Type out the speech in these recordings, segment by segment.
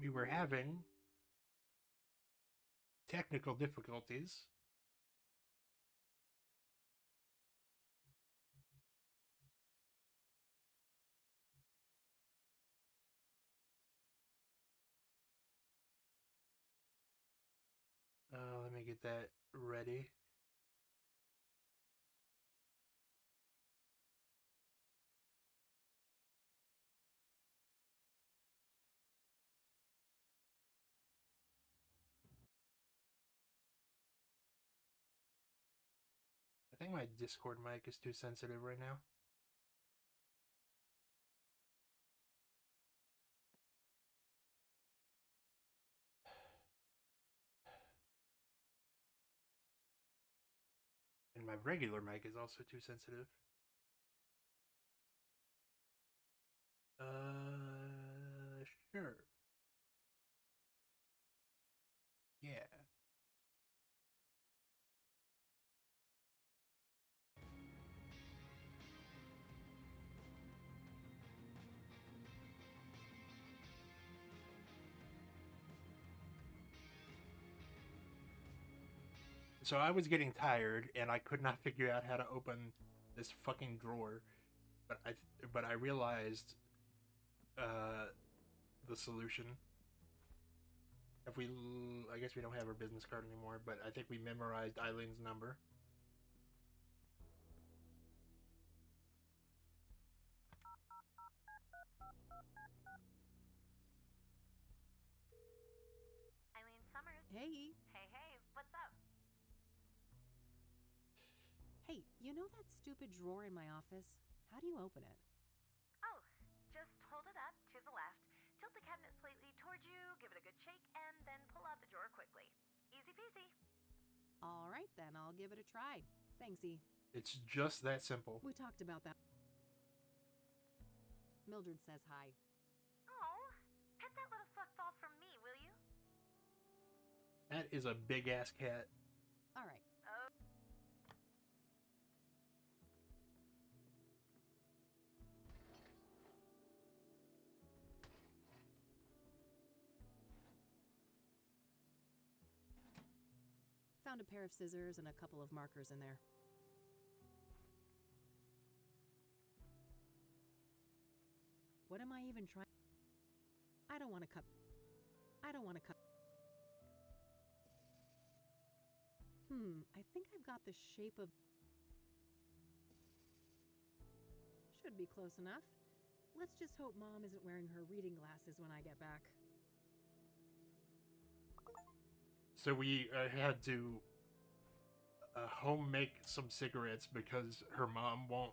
We were having technical difficulties. Let me get that ready. I think my Discord mic is too sensitive right now. And my regular mic is also too sensitive. Sure. Yeah. So I was getting tired and I could not figure out how to open this fucking drawer, but I realized uh the solution. If we I guess we don't have her business card anymore, but I think we memorized Eileen's number. Eileen Summers. Hey. Hey, hey, what's up? Hey, you know that stupid drawer in my office? How do you open it? Oh, just hold it up to the left, tilt the cabinet slightly towards you, give it a good shake, and then pull out the drawer quickly. Easy peasy. All right, then I'll give it a try. Thanks, E. It's just that simple. We talked about that. Mildred says hi. Oh, pet that little fluffball from me, will you? That is a big ass cat. All right. Oh, Found a pair of scissors and a couple of markers in there. What am I even trying? I don't want to cut. I don't want to cut. I think I've got the shape of. Should be close enough. Let's just hope Mom isn't wearing her reading glasses when I get back. So we had to home make some cigarettes because her mom won't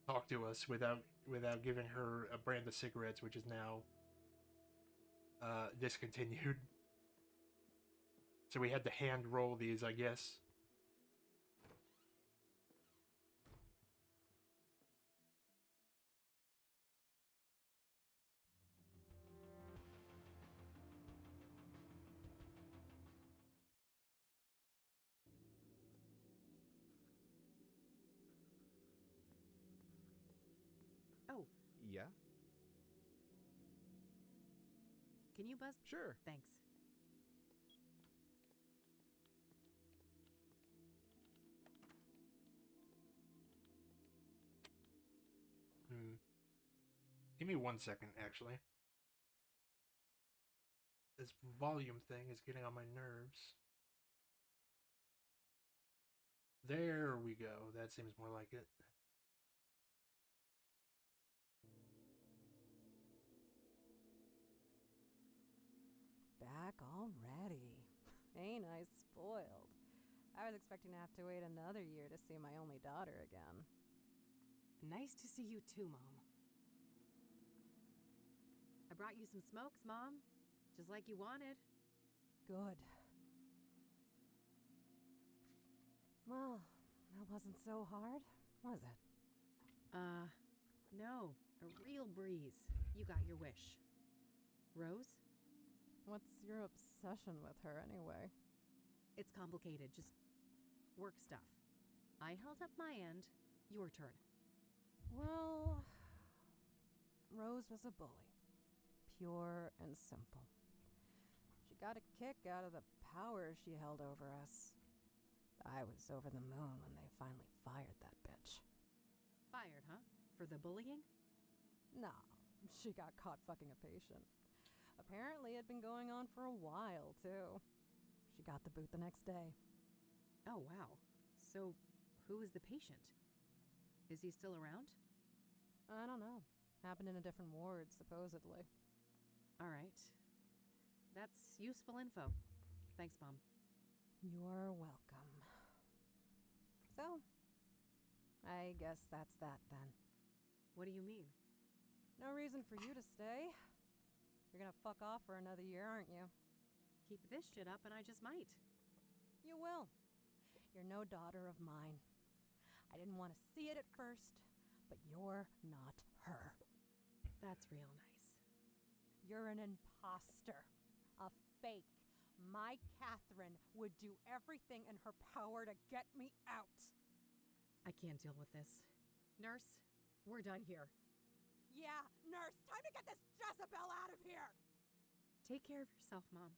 talk to us without giving her a brand of cigarettes, which is now discontinued. So we had to hand roll these, I guess. Oh, Yeah, can you buzz? sure. Thanks. Hmm. Give me 1 second, actually. This volume thing is getting on my nerves. There we go. That seems more like it. Back already. Ain't I spoiled? I was expecting to have to wait another year to see my only daughter again. Nice to see you too, Mom. I brought you some smokes, Mom. Just like you wanted. Good. Well, that wasn't so hard, was it? No. A real breeze. You got your wish. Rose? What's your obsession with her anyway? It's complicated. Just work stuff. I held up my end. Your turn. Well, Rose was a bully. pure and simple. She got a kick out of the power she held over us. I was over the moon when they finally fired that bitch. Fired, huh? For the bullying? Nah, she got caught fucking a patient. Apparently, it'd been going on for a while, too. She got the boot the next day. Oh, wow. So, who is the patient? Is he still around? I don't know. Happened in a different ward, supposedly. All right. That's useful info. Thanks, Mom. You're welcome. So, I guess that's that then. What do you mean? No reason for you to stay. You're gonna fuck off for another year, aren't you? Keep this shit up and I just might. You will. You're no daughter of mine. I didn't want to see it at first, but you're not her. That's real nice. You're an imposter. A fake. My Catherine would do everything in her power to get me out. I can't deal with this. Nurse, we're done here. Yeah, nurse, time to get this Jezebel out of here! Take care of yourself, Mom.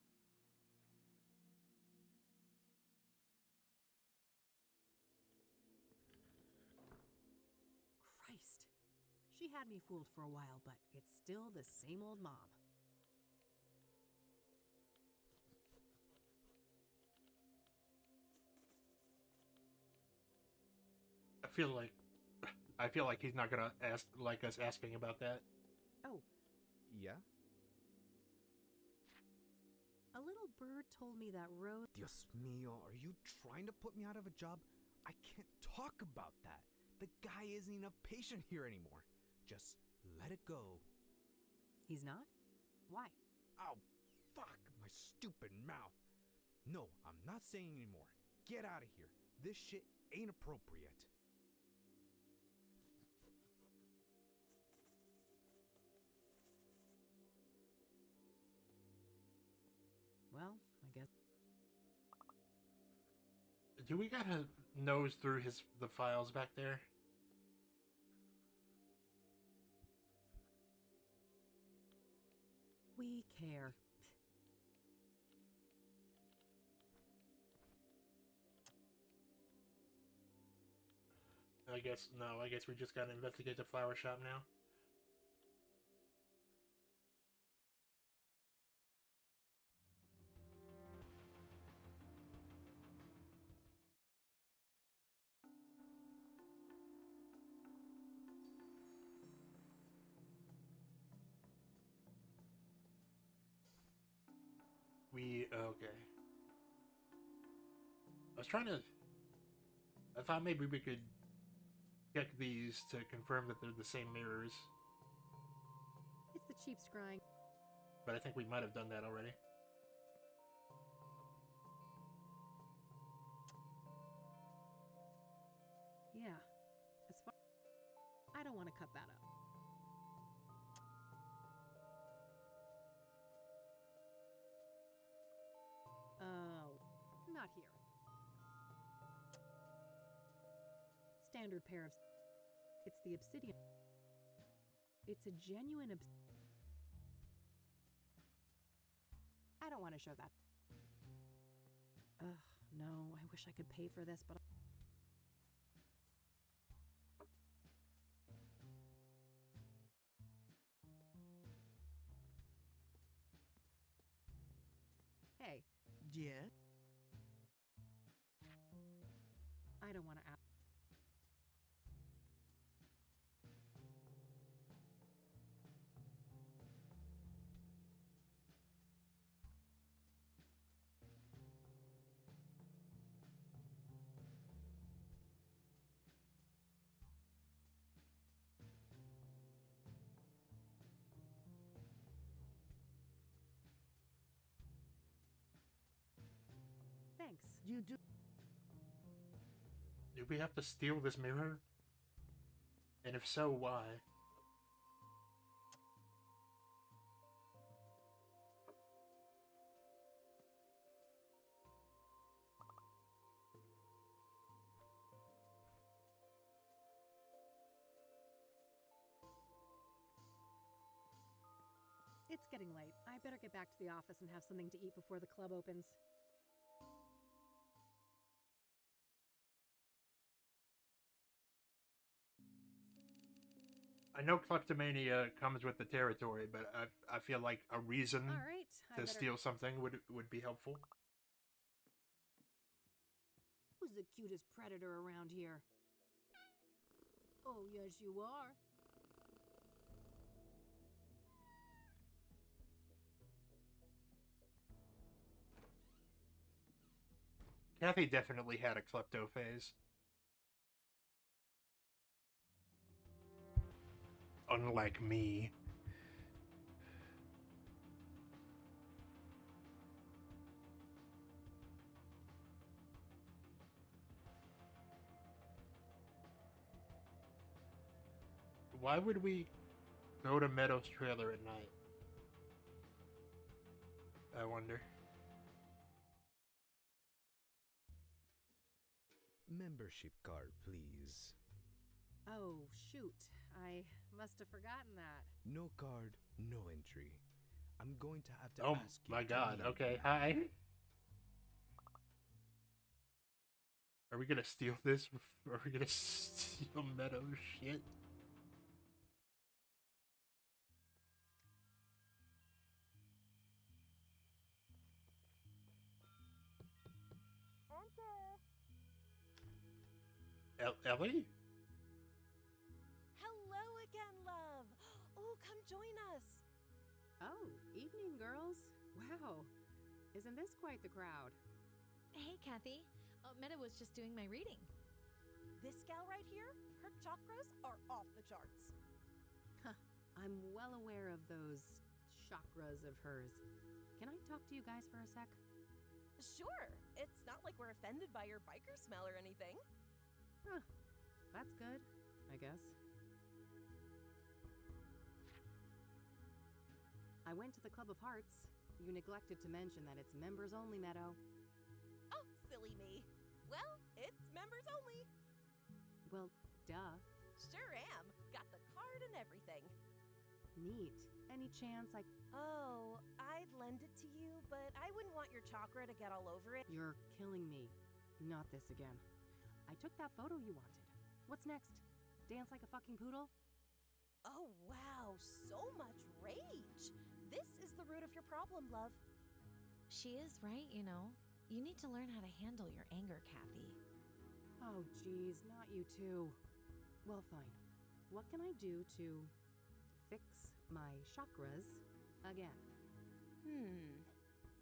Christ. She had me fooled for a while, but it's still the same old mom. I feel like he's not gonna ask like us asking about that. Oh, Yeah? a little bird told me that Rose. Dios mío, are you trying to put me out of a job? I can't talk about that. The guy isn't even a patient here anymore. Just let it go. He's not? Why? Ow, fuck, my stupid mouth. No, I'm not saying anymore. Get out of here. This shit ain't appropriate. Well, I guess. Do we gotta nose through the files back there? We care. I guess no. I guess we just gotta investigate the flower shop now. Okay. I was trying to. I thought maybe we could check these to confirm that they're the same mirrors, It's the cheap scrying. but I think we might have done that already. Yeah. As far. I don't want to cut that up. Not here. Standard pair of. It's the obsidian. It's a genuine I don't want to show that. Ugh, no, I wish I could pay for this, but. Hey, Yeah? I don't want to ask. Thanks. You do. Do we have to steal this mirror? And if so, why? It's getting late. I better get back to the office and have something to eat before the club opens. I know kleptomania comes with the territory, but I feel like a reason All right. I to better... steal something would be helpful. Who's the cutest predator around here? Oh, yes, you are. Kathy definitely had a klepto phase. Unlike me. Why would we go to Meadows trailer at night? I wonder. Membership card, please. Oh, shoot. I must have forgotten that. No card, no entry. I'm going to have to Oh ask you my to god, leave. okay, hi. Are we gonna steal this? Are we gonna steal Meadows shit? Ellie? Hello again, love. Oh, come join us. Oh, evening, girls. Wow. Isn't this quite the crowd? Hey, Kathy. Meta was just doing my reading. This gal right here, her chakras are off the charts. Huh. I'm well aware of those chakras of hers. Can I talk to you guys for a sec? Sure, it's not like we're offended by your biker smell or anything. Huh. That's good, I guess. I went to the Club of Hearts. You neglected to mention that it's members only, Meadow. Oh, silly me. Well, it's members only. Well, duh. Sure am. Got the card and everything. Neat. Any chance I... Oh, I'd lend it to you, but I wouldn't want your chakra to get all over it. You're killing me. Not this again. I took that photo you wanted. What's next? Dance like a fucking poodle? Oh, wow. So much rage. This is the root of your problem, love. She is right, you know. You need to learn how to handle your anger, Kathy. Oh, geez, not you too. Well, fine. What can I do to fix my chakras again?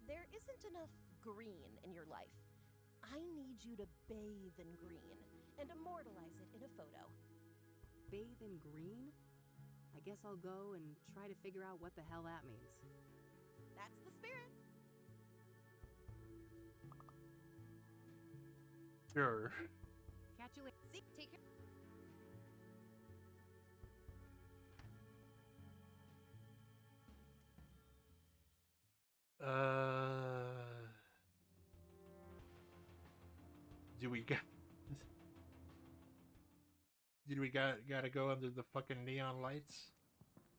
There isn't enough green in your life. I need you to bathe in green and immortalize it in a photo. Bathe in green? I guess I'll go and try to figure out what the hell that means. That's the spirit. Sure. Catch you later. See, Take care. Do we got? Did we gotta go under the fucking neon lights?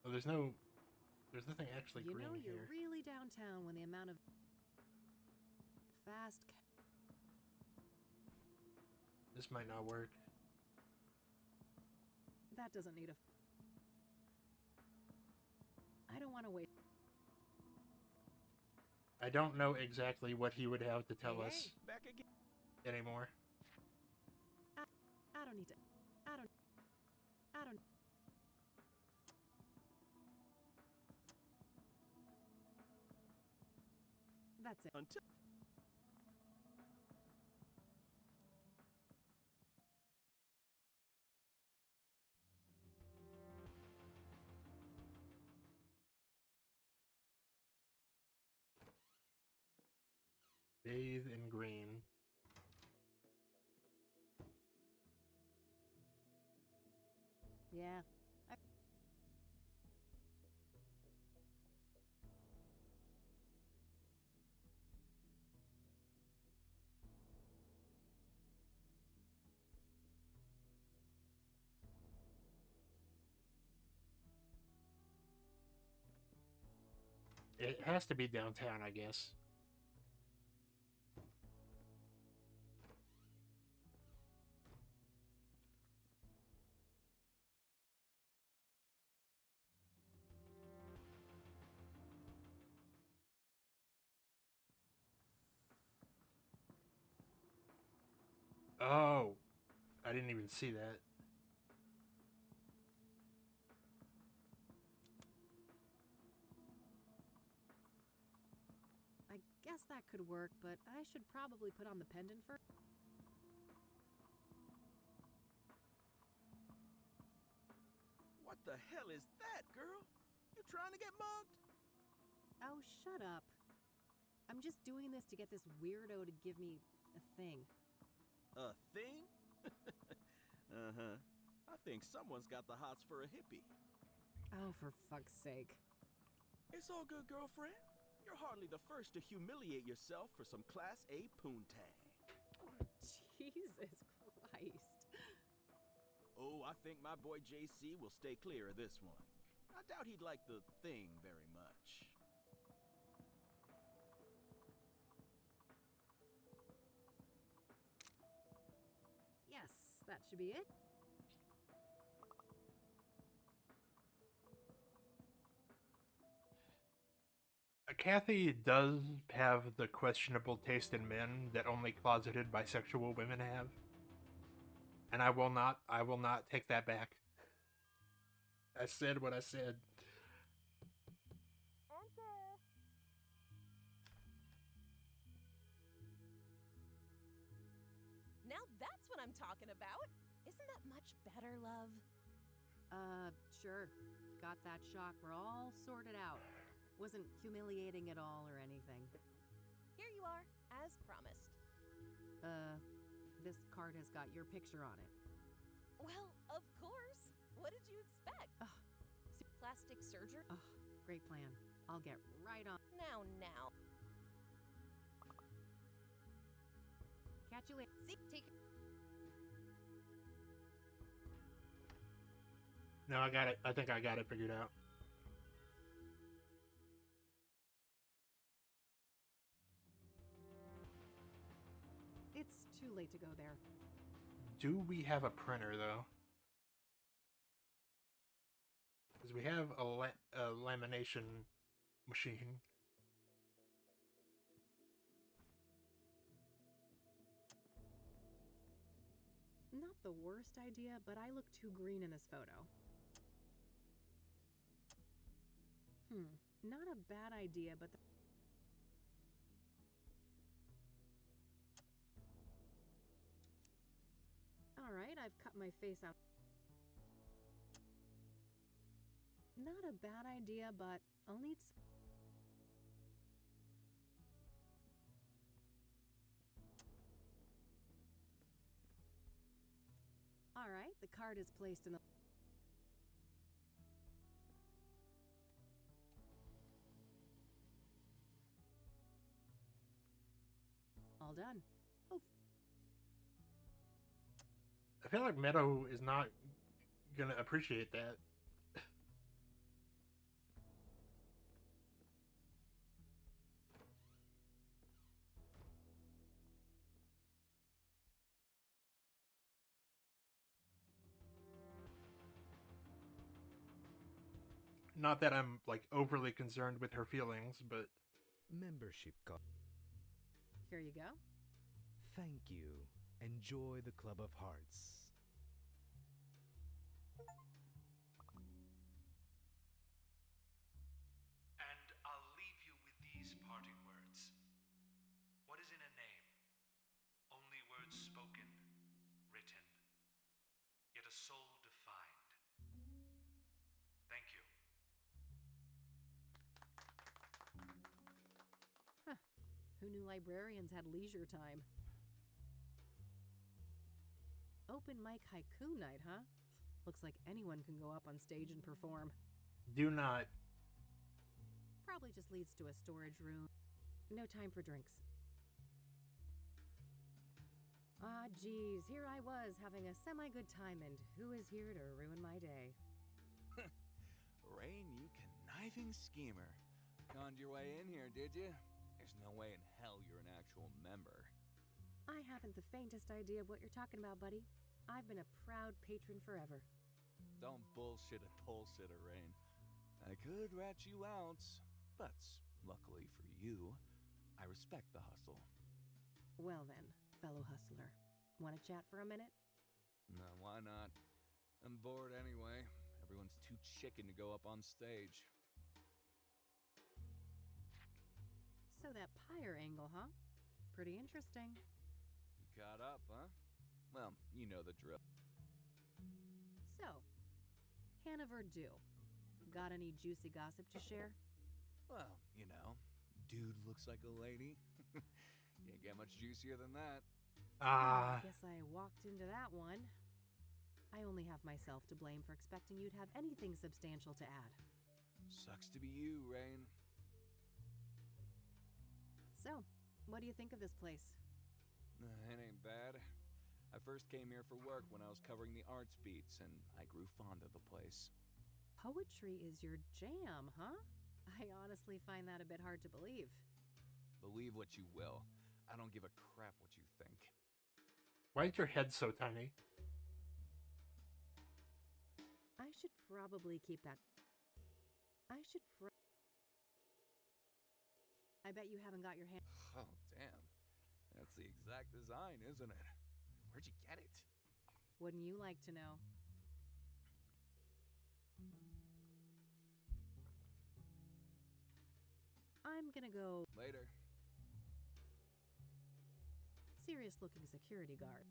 Oh, there's nothing actually You green know you're here. really downtown when the amount of fast... This might not work. That doesn't need a... I don't want to wait. I don't know exactly what he would have to tell Hey, us Back again. anymore. I don't need to... I don't... That's it. Until Bathe in green. Yeah. It has to be downtown, I guess. Oh, I didn't even see that. I guess that could work, but I should probably put on the pendant first. What the hell is that, girl? You trying to get mugged? Oh, shut up. I'm just doing this to get this weirdo to give me a thing. A thing? Uh-huh. I think someone's got the hots for a hippie. Oh, for fuck's sake. It's all good, girlfriend. You're hardly the first to humiliate yourself for some Class A poontang. Jesus Christ. Oh, I think my boy JC will stay clear of this one. I doubt he'd like the thing very much. Yes, that should be it. Kathy does have the questionable taste in men that only closeted bisexual women have. And I will not take that back. I said what I said. Now that's what I'm talking about. Isn't that much better, love? Sure. Got that chakra all sorted out. Wasn't humiliating at all or anything. Here you are, as promised. This card has got your picture on it. Well, of course. What did you expect? Ugh. Plastic surgery? Ugh, great plan. I'll get right on. Now. Catch you later. See, take No, I got it. I think I got it figured out. It's too late to go there. Do we have a printer, though? Because we have a lamination machine. Not the worst idea, but I look too green in this photo. Not a bad idea, but Alright, I've cut my face out. Not a bad idea, but I'll need Alright, the card is placed in the all done. Oh, I feel like Meadow is not gonna appreciate that. Not that I'm like overly concerned with her feelings, but Membership card. here you go. Thank you. Enjoy the Club of Hearts. And I'll leave you with these parting words. What is in a name? Only words spoken, written, yet a soul defined. Thank you. Who knew librarians had leisure time? Open mic haiku night, huh? Looks like anyone can go up on stage and perform. do not. Probably just leads to a storage room. No time for drinks. Ah, geez, here I was having a semi-good time, and who is here to ruin my day? Rain, you conniving schemer. Conned your way in here, did you? There's no way in hell you're an actual member. I haven't the faintest idea of what you're talking about, buddy. I've been a proud patron forever. Don't bullshit a bullshitter, Rain. I could rat you out, but luckily for you, I respect the hustle. Well then, fellow hustler. Want to chat for a minute? No, why not? I'm bored anyway. Everyone's too chicken to go up on stage. So that pyre angle, huh? Pretty interesting. You caught up, huh? Well, you know the drill. So, Hannah Verdue. Got any juicy gossip to share? Well, you know, dude looks like a lady. Can't get much juicier than that. I guess I walked into that one. I only have myself to blame for expecting you'd have anything substantial to add. Sucks to be you, Rain. So, what do you think of this place? It ain't bad. I first came here for work when I was covering the arts beats, and I grew fond of the place. Poetry is your jam, huh? I honestly find that a bit hard to believe. Believe what you will. I don't give a crap what you think. Why is your head so tiny? I should probably keep that. I bet you haven't got your hand. Oh, damn. That's the exact design, isn't it? Where'd you get it? Wouldn't you like to know? I'm gonna go. Later. Serious looking security guard.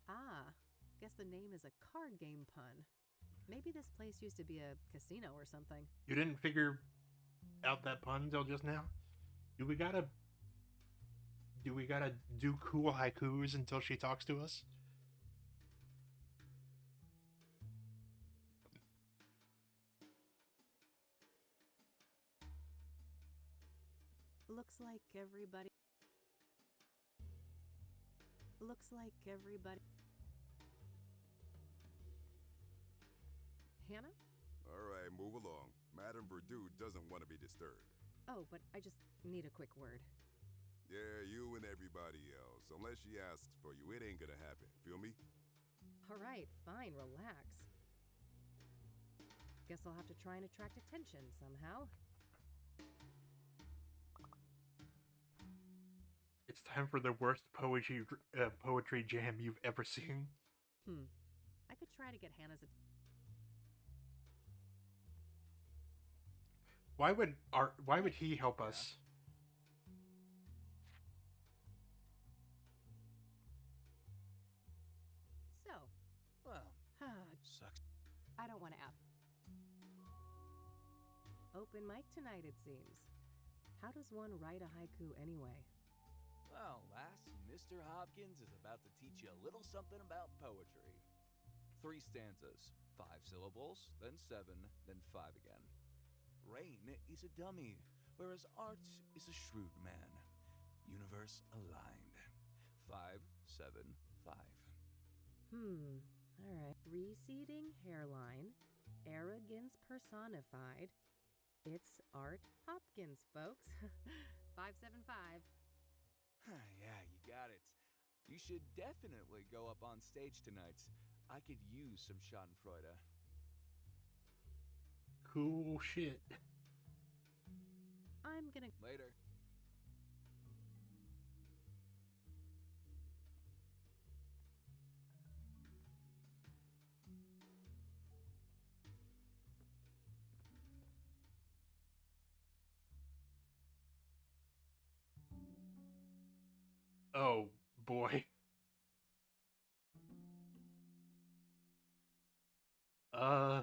Ah, guess the name is a card game pun. Maybe this place used to be a casino or something. You didn't figure out that pun till just now? Do we gotta do cool haikus until she talks to us? Looks like everybody. Hannah? All right, move along. Madame Verdue doesn't want to be disturbed. Oh, but I just need a quick word. Yeah, you and everybody else. Unless she asks for you, it ain't gonna happen. Feel me? All right, fine, relax. Guess I'll have to try and attract attention somehow. It's time for the worst poetry jam you've ever seen. I could try to get Hannah's Why would he help us? So, Well, sucks. I don't want to app. Open mic tonight, it seems. How does one write a haiku anyway? Well, lass, Mr. Hopkins is about to teach you a little something about poetry. 3 stanzas, 5 syllables, then 7, then 5 again. Rain is a dummy, whereas Art is a shrewd man. Universe aligned. 5, 7, 5. Alright. Receding hairline, arrogance personified. It's Art Hopkins, folks. 575. Yeah, you got it. You should definitely go up on stage tonight. I could use some Schadenfreude. Cool shit. I'm gonna. Later. Oh boy. Uh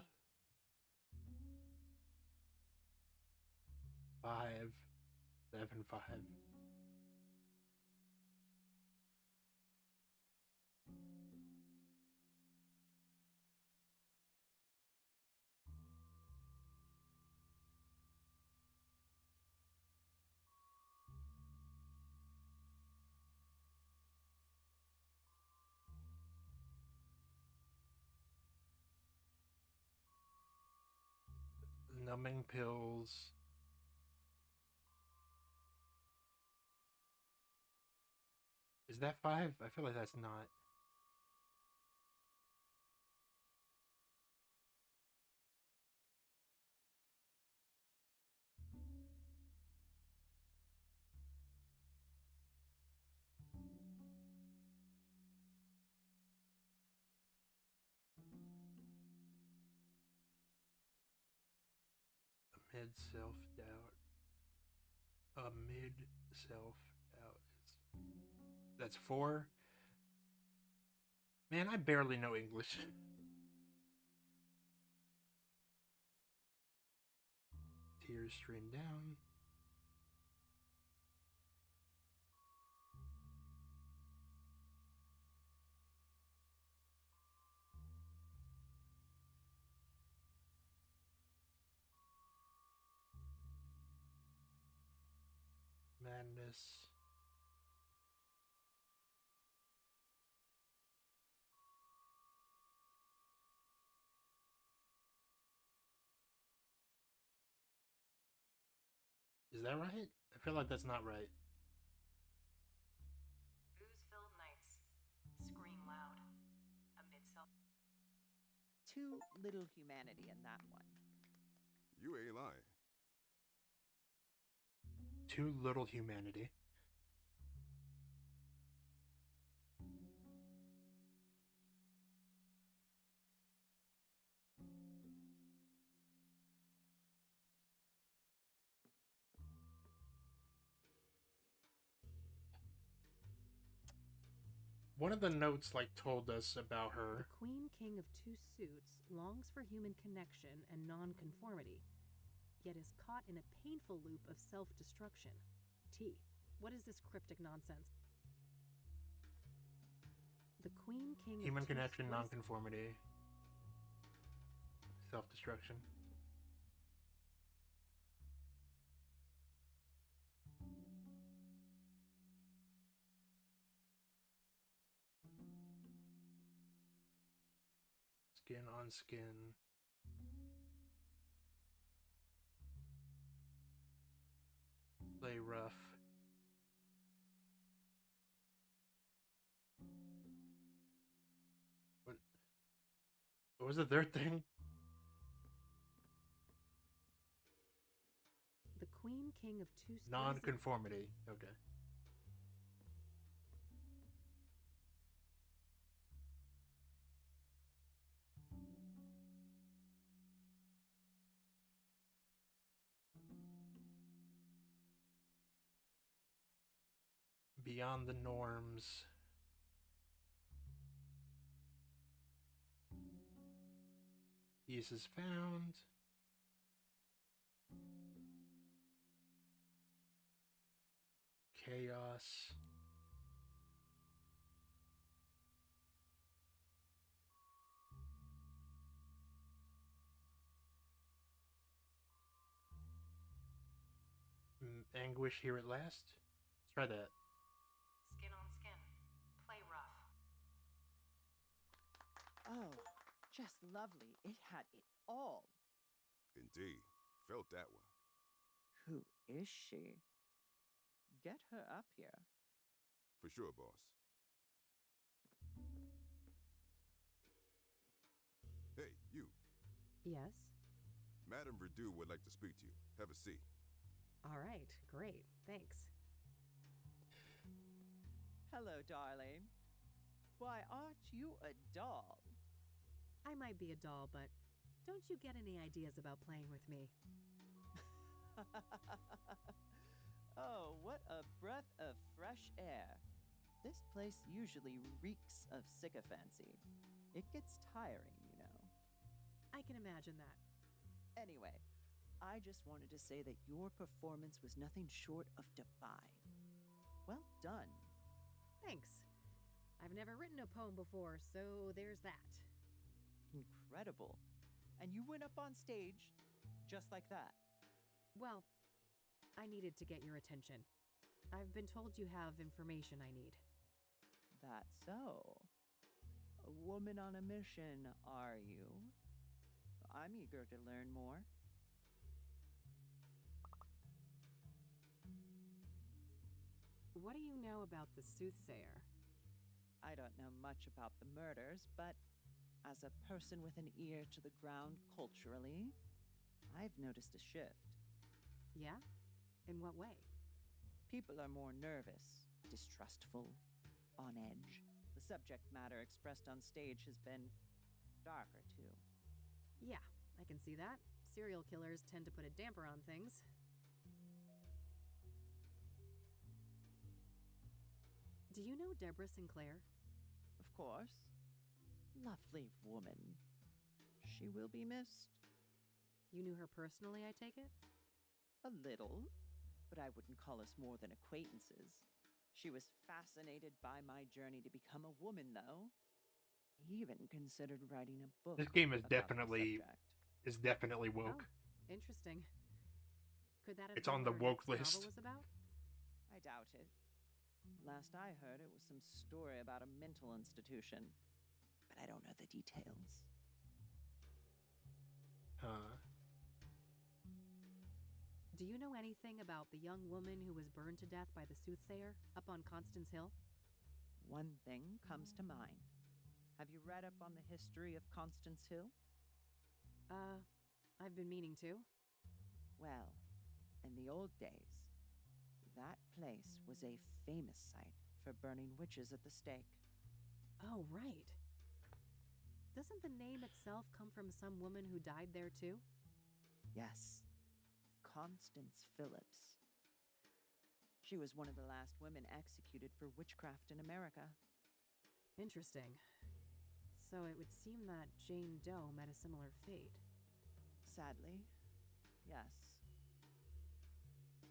5, 7, 5. Numbing pills. Is that 5? I feel like that's not. Amid self-doubt. Amid self-doubt. That's 4. Man, I barely know English. Tears stream down. Madness. Is that right? I feel like that's not right. Booze-filled nights. Scream loud. Amid self. Too little humanity in that one. You ain't lying. Too little humanity. One of the notes told us about her. The Queen King of Two Suits longs for human connection and non-conformity, yet is caught in a painful loop of self-destruction. T. What is this cryptic nonsense? The Queen King Human of Two connection, Suits. non-conformity, self-destruction. Skin on skin. Play rough. What was the third thing? The Queen King of Two Suits. Non-conformity. Okay. Beyond the norms. Peace is found. Chaos. Anguish here at last. Let's try that. Skin on skin. Play rough. Oh, just lovely. It had it all. Indeed. Felt that one. Who is she? Get her up here. For sure, boss. Hey, you. Yes? Madame Verdu would like to speak to you. Have a seat. All right, great. Thanks. Hello, darling. Why, aren't you a doll? I might be a doll, but don't you get any ideas about playing with me? Oh, what a breath of fresh air. This place usually reeks of sycophancy. It gets tiring, you know. I can imagine that. Anyway, I just wanted to say that your performance was nothing short of divine. Well done. Thanks. I've never written a poem before, so there's that. Incredible. And you went up on stage just like that. Well, I needed to get your attention. I've been told you have information I need. That's so. A woman on a mission, are you? I'm eager to learn more. What do you know about the soothsayer? I don't know much about the murders, but as a person with an ear to the ground culturally, I've noticed a shift. Yeah? In what way? People are more nervous, distrustful, on edge. The subject matter expressed on stage has been darker, too. Yeah, I can see that. Serial killers tend to put a damper on things. Do you know Deborah Sinclair? Of course. Lovely woman. She will be missed. You knew her personally, I take it? A little, but I wouldn't call us more than acquaintances. She was fascinated by my journey to become a woman, though. Even considered writing a book. This game is about the definitely woke. Oh, interesting. Could that have It's been on the what her woke next list. novel was about? I doubt it. Last I heard, it was some story about a mental institution, but I don't know the details. Do you know anything about the young woman who was burned to death by the soothsayer up on Constance Hill? One thing comes to mind. Have you read up on the history of Constance Hill? I've been meaning to. Well, in the old days, that place was a famous site for burning witches at the stake. Oh, right. Doesn't the name itself come from some woman who died there too? Yes, Constance Phillips. She was one of the last women executed for witchcraft in America. Interesting. So it would seem that Jane Doe met a similar fate. Sadly, yes.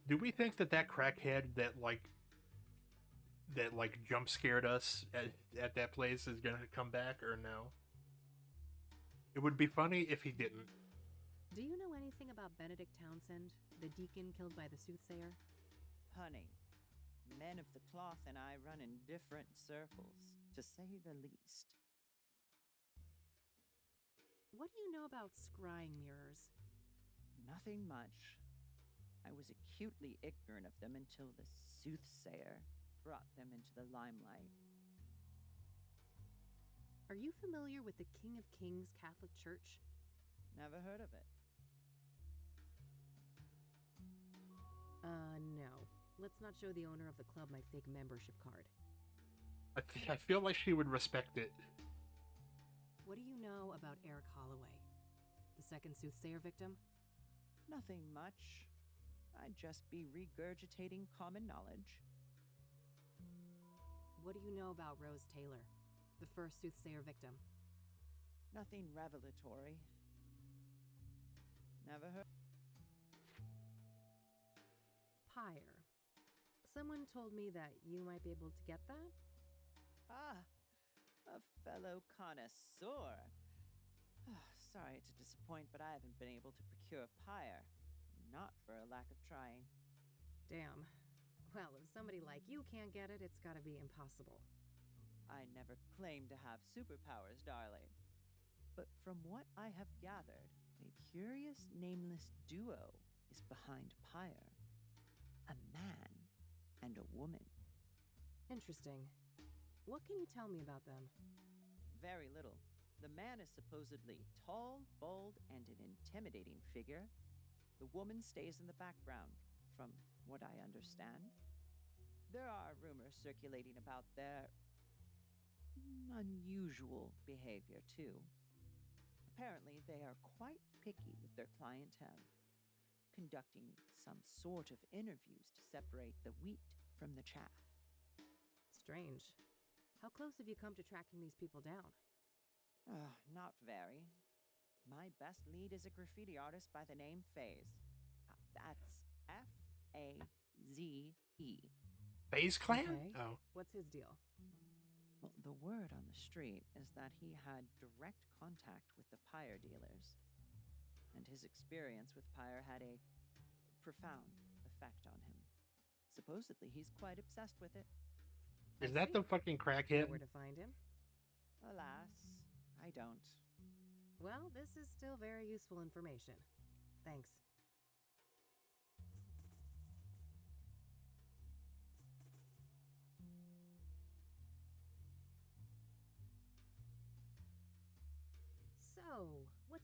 Do we think that crackhead that jump scared us at that place is gonna come back, or no? It would be funny if he didn't. Do you know anything about Benedict Townsend, the deacon killed by the soothsayer? Honey, men of the cloth and I run in different circles, to say the least. What do you know about scrying mirrors? Nothing much. I was acutely ignorant of them until the soothsayer brought them into the limelight. Are you familiar with the King of Kings Catholic Church? Never heard of it. No. Let's not show the owner of the club my fake membership card. I feel like she would respect it. What do you know about Eric Holloway, the second soothsayer victim? Nothing much. I'd just be regurgitating common knowledge. What do you know about Rose Taylor, the first soothsayer victim? Nothing revelatory. Never heard. Pyre. Someone told me that you might be able to get that? Ah, a fellow connoisseur. Sorry to disappoint, but I haven't been able to procure pyre. Not for a lack of trying. Damn. Well, if somebody like you can't get it, it's gotta be impossible. I never claimed to have superpowers, darling. But from what I have gathered, a curious nameless duo is behind pyre. A man and a woman. Interesting. What can you tell me about them? Very little. The man is supposedly tall, bold, and an intimidating figure. The woman stays in the background, from what I understand. There are rumors circulating about their unusual behavior, too. Apparently, they are quite picky with their clientele, conducting some sort of interviews to separate the wheat from the chaff. Strange. How close have you come to tracking these people down? Not very. My best lead is a graffiti artist by the name FaZe. That's F-A-Z-E. FaZe Clan? Okay. Oh. What's his deal? Well, the word on the street is that he had direct contact with the pyre dealers. And his experience with pyre had a profound effect on him. Supposedly, he's quite obsessed with it. Is that the fucking crackhead? Where to find him? Alas, I don't. Well, this is still very useful information. Thanks.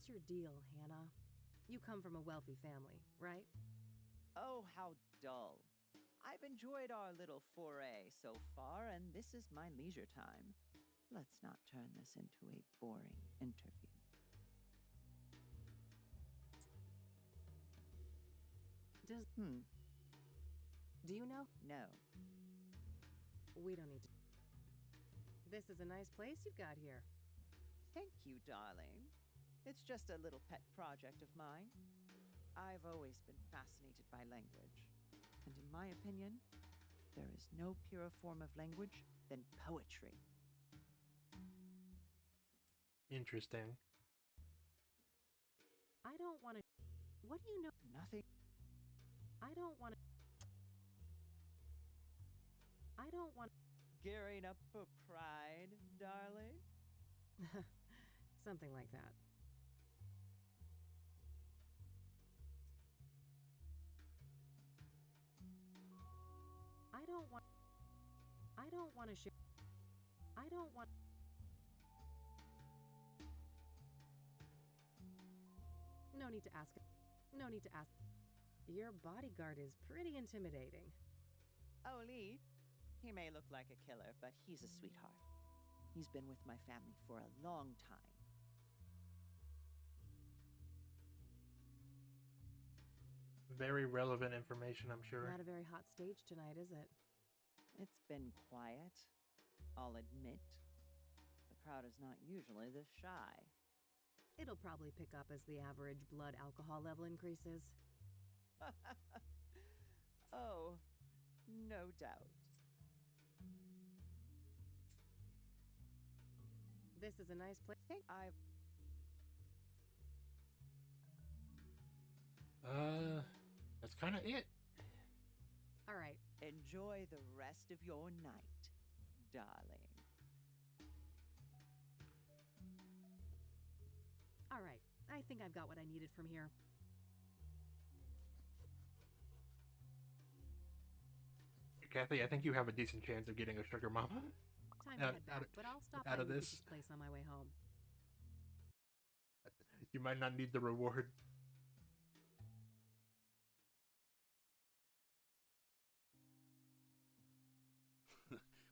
What's your deal, Hannah? You come from a wealthy family, right? Oh, how dull. I've enjoyed our little foray so far, and this is my leisure time. Let's not turn this into a boring interview. Do you know? No. We don't need to. This is a nice place you've got here. Thank you, darling. It's just a little pet project of mine. I've always been fascinated by language. And in my opinion, there is no purer form of language than poetry. Interesting. I don't want to. What do you know? Nothing. I don't want to. I don't want. Gearing up for Pride, darling? Something like that. I don't want to share. I don't want. No need to ask. No need to ask. Your bodyguard is pretty intimidating. Oh, Lee. He may look like a killer, but he's a sweetheart. He's been with my family for a long time. Very relevant information, I'm sure. Not a very hot stage tonight, is it? It's been quiet, I'll admit. The crowd is not usually this shy. It'll probably pick up as the average blood alcohol level increases. Oh, no doubt. This is a nice place. That's kind of it. All right. Enjoy the rest of your night, darling. All right. I think I've got what I needed from here. Kathy, I think you have a decent chance of getting a sugar mama. Time to head back, but I'll stop by out of Lucas's this. place on my way home. You might not need the reward.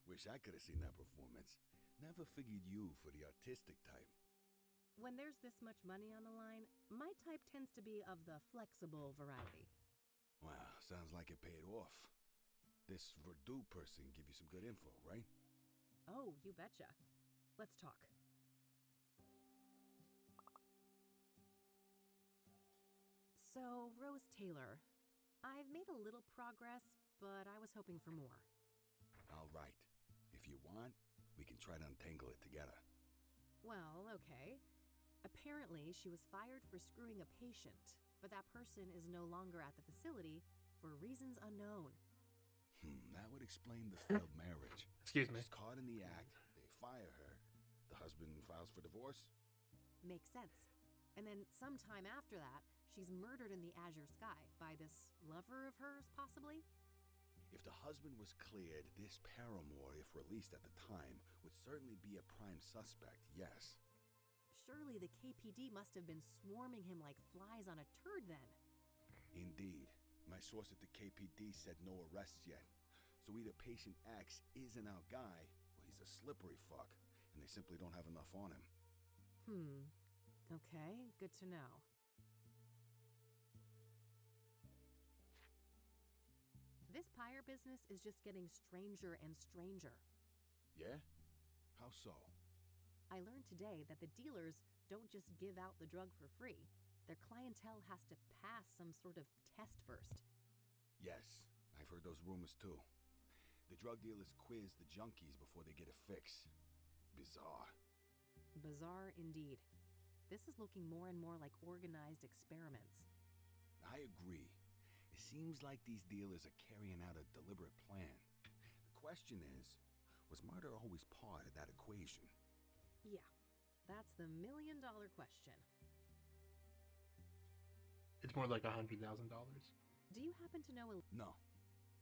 Wish I could have seen that performance. Never figured you for the artistic type. When there's this much money on the line, my type tends to be of the flexible variety. Wow, sounds like it paid off. This Verdú person give you some good info, right? Oh, you betcha. Let's talk. So, Rose Taylor, I've made a little progress, but I was hoping for more. All right. If you want, we can try to untangle it together. Well, okay. Apparently, she was fired for screwing a patient, but that person is no longer at the facility for reasons unknown. That would explain the failed marriage. Excuse me. She's caught in the act, they fire her, the husband files for divorce. Makes sense. And then sometime after that, she's murdered in the azure sky by this lover of hers, possibly? If the husband was cleared, this paramour, if released at the time, would certainly be a prime suspect, yes. Surely the KPD must have been swarming him like flies on a turd then. Indeed. My source at the KPD said no arrests yet. So either patient X isn't our guy, or he's a slippery fuck, and they simply don't have enough on him. Okay, good to know. This pyre business is just getting stranger and stranger. Yeah? How so? I learned today that the dealers don't just give out the drug for free. Their clientele has to pass some sort of test first. Yes, I've heard those rumors too. The drug dealers quiz the junkies before they get a fix. Bizarre. Bizarre indeed. This is looking more and more like organized experiments. I agree. It seems like these dealers are carrying out a deliberate plan. The question is, was murder always part of that equation? Yeah, that's the million-dollar question. It's more like $100,000. Do you happen to know No.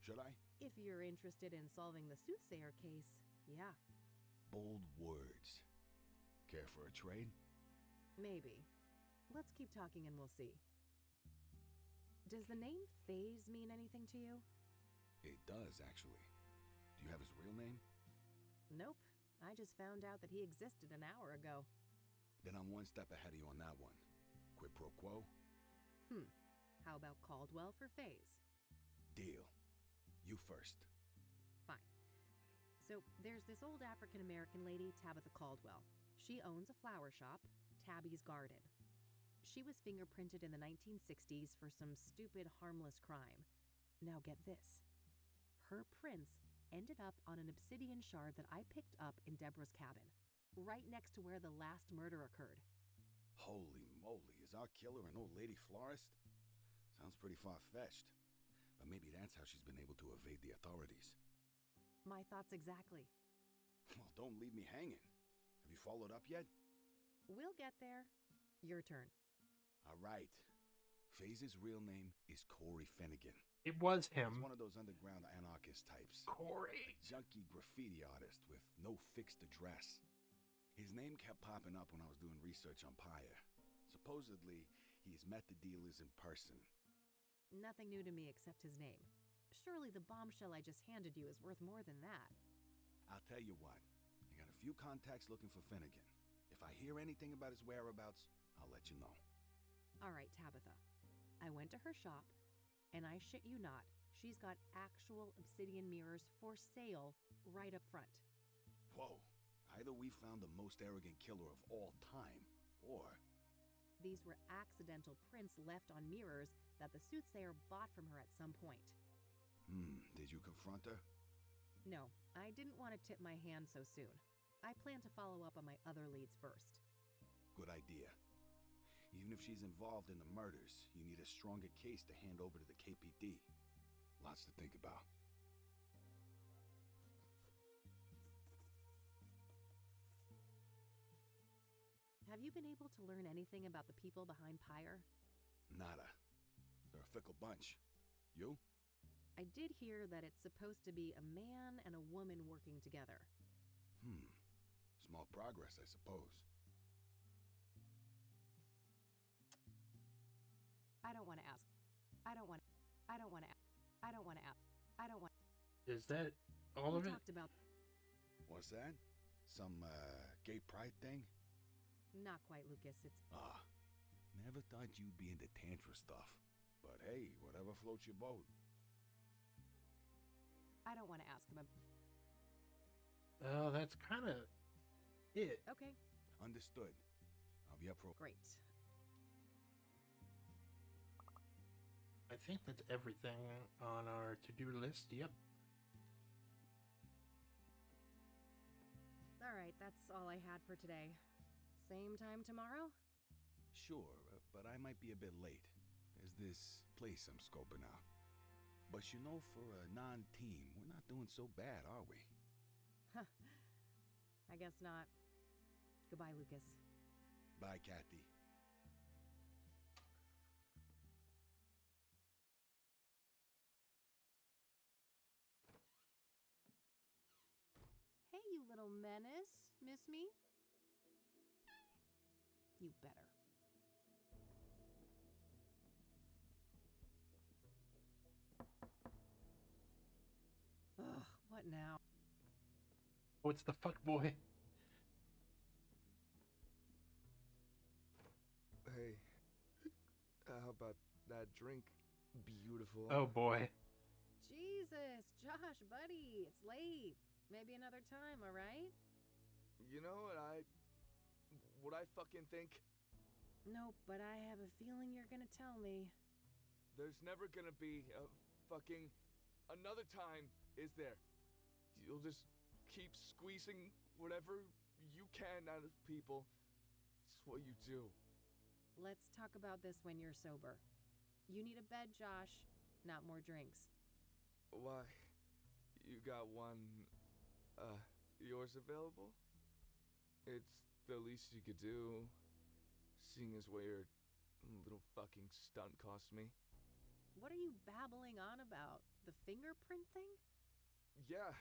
Should I? if you're interested in solving the soothsayer case? Yeah, Bold words. Care for a trade? maybe. Let's keep talking and we'll see. Does the name Phase mean anything to you? It does, actually. Do you have his real name? Nope. I just found out that he existed an hour ago. Then I'm one step ahead of you on that one. Quid pro quo? How about Caldwell for Phase? Deal. You first. Fine. So, there's this old African-American lady, Tabitha Caldwell. She owns a flower shop, Tabby's Garden. She was fingerprinted in the 1960s for some stupid, harmless crime. Now get this. Her prints ended up on an obsidian shard that I picked up in Deborah's cabin, right next to where the last murder occurred. Holy moly, is our killer an old lady florist? Sounds pretty far-fetched. But maybe that's how she's been able to evade the authorities. My thoughts exactly. Well, don't leave me hanging. Have you followed up yet? We'll get there. Your turn. All right. Phase's real name is Corey Finnegan. It was He's him. one of those underground anarchist types. Corey. A junky graffiti artist with no fixed address. His name kept popping up when I was doing research on Pyre. Supposedly, he's met the dealers in person. Nothing new to me except his name. Surely the bombshell I just handed you is worth more than that. I'll tell you what. I got a few contacts looking for Finnegan. If I hear anything about his whereabouts, I'll let you know. All right, Tabitha. I went to her shop, and I shit you not, she's got actual obsidian mirrors for sale right up front. Whoa. Either we found the most arrogant killer of all time, or... These were accidental prints left on mirrors that the soothsayer bought from her at some point. Did you confront her? No, I didn't want to tip my hand so soon. I plan to follow up on my other leads first. Good idea. Even if she's involved in the murders, you need a stronger case to hand over to the KPD. Lots to think about. Have you been able to learn anything about the people behind Pyre? Nada. They're a fickle bunch. You? I did hear that it's supposed to be a man and a woman working together. Small progress, I suppose. I don't want to ask. I don't want to Is that all We of it? talked about What's that? Some, gay pride thing? not quite, Lucas. It's Never thought you'd be into tantra stuff. But hey, whatever floats your boat. I don't want to ask him. Oh, that's kind of it. Okay, Understood. I'll be up for... great. I think that's everything on our to-do list. Yep. All right, that's all I had for today. Same time tomorrow? Sure, but I might be a bit late. There's this place I'm scoping out. But you know, for a non-team, we're not doing so bad, are we? Huh. I guess not. Goodbye, Lucas. Bye, Kathy. Hey, you little menace. Miss me? You better. Ugh, what now? Oh, it's the fuck boy. Hey, how about that drink? Beautiful. Oh boy. Jesus, Josh, buddy, it's late. Maybe another time, all right? You know what I fucking think? Nope, but I have a feeling you're gonna tell me. There's never gonna be a fucking another time, is there? You'll just keep squeezing whatever you can out of people. It's what you do. Let's talk about this when you're sober. You need a bed, Josh, not more drinks. Why? You got one, yours available? It's the least you could do, seeing as what your little fucking stunt cost me. What are you babbling on about? The fingerprint thing? Yeah,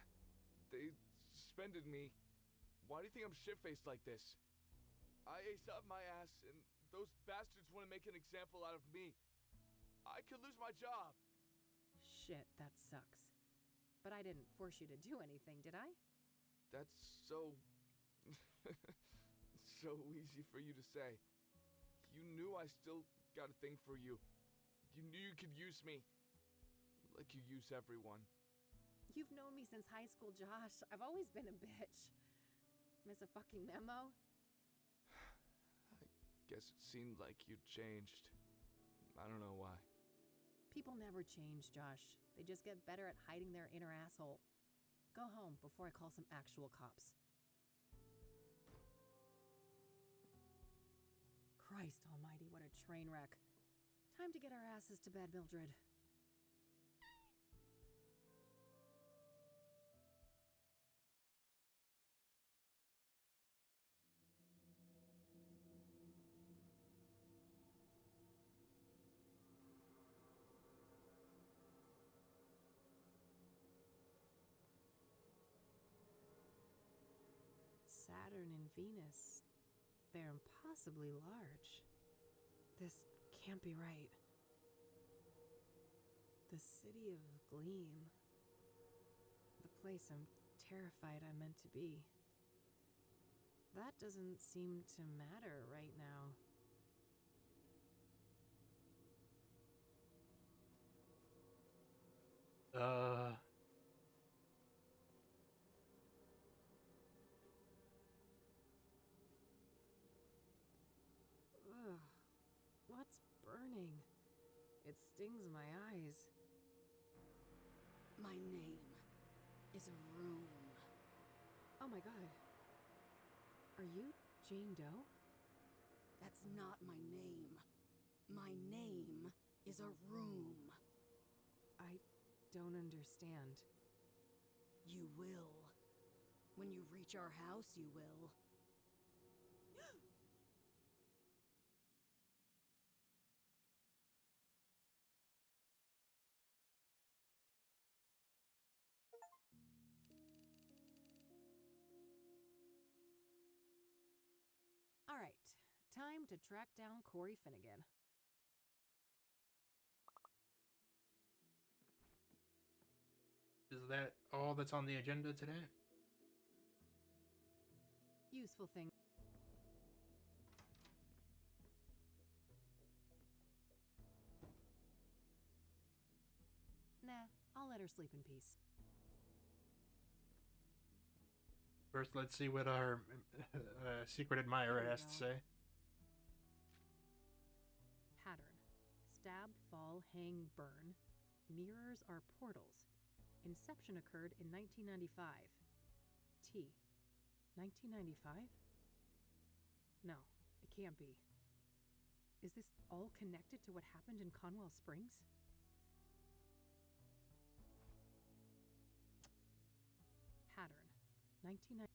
they suspended me. Why do you think I'm shit-faced like this? I aced up my ass, and Those bastards want to make an example out of me. I could lose my job. Shit, that sucks. But I didn't force you to do anything, did I? That's so... so easy for you to say. You knew I still got a thing for you. You knew you could use me. Like you use everyone. You've known me since high school, Josh. I've always been a bitch. Miss a fucking memo? I guess it seemed like you'd changed. I don't know why. People never change, Josh. They just get better at hiding their inner asshole. Go home before I call some actual cops. Christ almighty, what a train wreck. Time to get our asses to bed, Mildred. Saturn and Venus. They're impossibly large. This can't be right. The city of Gleam. The place I'm terrified I'm meant to be. That doesn't seem to matter right now. Ugh. What's burning? It stings my eyes. My name is a room. Oh my god. Are you Jane Doe? That's not my name. My name is a room. I don't understand. You will. When you reach our house, you will. All right, time to track down Corey Finnegan. Is that all that's on the agenda today? Useful thing. Nah, I'll let her sleep in peace. First, let's see what our secret admirer has to say. Pattern. Stab, fall, hang, burn. Mirrors are portals. Inception occurred in 1995. T. 1995? No, it can't be. Is this all connected to what happened in Conwell Springs? Pattern. 1990.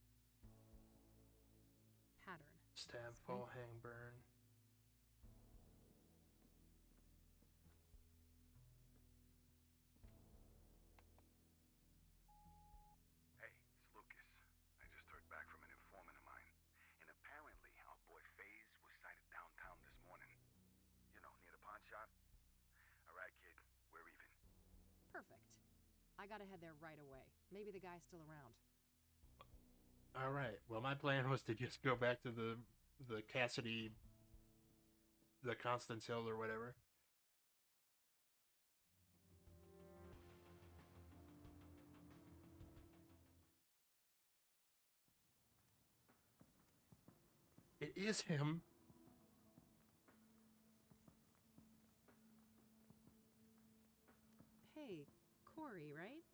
Pattern. Stab, fall, hang, burn. Hey, it's Lucas. I just heard back from an informant of mine. And apparently our boy FaZe was sighted downtown this morning. You know, near the pawn shop. Alright, kid. We're even. Perfect. I gotta head there right away. Maybe the guy's still around. Alright, well my plan was to just go back to the Cassidy, the Constance Hill or whatever. It is him. Hey, Corey, right?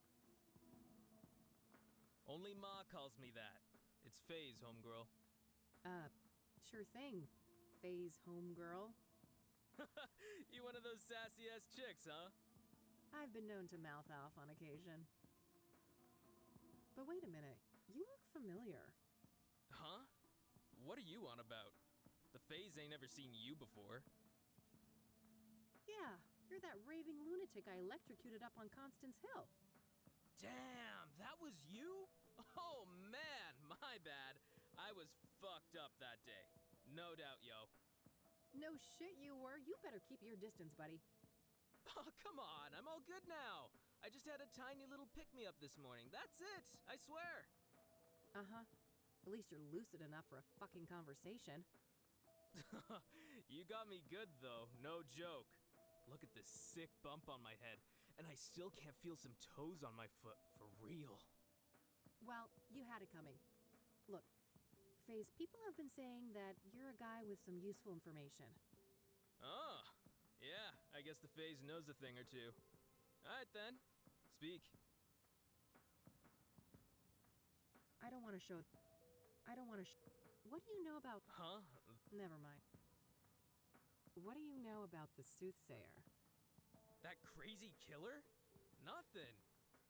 Only Ma calls me that. It's FaZe, homegirl. Sure thing. FaZe homegirl. You one of those sassy-ass chicks, huh? I've been known to mouth off on occasion. But wait a minute. You look familiar. Huh? What are you on about? The FaZe ain't never seen you before. Yeah, you're that raving lunatic I electrocuted up on Constance Hill. Damn, that was you? Oh man, my bad. I was fucked up that day. No doubt, yo. No shit you were. You better keep your distance, buddy. Oh, come on. I'm all good now. I just had a tiny little pick-me-up this morning. That's it. I swear. Uh-huh. At least you're lucid enough for a fucking conversation. You got me good, though. No joke. Look at this sick bump on my head, and I still can't feel some toes on my foot, for real. Well, you had it coming. Look, FaZe, people have been saying that you're a guy with some useful information. Oh, yeah, I guess the FaZe knows a thing or two. Alright then, speak. I don't want to show... What do you know about... Huh? Never mind. What do you know about the soothsayer? That crazy killer? Nothing.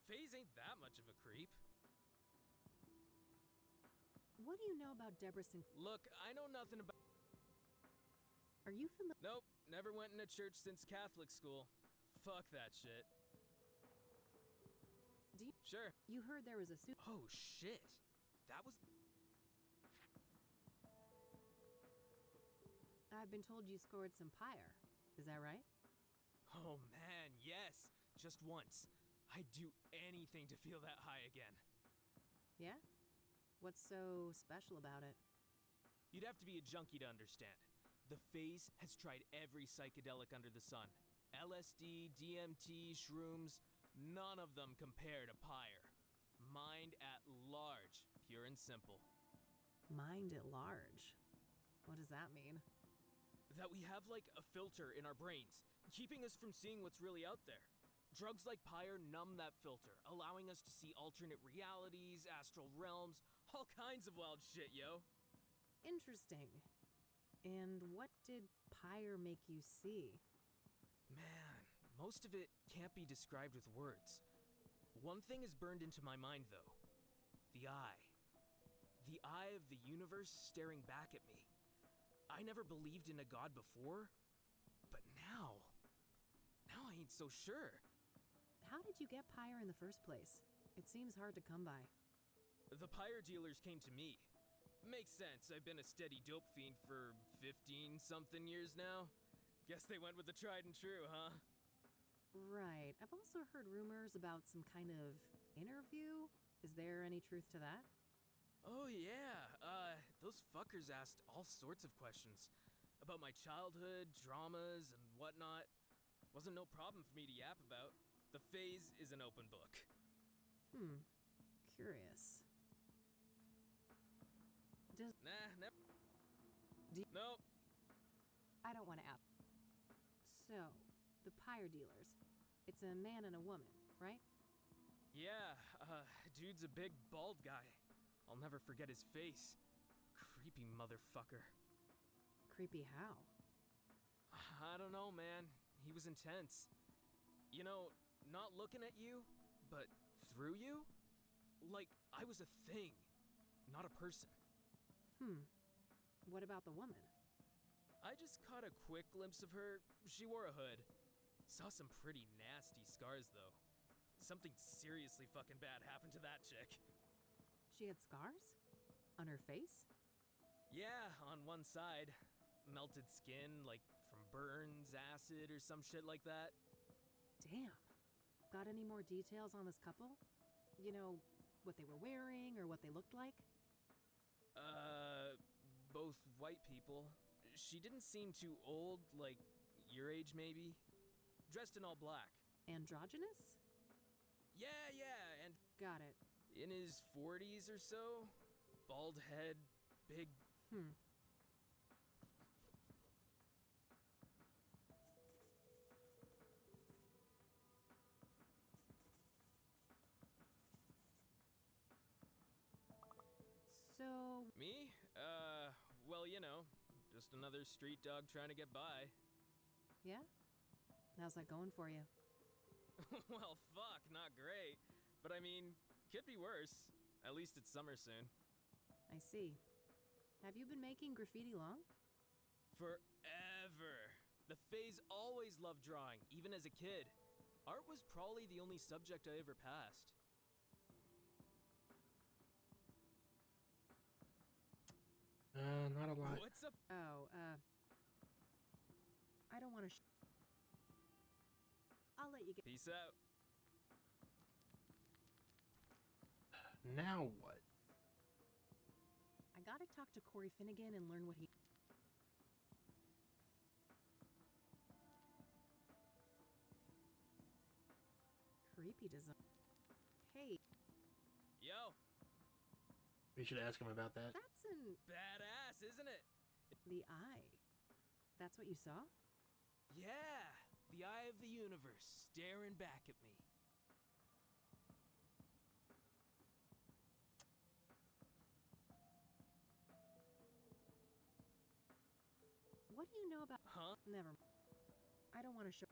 FaZe ain't that much of a creep. What do you know about Deborah Sinclair? Look, I know nothing about... Are you familiar? Nope, never went in a church since Catholic school. Fuck that shit. Sure. You heard there was a Oh shit. That was... I've been told you scored some pyre. Is that right? Oh man, yes. Just once. I'd do anything to feel that high again. Yeah? What's so special about it? You'd have to be a junkie to understand. The FaZe has tried every psychedelic under the sun. LSD, DMT, shrooms, none of them compare to pyre. Mind at large, pure and simple. Mind at large? What does that mean? That we have like a filter in our brains, keeping us from seeing what's really out there. Drugs like pyre numb that filter, allowing us to see alternate realities, astral realms, all kinds of wild shit, yo. Interesting. And what did pyre make you see? Man, most of it can't be described with words. One thing is burned into my mind, though. The eye. The eye of the universe staring back at me. I never believed in a god before, but now I ain't so sure. How did you get pyre in the first place? It seems hard to come by. The pyre dealers came to me. Makes sense, I've been a steady dope fiend for 15-something years now. Guess they went with the tried and true, huh? Right. I've also heard rumors about some kind of interview. Is there any truth to that? Oh yeah, those fuckers asked all sorts of questions. About my childhood, dramas, and whatnot. Wasn't no problem for me to yap about. The FaZe is an open book. Curious. Nah, never. Nope. I don't want to ask. So, the pyre dealers. It's a man and a woman, right? Yeah, dude's a big, bald guy. I'll never forget his face. Creepy motherfucker. Creepy how? I don't know, man. He was intense. You know, not looking at you, but through you? Like I was a thing, not a person. What about the woman? I just caught a quick glimpse of her. She wore a hood. Saw some pretty nasty scars, though. Something seriously fucking bad happened to that chick. She had scars? On her face? Yeah, on one side. Melted skin, like from burns, acid, or some shit like that. Damn. Got any more details on this couple? You know, what they were wearing or what they looked like? Both white people. She didn't seem too old, like your age maybe. Dressed in all black. Androgynous? Yeah, and... Got it. In his 40s or so. Bald head, big... So... Me? Well, you know, just another street dog trying to get by. Yeah? How's that going for you? Well, fuck, not great. But I mean, could be worse. At least it's summer soon. I see. Have you been making graffiti long? Forever. The FaZe always loved drawing, even as a kid. Art was probably the only subject I ever passed. Not a lot. What's up? Oh, I don't want to. I'll let you get. Peace out. Now what? I gotta talk to Corey Finnegan and learn what he. Creepy design. Hey, Yo, We should ask him about that. that's an. badass, isn't it? The eye. That's what you saw? Yeah, the eye of the universe staring back at me. What do you know about. Huh? Never. I don't want to show.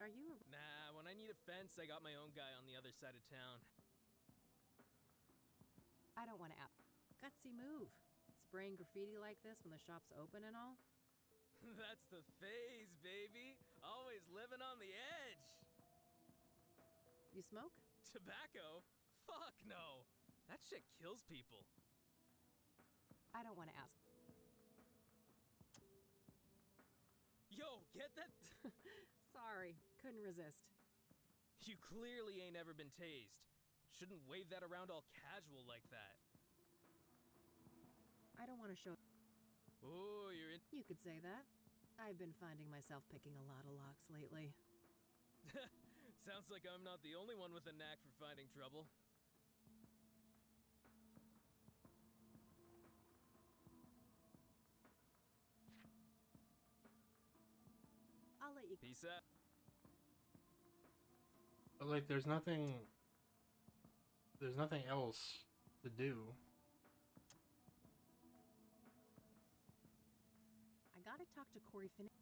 Are you a. Nah, when I need a fence, I got my own guy on the other side of town. I don't want to out. Gutsy move. Spraying graffiti like this when the shop's open and all? That's the phase, baby. Always living on the edge. You smoke? Tobacco? Fuck no. That shit kills people. I don't want to ask. Yo, get that? Sorry, couldn't resist. You clearly ain't ever been tased. Shouldn't wave that around all casual like that. I don't want to show. Ooh, you're in. You could say that. I've been finding myself picking a lot of locks lately. Sounds like I'm not the only one with a knack for finding trouble. I'll let you. Peace out. But like, there's nothing else to do. I gotta talk to Corey Finnegan.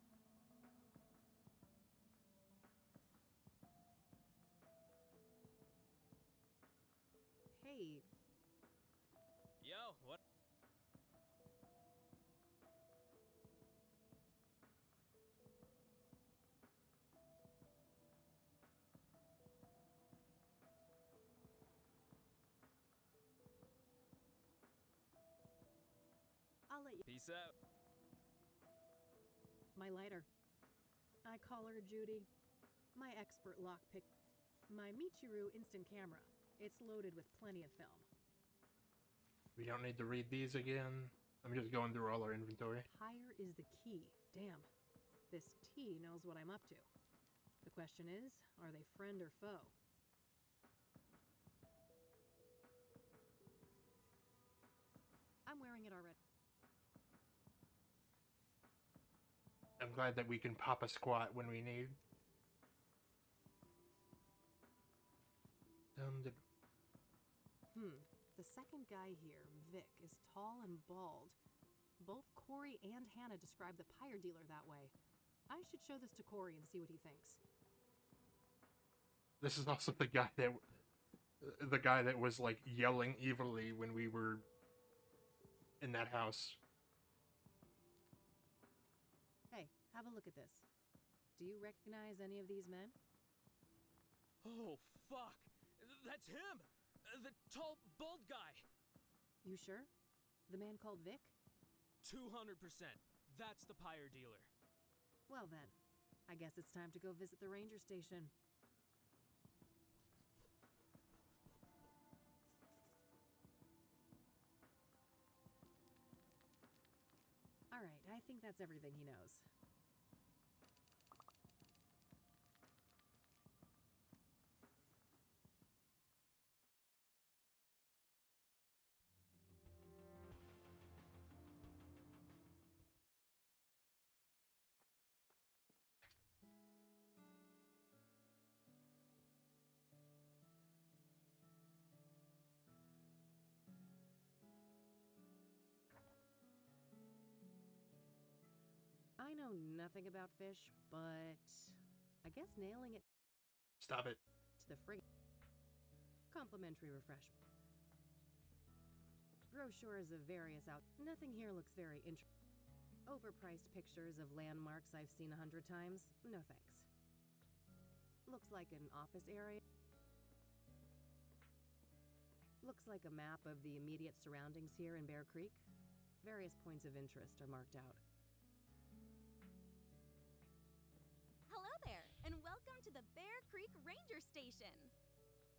Hey, Yo, what? I'll let you. Peace out. My lighter. I call her Judy. My expert lockpick. My Michiru instant camera. It's loaded with plenty of film. We don't need to read these again. I'm just going through all our inventory. Hire is the key. Damn. This T knows what I'm up to. The question is, are they friend or foe? I'm wearing it already. I'm glad that we can pop a squat when we need. The second guy here, Vic, is tall and bald. Both Corey and Hannah describe the pyre dealer that way. I should show this to Corey and see what he thinks. This is also the guy that was like yelling evilly when we were in that house. Hey, have a look at this. Do you recognize any of these men? Oh, fuck. That's him! The tall, bald guy! You sure? The man called Vic? 200%. That's the pyre dealer. Well then, I guess it's time to go visit the ranger station. Alright, I think that's everything he knows. I know nothing about fish, but I guess nailing it Stop it. to the frigate. Complimentary refreshment. Brochures of various out. Nothing here looks very interesting. Overpriced pictures of landmarks I've seen 100 times. No thanks. Looks like an office area. Looks like a map of the immediate surroundings here in Bear Creek. Various points of interest are marked out. ranger station.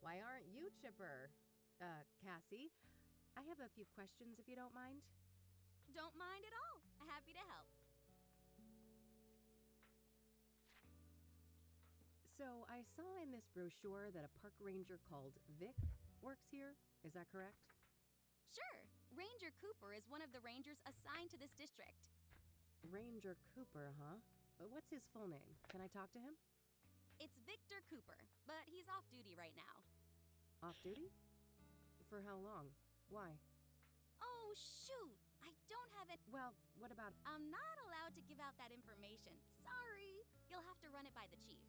Why aren't you chipper? Cassie, I have a few questions if you don't mind. Don't mind at all. Happy to help. So, I saw in this brochure that a park ranger called Vic works here. Is that correct? Sure. Ranger Cooper is one of the rangers assigned to this district. Ranger Cooper, huh? But what's his full name? Can I talk to him? It's Victor Cooper, but he's off duty right now. Off duty? For how long? Why? Oh, shoot! I don't have it. Well, what about... I'm not allowed to give out that information. Sorry. You'll have to run it by the chief.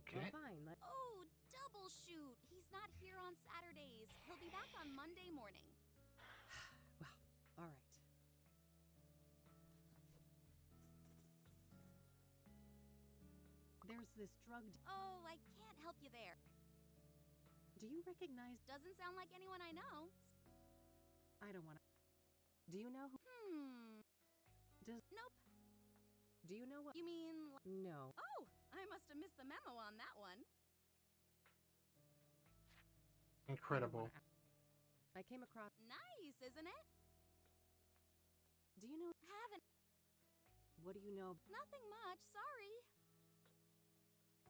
Okay. Well, fine. Oh, double shoot. He's not here on Saturdays. He'll be back on Monday morning. Well, all right. There's this drug... Oh, I can't help you there. Do you recognize... Doesn't sound like anyone I know. I don't want to... Do you know who... Nope. Do you know what... You mean... No. Oh, I must have missed the memo on that one. Incredible. I came across... Nice, isn't it? Do you know... Haven't... What do you know... Nothing much, sorry.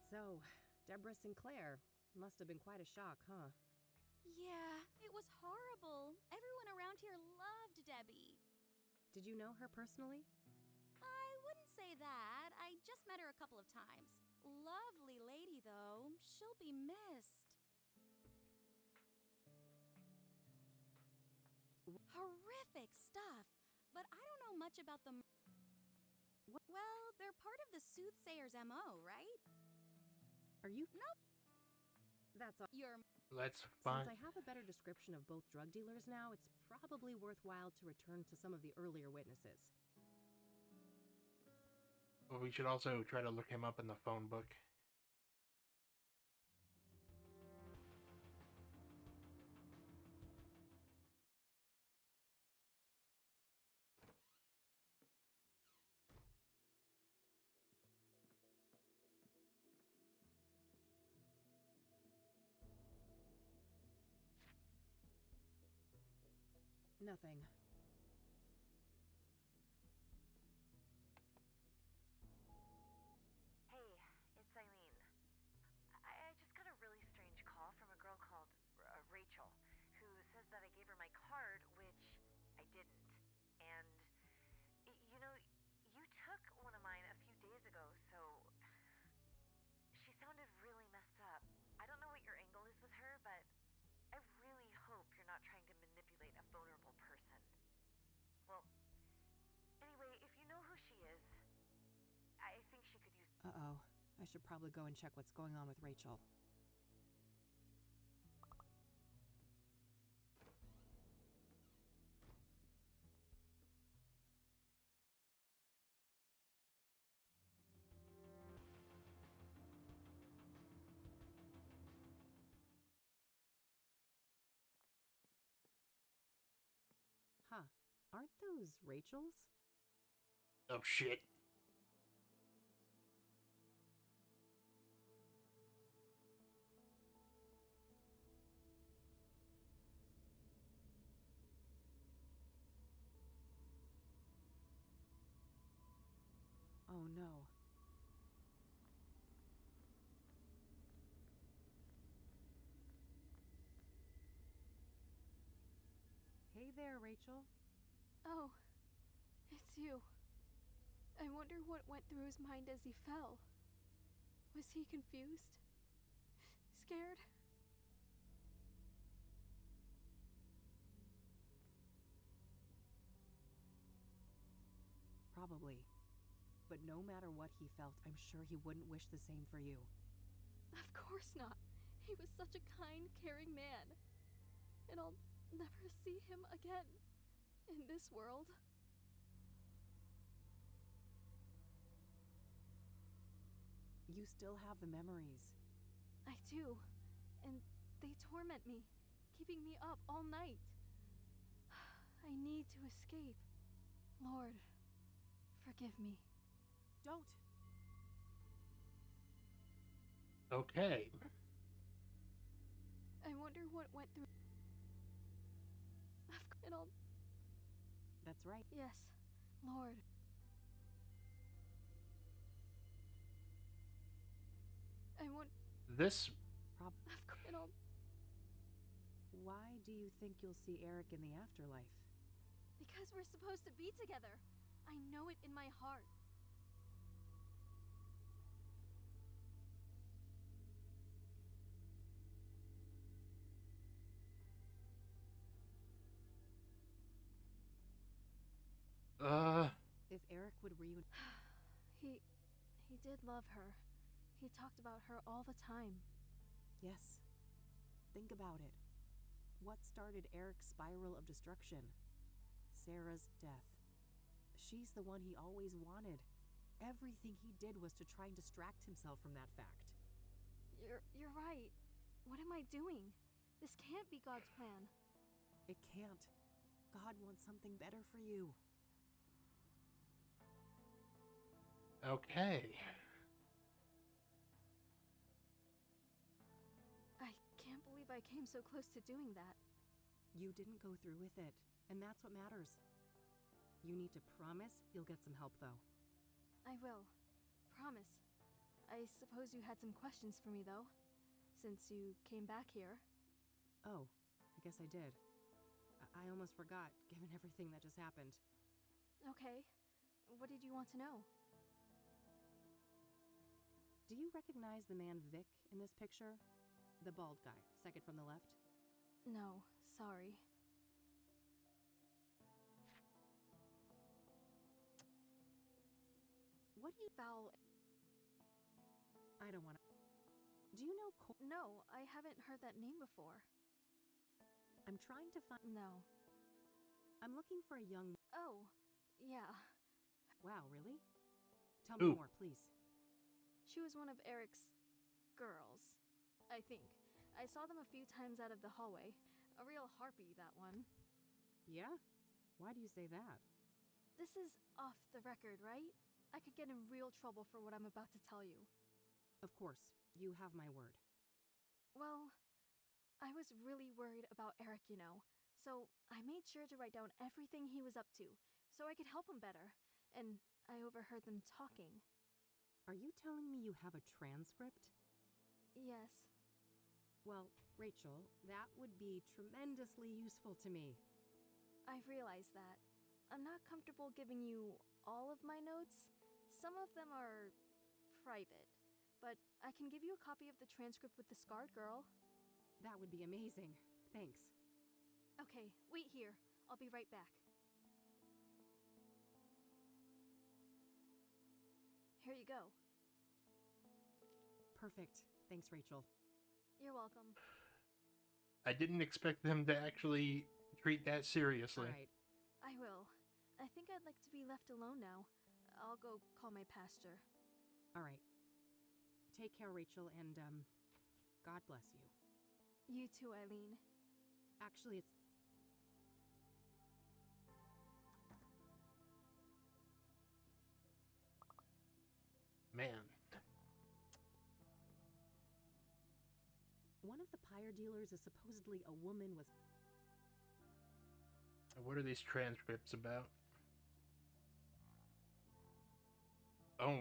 So, Deborah Sinclair. Must have been quite a shock, huh? Yeah, it was horrible. Everyone around here loved Debbie. Did you know her personally? I wouldn't say that. I just met her a couple of times. Lovely lady, though. She'll be missed. Horrific stuff. But I don't know much about them. Well, they're part of the soothsayer's MO, right? Are you? Nope. That's all. Let's find... Since I have a better description of both drug dealers now, it's probably worthwhile to return to some of the earlier witnesses. Well, we should also try to look him up in the phone book. Nothing. Hey, it's Eileen. I just got a really strange call from a girl called Rachel, who says that I gave her my card, which I didn't. And, you know, you took one of mine a few days ago, so she sounded really messed up. I don't know what your angle is with her, but I really hope you're not trying to manipulate a vulnerable person. Well, anyway, if you know who she is, I think she could use... Uh-oh. I should probably go and check what's going on with Rachel. Huh. Aren't those Rachel's? Oh, shit. Oh, no. Hey there, Rachel. Oh, it's you. I wonder what went through his mind as he fell. Was he confused? Scared? Probably. But no matter what he felt, I'm sure he wouldn't wish the same for you. Of course not. He was such a kind, caring man. And I'll never see him again. In this world. You still have the memories. I do. And they torment me, keeping me up all night. I need to escape. Lord, forgive me. Don't! Okay. I wonder what went through. It all. That's right. Yes, Lord. I want. This. It all. Why do you think you'll see Eric in the afterlife? Because we're supposed to be together. I know it in my heart. If Eric would He did love her. He talked about her all the time. Yes. Think about it. What started Eric's spiral of destruction? Sarah's death. She's the one he always wanted. Everything he did was to try and distract himself from that fact. You're right. What am I doing? This can't be God's plan. It can't. God wants something better for you. Okay. I can't believe I came so close to doing that. You didn't go through with it, and that's what matters. You need to promise you'll get some help, though. I will. Promise. I suppose you had some questions for me, though, since you came back here. Oh, I guess I did. I almost forgot, given everything that just happened. Okay. What did you want to know? Do you recognize the man Vic in this picture? The bald guy, second from the left? No, sorry. What do you... Val... I don't want to... Do you know No, I haven't heard that name before. I'm trying to find... No. I'm looking for a young... Oh, yeah. Wow, really? Tell me more, please. She was one of Eric's girls, I think. I saw them a few times out of the hallway. A real harpy, that one. Yeah? Why do you say that? This is off the record, right? I could get in real trouble for what I'm about to tell you. Of course. You have my word. Well, I was really worried about Eric, you know. So I made sure to write down everything he was up to, so I could help him better. And I overheard them talking. Are you telling me you have a transcript? Yes. Well, Rachel, that would be tremendously useful to me. I realize that. I'm not comfortable giving you all of my notes. Some of them are private, but I can give you a copy of the transcript with the scarred girl. That would be amazing. Thanks. Okay, wait here. I'll be right back. Here you go. Perfect. Thanks, Rachel. You're welcome. I didn't expect them to actually treat that seriously. All right. I will. I think I'd like to be left alone now. I'll go call my pastor. All right. Take care, Rachel, and, God bless you. You too, Eileen. Actually, it's... Man. One of the pyre dealers is supposedly a woman with... What are these transcripts about? Oh.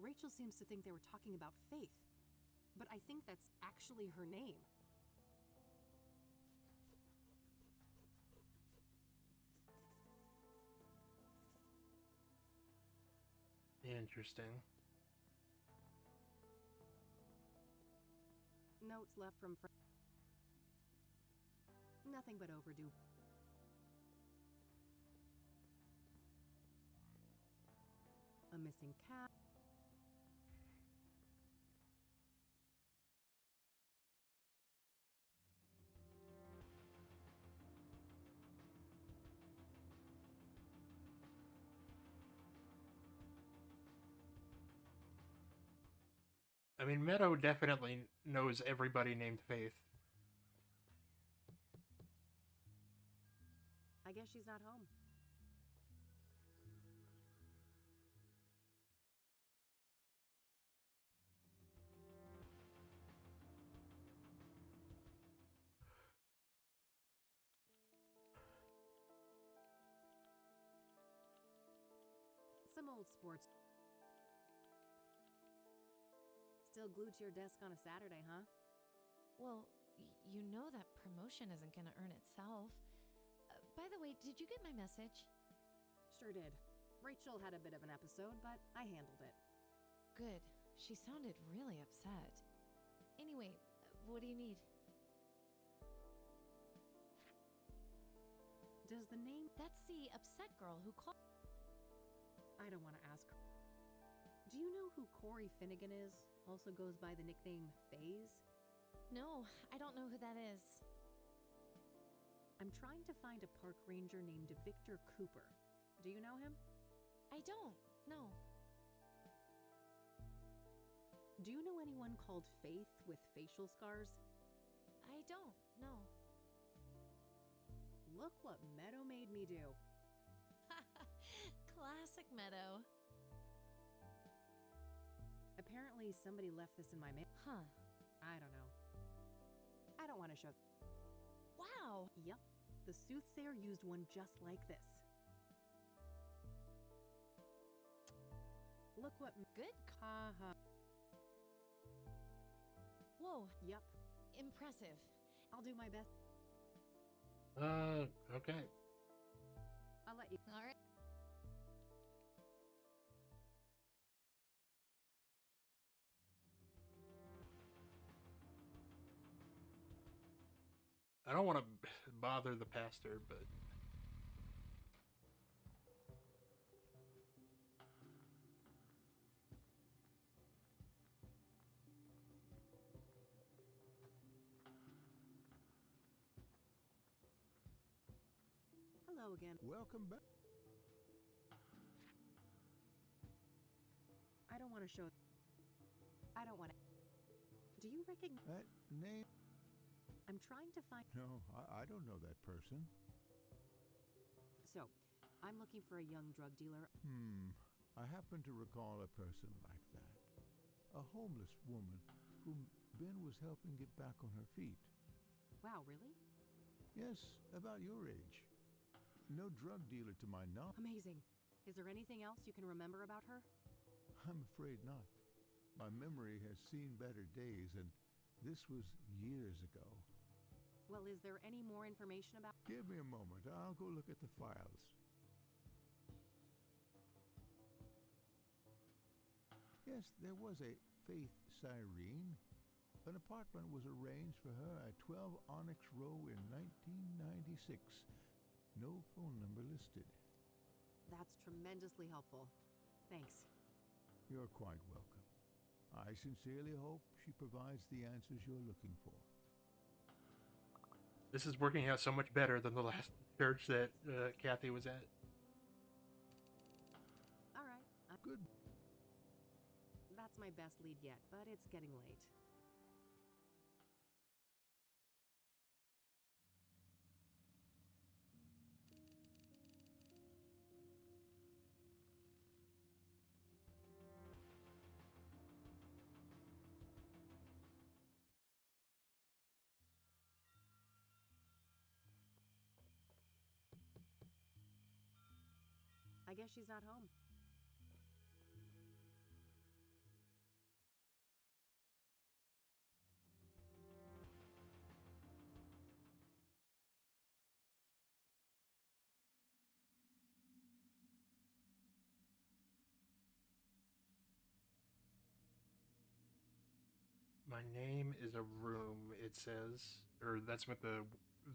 Rachel seems to think they were talking about Faith, but I think that's actually her name. Interesting. Notes left from Nothing but overdue. A missing cat. I mean, Meadow definitely knows everybody named Faith. I guess she's not home. Some old sports. Still glued to your desk on a Saturday, huh? Well, you know that promotion isn't gonna earn itself. By the way, did you get my message? Sure did. Rachel had a bit of an episode, but I handled it. Good. She sounded really upset. Anyway, what do you need? Does the name... That's the upset girl who called... I don't want to ask her. Do you know who Corey Finnegan is? Also goes by the nickname FaZe? No, I don't know who that is. I'm trying to find a park ranger named Victor Cooper. Do you know him? I don't, no. Do you know anyone called Faith with facial scars? I don't, no. Look what Meadow made me do. Classic Meadow. Apparently somebody left this in my mail. Huh. I don't know. I don't want to show... Wow! Yup. The soothsayer used one just like this. Look what... Good. Haha. Whoa. Yup. Impressive. I'll do my best. Okay. I'll let you... All right. I don't want to bother the pastor, but... Hello again. Welcome back. I don't want to show... I don't want to... Do you recognize... That name? I'm trying to find... No, I don't know that person. So, I'm looking for a young drug dealer. I happen to recall a person like that. A homeless woman whom Ben was helping get back on her feet. Wow, really? Yes, about your age. No drug dealer to my knowledge. Amazing. Is there anything else you can remember about her? I'm afraid not. My memory has seen better days, and this was years ago. Well, is there any more information about... Give me a moment. I'll go look at the files. Yes, there was a Faith Cyrene. An apartment was arranged for her at 12 Onyx Row in 1996. No phone number listed. That's tremendously helpful. Thanks. You're quite welcome. I sincerely hope she provides the answers you're looking for. This is working out so much better than the last church that Kathy was at. All right. Good. That's my best lead yet, but it's getting late. I guess she's not home. My name is a room, it says. Or that's what the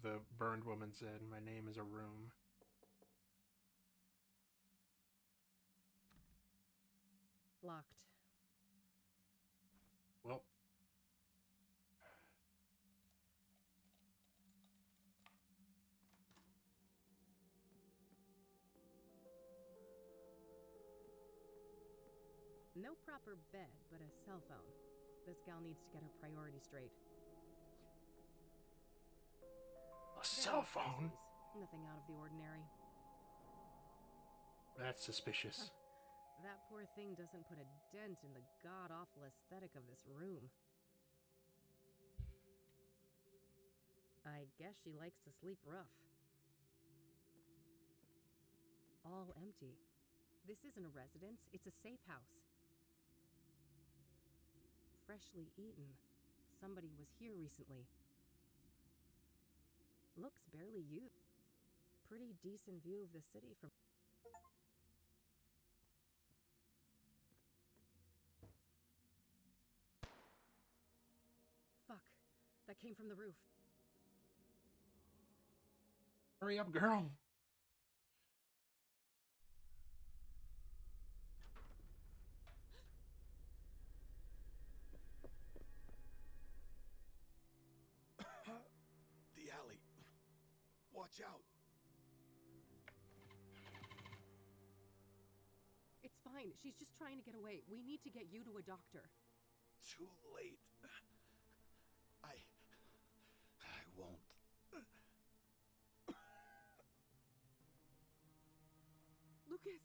the burned woman said, "My name is a room." Locked. Well, No proper bed, but a cell phone. This gal needs to get her priorities straight. a cell phone? Nothing out of the ordinary. That's suspicious. That poor thing doesn't put a dent in the god-awful aesthetic of this room. I guess she likes to sleep rough. All empty. This isn't a residence, it's a safe house. Freshly eaten. Somebody was here recently. Looks barely used. Pretty decent view of the city from... Fuck. That came from the roof. Hurry up, girl. The alley. Watch out. It's fine. She's just trying to get away. We need to get you to a doctor. Too late. I won't. Lucas!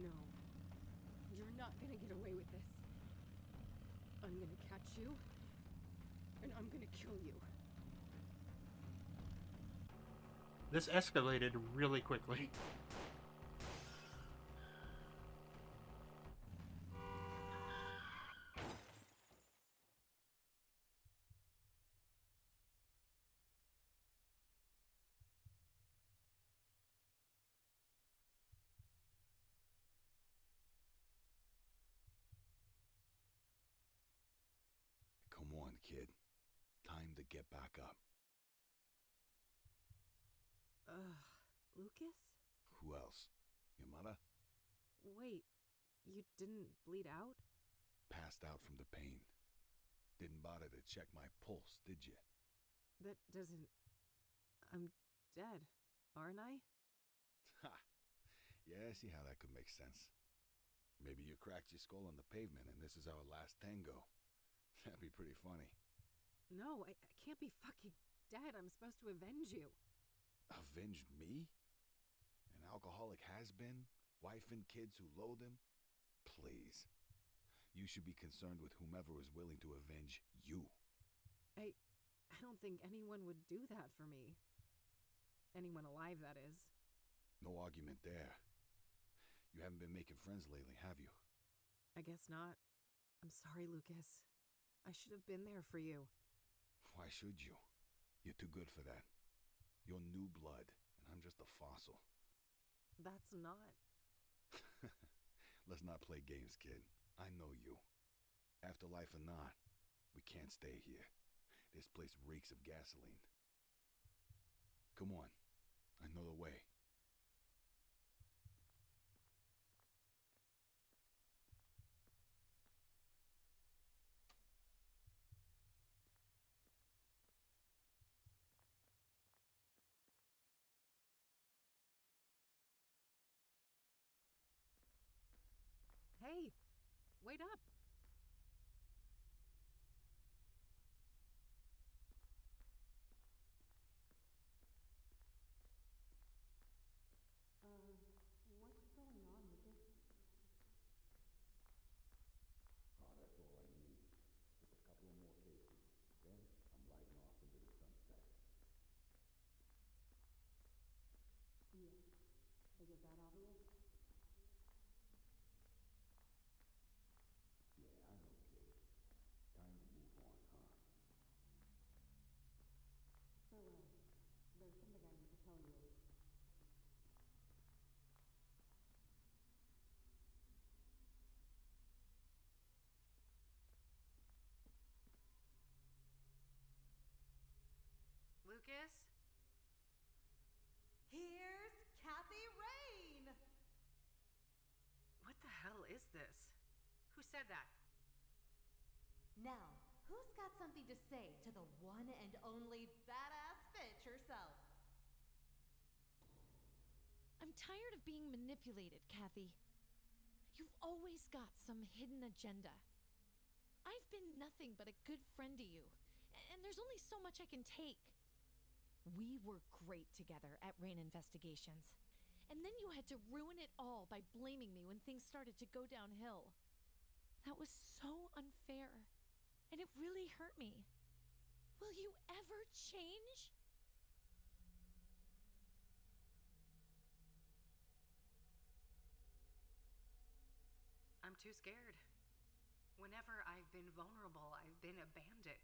No. You're not gonna get away with this. I'm gonna catch you, and I'm gonna kill you. This escalated really quickly. Come on, kid. Time to get back up. Lucas? Who else? Your mother? Wait, you didn't bleed out? Passed out from the pain. Didn't bother to check my pulse, did you? That doesn't... I'm dead, aren't I? Ha! Yeah, I see how that could make sense. Maybe you cracked your skull on the pavement and this is our last tango. That'd be pretty funny. No, I can't be fucking dead. I'm supposed to avenge you. Avenge me? An alcoholic has-been? Wife and kids who loathe him? Please. You should be concerned with whomever is willing to avenge you. I don't think anyone would do that for me. Anyone alive, that is. No argument there. You haven't been making friends lately, have you? I guess not. I'm sorry, Lucas. I should have been there for you. Why should you? You're too good for that. You're new blood, and I'm just a fossil. That's not... Let's not play games, kid. I know you. Afterlife or not, we can't stay here. This place reeks of gasoline. Come on. I know the way. Hey, wait up. What's going on, Lucas? Oh, that's all I need. Just a couple of more cases. Then I'm riding off into the sunset. Yeah. Is it that obvious? Lucas? Here's Kathy Rain! What the hell is this? Who said that? Now, who's got something to say to the one and only badass bitch herself? I'm tired of being manipulated, Kathy. You've always got some hidden agenda. I've been nothing but a good friend to you, and there's only so much I can take. We were great together at Rain Investigations, and then you had to ruin it all by blaming me when things started to go downhill. That was so unfair, and it really hurt me. Will you ever change? I'm too scared. Whenever I've been vulnerable, I've been abandoned.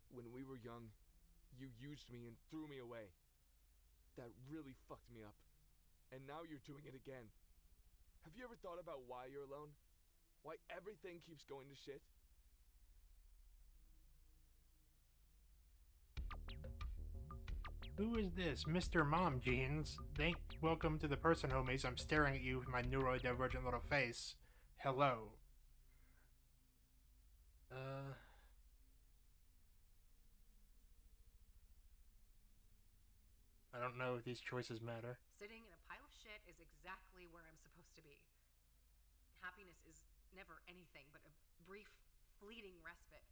When we were young, you used me and threw me away. That really fucked me up. And now you're doing it again. Have you ever thought about why you're alone? Why everything keeps going to shit? Who is this? Mr. Mom Jeans. Welcome to the person, homies. I'm staring at you with my neurodivergent little face. Hello. I don't know if these choices matter. Sitting in a pile of shit is exactly where I'm supposed to be. Happiness is never anything but a brief, fleeting respite.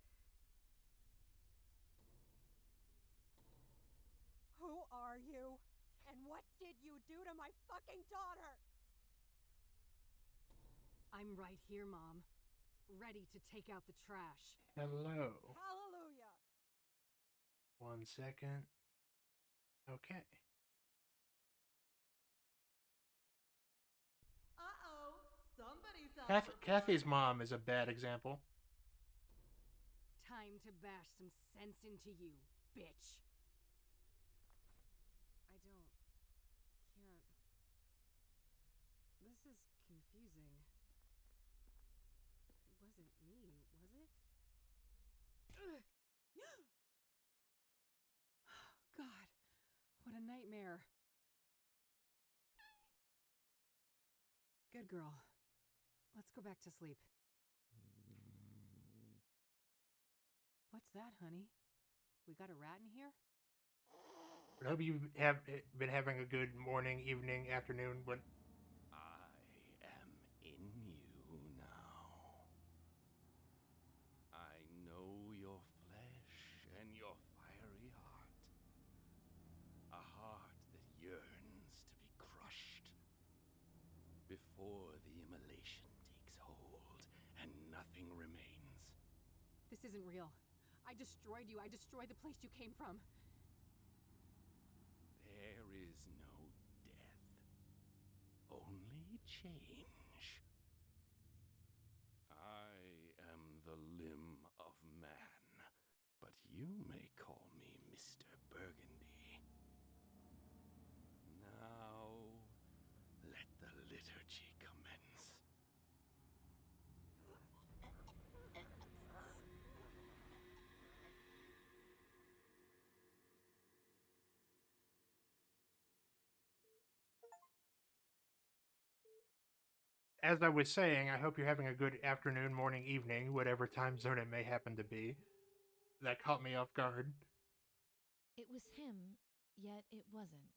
Who are you? And what did you do to my fucking daughter? I'm right here, Mom. Ready to take out the trash. Hello. Hallelujah! 1 second. Okay. Uh-oh, somebody's up. Kathy's mom is a bad example. Time to bash some sense into you, bitch. Can't. This is confusing. It wasn't me, was it? God, what a nightmare. Good girl. Let's go back to sleep. What's that, honey? We got a rat in here? I hope you have been having a good morning, evening, afternoon. What? I am in you now. I know your flesh and your fiery heart. A heart that yearns to be crushed before the immolation takes hold and nothing remains. This isn't real. I destroyed you. I destroyed the place you came from. There is no death, only change. I am the limb of man, but you may call me Mr. Burgundy. Now, let the liturgy commence. As I was saying, I hope you're having a good afternoon, morning, evening, whatever time zone it may happen to be. That caught me off guard. It was him, yet it wasn't.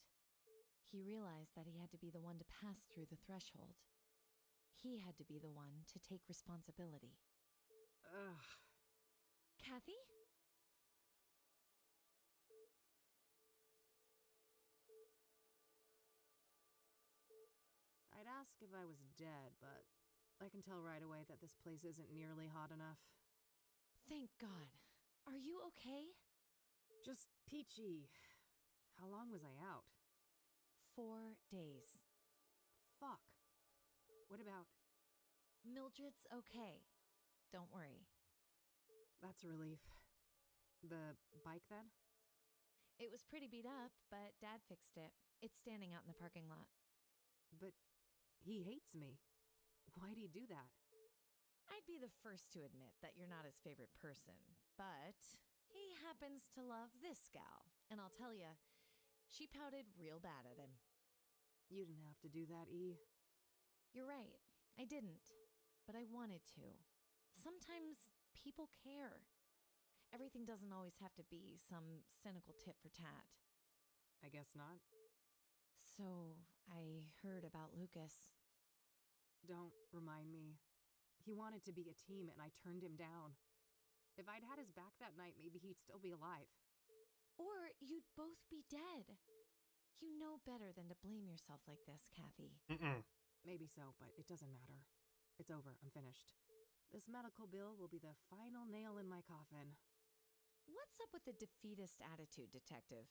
He realized that he had to be the one to pass through the threshold. He had to be the one to take responsibility. Ugh. Kathy? I'd ask if I was dead, but I can tell right away that this place isn't nearly hot enough. Thank God. Are you okay? Just peachy. How long was I out? 4 days. Fuck. What about... Mildred's okay. Don't worry. That's a relief. The bike, then? It was pretty beat up, but Dad fixed it. It's standing out in the parking lot. But he hates me. Why'd he do that? I'd be the first to admit that you're not his favorite person, but he happens to love this gal, and I'll tell ya, she pouted real bad at him. You didn't have to do that, E. You're right, I didn't, but I wanted to. Sometimes people care. Everything doesn't always have to be some cynical tit for tat. I guess not. So, I heard about Lucas. Don't remind me. He wanted to be a team and I turned him down. If I'd had his back that night, maybe he'd still be alive. Or you'd both be dead. You know better than to blame yourself like this, Kathy. Maybe so, but it doesn't matter. It's over. I'm finished. This medical bill will be the final nail in my coffin. What's up with the defeatist attitude, Detective?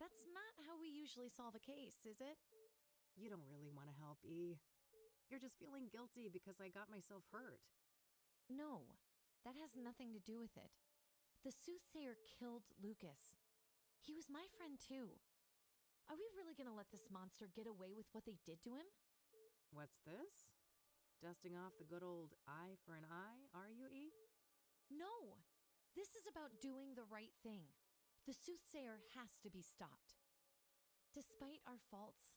That's not how we usually solve a case, is it? You don't really want to help, E. You're just feeling guilty because I got myself hurt. No, that has nothing to do with it. The soothsayer killed Lucas. He was my friend too. Are we really gonna let this monster get away with what they did to him? What's this? Dusting off the good old eye for an eye, are you, E? No! This is about doing the right thing. The soothsayer has to be stopped. Despite our faults,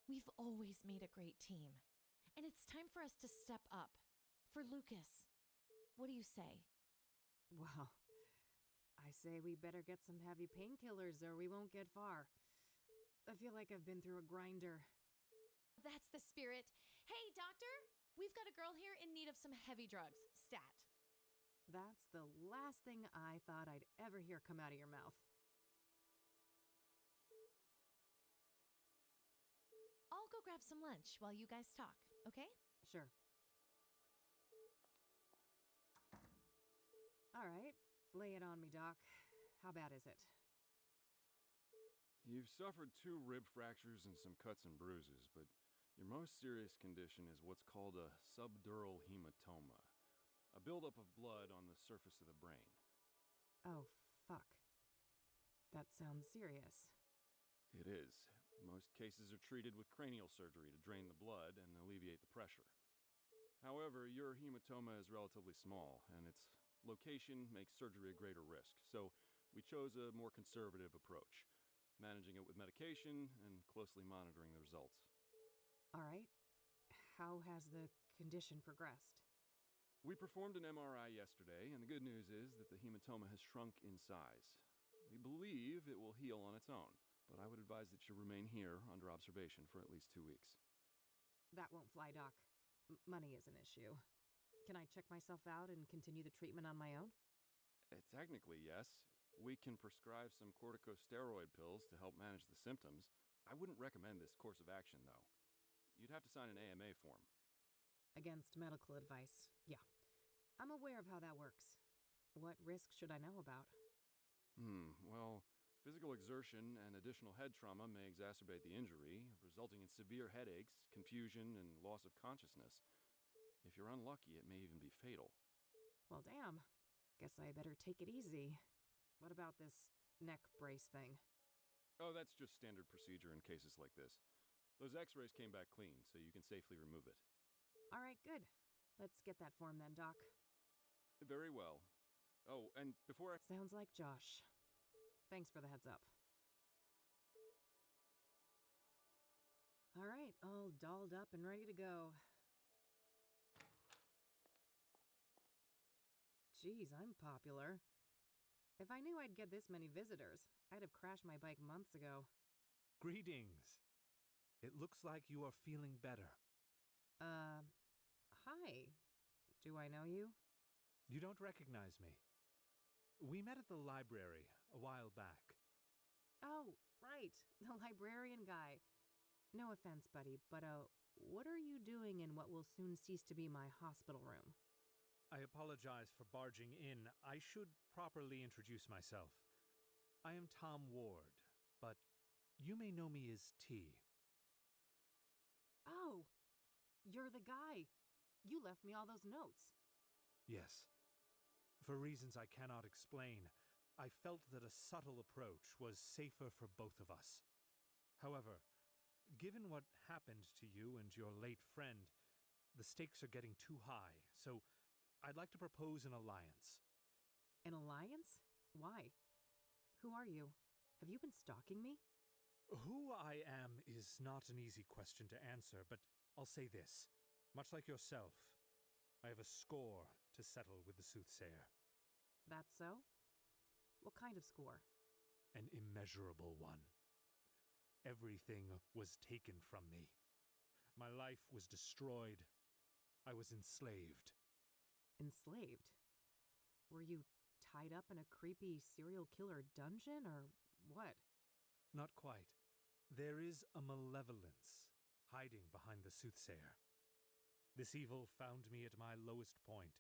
we've always made a great team. And it's time for us to step up. For Lucas. What do you say? Well, I say we better get some heavy painkillers or we won't get far. I feel like I've been through a grinder. That's the spirit. Hey, doctor! We've got a girl here in need of some heavy drugs. Stat. That's the last thing I thought I'd ever hear come out of your mouth. I'll go grab some lunch while you guys talk, okay? Sure. All right, lay it on me, Doc. How bad is it? You've suffered 2 rib fractures and some cuts and bruises, but your most serious condition is what's called a subdural hematoma, a buildup of blood on the surface of the brain. Oh, fuck. That sounds serious. It is. Most cases are treated with cranial surgery to drain the blood and alleviate the pressure. However, your hematoma is relatively small, and its location makes surgery a greater risk, so we chose a more conservative approach, managing it with medication and closely monitoring the results. All right. How has the condition progressed? We performed an MRI yesterday, and the good news is that the hematoma has shrunk in size. We believe it will heal on its own, but I would advise that you remain here under observation for at least 2 weeks. That won't fly, Doc. Money is an issue. Can I check myself out and continue the treatment on my own? Technically, yes. We can prescribe some corticosteroid pills to help manage the symptoms. I wouldn't recommend this course of action, though. You'd have to sign an AMA form. Against medical advice, yeah. I'm aware of how that works. What risks should I know about? Well, physical exertion and additional head trauma may exacerbate the injury, resulting in severe headaches, confusion, and loss of consciousness. If you're unlucky, it may even be fatal. Well, damn. Guess I better take it easy. What about this neck brace thing? Oh, that's just standard procedure in cases like this. Those x-rays came back clean, so you can safely remove it. All right, good. Let's get that form then, Doc. Very well. Oh, and before I... Sounds like Josh. Thanks for the heads up. All right, all dolled up and ready to go. Geez, I'm popular. If I knew I'd get this many visitors, I'd have crashed my bike months ago. Greetings. It looks like you are feeling better. Hi. Do I know you? You don't recognize me. We met at the library a while back. Oh, right. The librarian guy. No offense, buddy, but, what are you doing in what will soon cease to be my hospital room? I apologize for barging in. I should properly introduce myself. I am Tom Ward, but you may know me as T. Oh, you're the guy. You left me all those notes. Yes. For reasons I cannot explain, I felt that a subtle approach was safer for both of us. However, given what happened to you and your late friend, the stakes are getting too high, so I'd like to propose an alliance. An alliance? Why? Who are you? Have you been stalking me? Who I am is not an easy question to answer, but I'll say this. Much like yourself, I have a score to settle with the Soothsayer. That's so? What kind of score? An immeasurable one. Everything was taken from me. My life was destroyed. I was enslaved. Enslaved? Were you tied up in a creepy serial killer dungeon, or what? Not quite. There is a malevolence hiding behind the Soothsayer. This evil found me at my lowest point,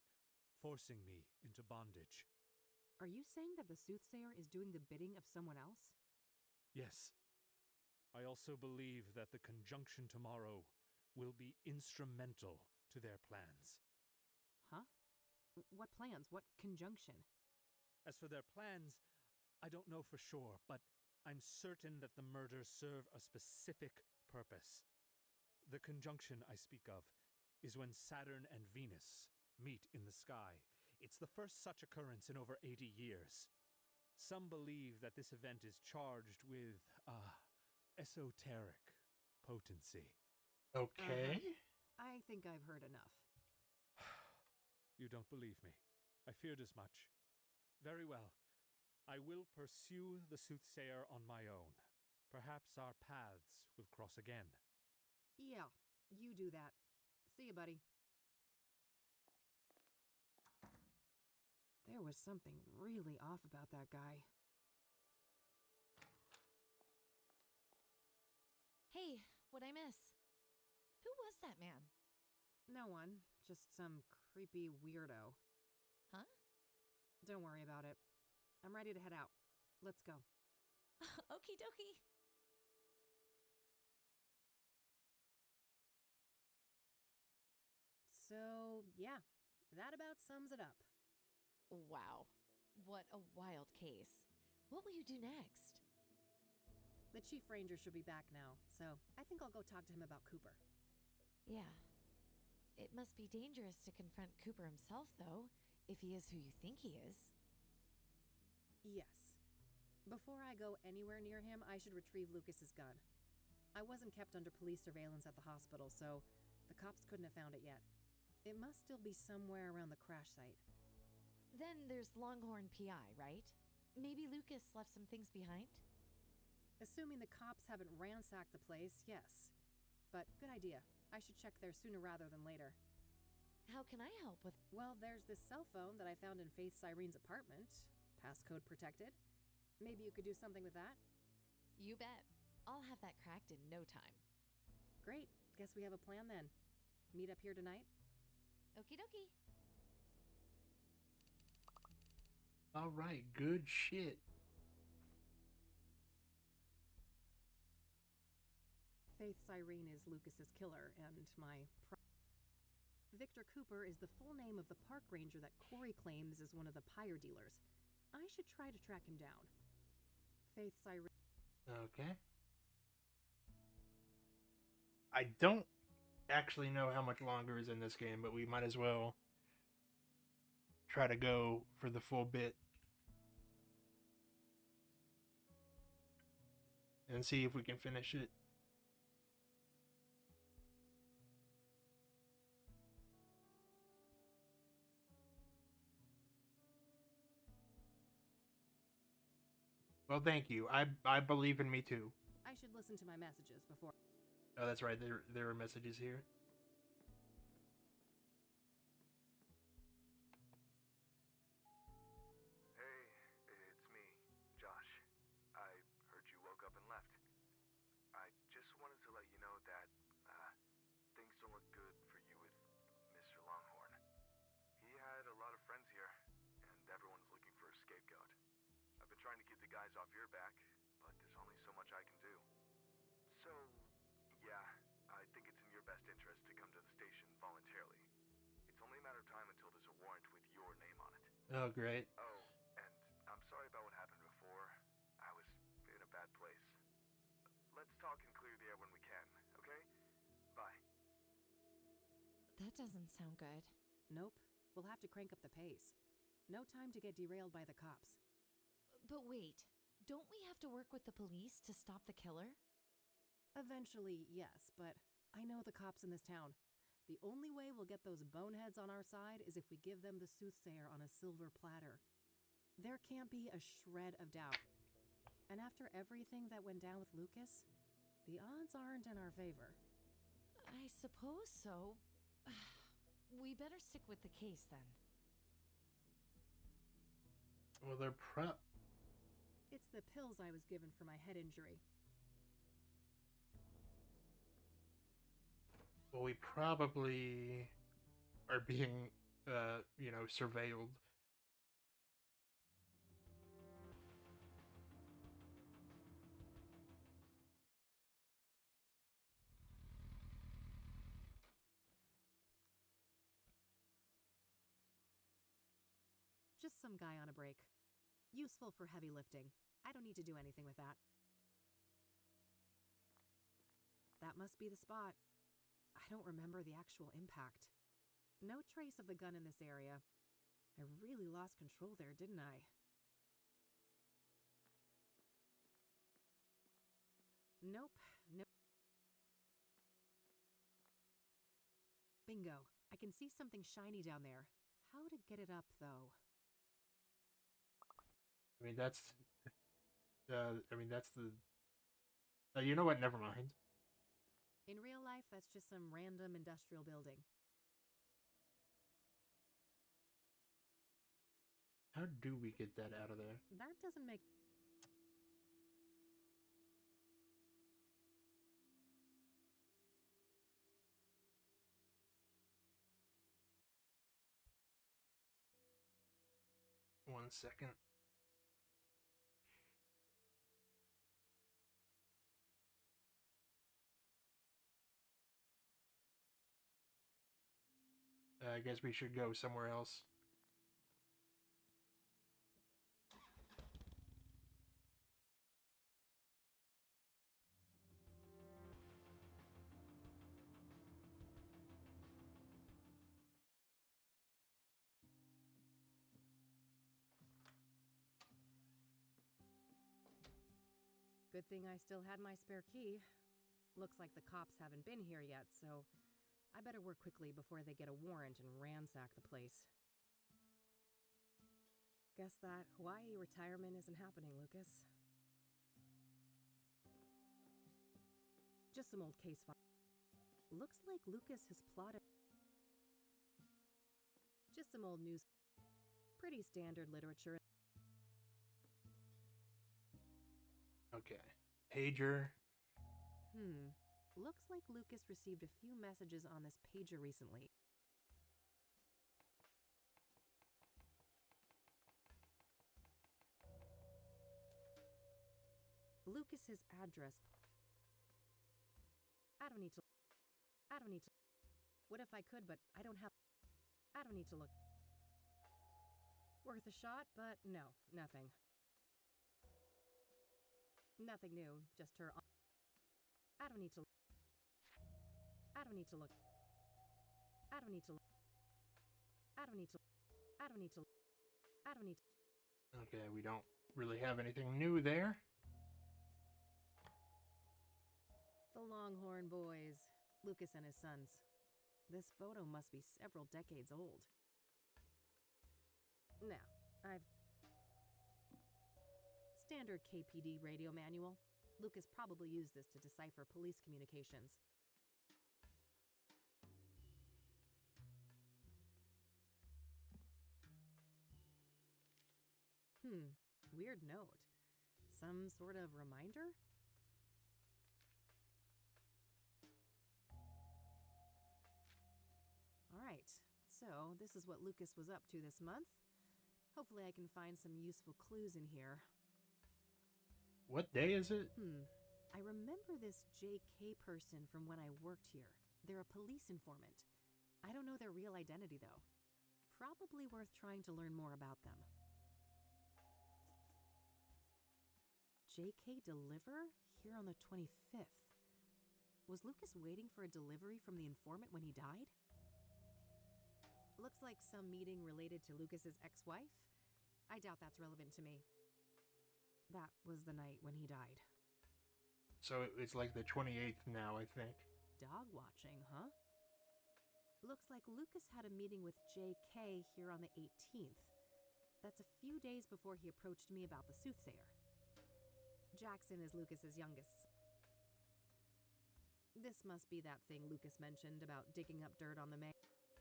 forcing me into bondage. Are you saying that the Soothsayer is doing the bidding of someone else? Yes. I also believe that the conjunction tomorrow will be instrumental to their plans. Huh? What plans? What conjunction? As for their plans, I don't know for sure, but I'm certain that the murders serve a specific purpose. The conjunction I speak of is when Saturn and Venus meet in the sky. It's the first such occurrence in over 80 years. Some believe that this event is charged with, esoteric potency. Okay. I think I've heard enough. You don't believe me. I feared as much. Very well. I will pursue the Soothsayer on my own. Perhaps our paths will cross again. Yeah, you do that. See you, buddy. There was something really off about that guy. Hey, what'd I miss? Who was that man? No one, just some creepy weirdo. Huh? Don't worry about it. I'm ready to head out. Let's go. Okie dokie. So, yeah, that about sums it up. Wow. What a wild case. What will you do next? The Chief Ranger should be back now, so I think I'll go talk to him about Cooper. Yeah. It must be dangerous to confront Cooper himself, though, if he is who you think he is. Yes. Before I go anywhere near him, I should retrieve Lucas's gun. I wasn't kept under police surveillance at the hospital, so the cops couldn't have found it yet. It must still be somewhere around the crash site. Then there's Longhorn PI, right? Maybe Lucas left some things behind? Assuming the cops haven't ransacked the place, yes. But good idea. I should check there sooner rather than later. How can I help with... Well, there's this cell phone that I found in Faith Cyrene's apartment. Passcode protected. Maybe you could do something with that? You bet. I'll have that cracked in no time. Great. Guess we have a plan then. Meet up here tonight? Okie dokie. All right, good shit. Faith Cyrene is Lucas's killer, and Victor Cooper is the full name of the park ranger that Corey claims is one of the pyre dealers. I should try to track him down. Faith Cyrene. Okay. I don't actually know how much longer is in this game, but we might as well try to go for the full bit and see if we can finish it. Well, thank you. I believe in me too. I should listen to my messages before. Oh, that's right. There are messages here. Hey, it's me, Josh. I heard you woke up and left. I just wanted to let you know that things don't look good for you with Mr. Longhorn. He had a lot of friends here, and everyone's looking for a scapegoat. I've been trying to keep the guys off your back, but there's only so much I can do. So, yeah, I think it's in your best interest to come to the station voluntarily. It's only a matter of time until there's a warrant with your name on it. Oh, great. Oh, and I'm sorry about what happened before. I was in a bad place. Let's talk and clear the air when we can, okay? Bye. That doesn't sound good. Nope. We'll have to crank up the pace. No time to get derailed by the cops. But wait, don't we have to work with the police to stop the killer? Eventually, yes, but I know the cops in this town. The only way we'll get those boneheads on our side is if we give them the soothsayer on a silver platter. There can't be a shred of doubt. And after everything that went down with Lucas, the odds aren't in our favor. I suppose so. We better stick with the case then. Well, It's the pills I was given for my head injury. Well, we probably are being, surveilled. Just some guy on a break. Useful for heavy lifting. I don't need to do anything with that. That must be the spot. I don't remember the actual impact. No trace of the gun in this area. I really lost control there, didn't I? Nope. Bingo. I can see something shiny down there. How to get it up, though? I mean, that's the... you know what? Never mind. In real life, that's just some random industrial building. How do we get that out of there? That doesn't make... One second. I guess we should go somewhere else. Good thing I still had my spare key. Looks like the cops haven't been here yet, so I better work quickly before they get a warrant and ransack the place. Guess that Hawaii retirement isn't happening, Lucas. Just some old case file. Looks like Lucas has plotted. Just some old news. Pretty standard literature. Okay. Pager. Looks like Lucas received a few messages on this pager recently. Lucas's address. I don't need to. What if I could, but I don't need to look. Worth a shot, but no, nothing. Nothing new, just her. I don't need to look. Okay, we don't really have anything new there. The Longhorn Boys, Lucas and his sons. This photo must be several decades old. Now, Standard KPD radio manual. Lucas probably used this to decipher police communications. Weird note. Some sort of reminder? Alright, so this is what Lucas was up to this month. Hopefully I can find some useful clues in here. What day is it? I remember this JK person from when I worked here. They're a police informant. I don't know their real identity, though. Probably worth trying to learn more about them. JK deliver? Here on the 25th. Was Lucas waiting for a delivery from the informant when he died? Looks like some meeting related to Lucas's ex-wife? I doubt that's relevant to me. That was the night when he died. So it's like the 28th now, I think. Dog watching, huh? Looks like Lucas had a meeting with JK here on the 18th. That's a few days before he approached me about the soothsayer. Jackson is Lucas's youngest. This must be that thing Lucas mentioned about digging up dirt on the May.